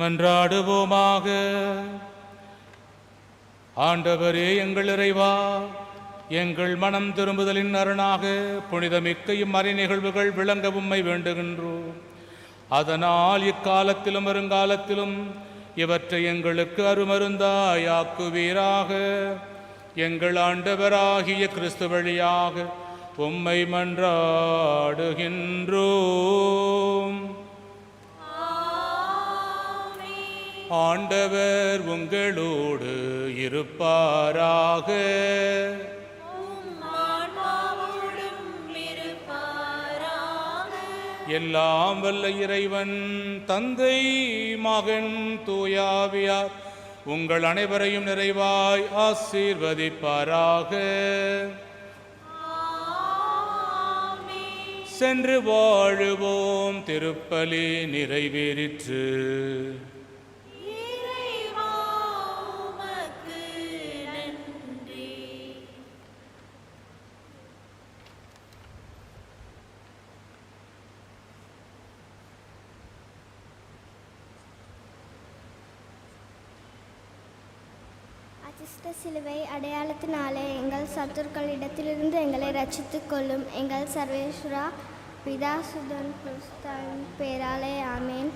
மன்றாடுவோமாக. ஆண்டவரே எங்கள் இறைவா, எங்கள் மனம் திரும்புதலின் அரணாக புனிதமிக்க இம்மறை நிகழ்வுகள் விளங்க உம்மை வேண்டுகின்றோம். அதனால் இக்காலத்திலும் வருங்காலத்திலும் இவற்றை எங்களுக்கு அருமருந்தாயாக்குவீராக. எங்கள் ஆண்டவராகிய கிறிஸ்து வழியாக உம்மை மன்றாடுகின்றோம். ஆண்டவர் உங்களோடு இருப்பாராக. எல்லாம் வல்ல இறைவன் தந்தை, மகன், தூயாவியார் உங்கள் அனைவரையும் நிறைவாய் ஆசீர்வதிப்பாராக. சென்று வாழுவோம். திருப்பலி நிறைவேறிற்று. அச்சிஷ்ட சிலுவை அடையாளத்தினாலே எங்கள் சத்துருக்களிடத்திலிருந்து எங்களை ரட்சித்துக் கொள்ளும். எங்கள் சர்வேஸ்வரா, பிதா, சுதன், கிறிஸ்துவின் பேராலே ஆமேன்.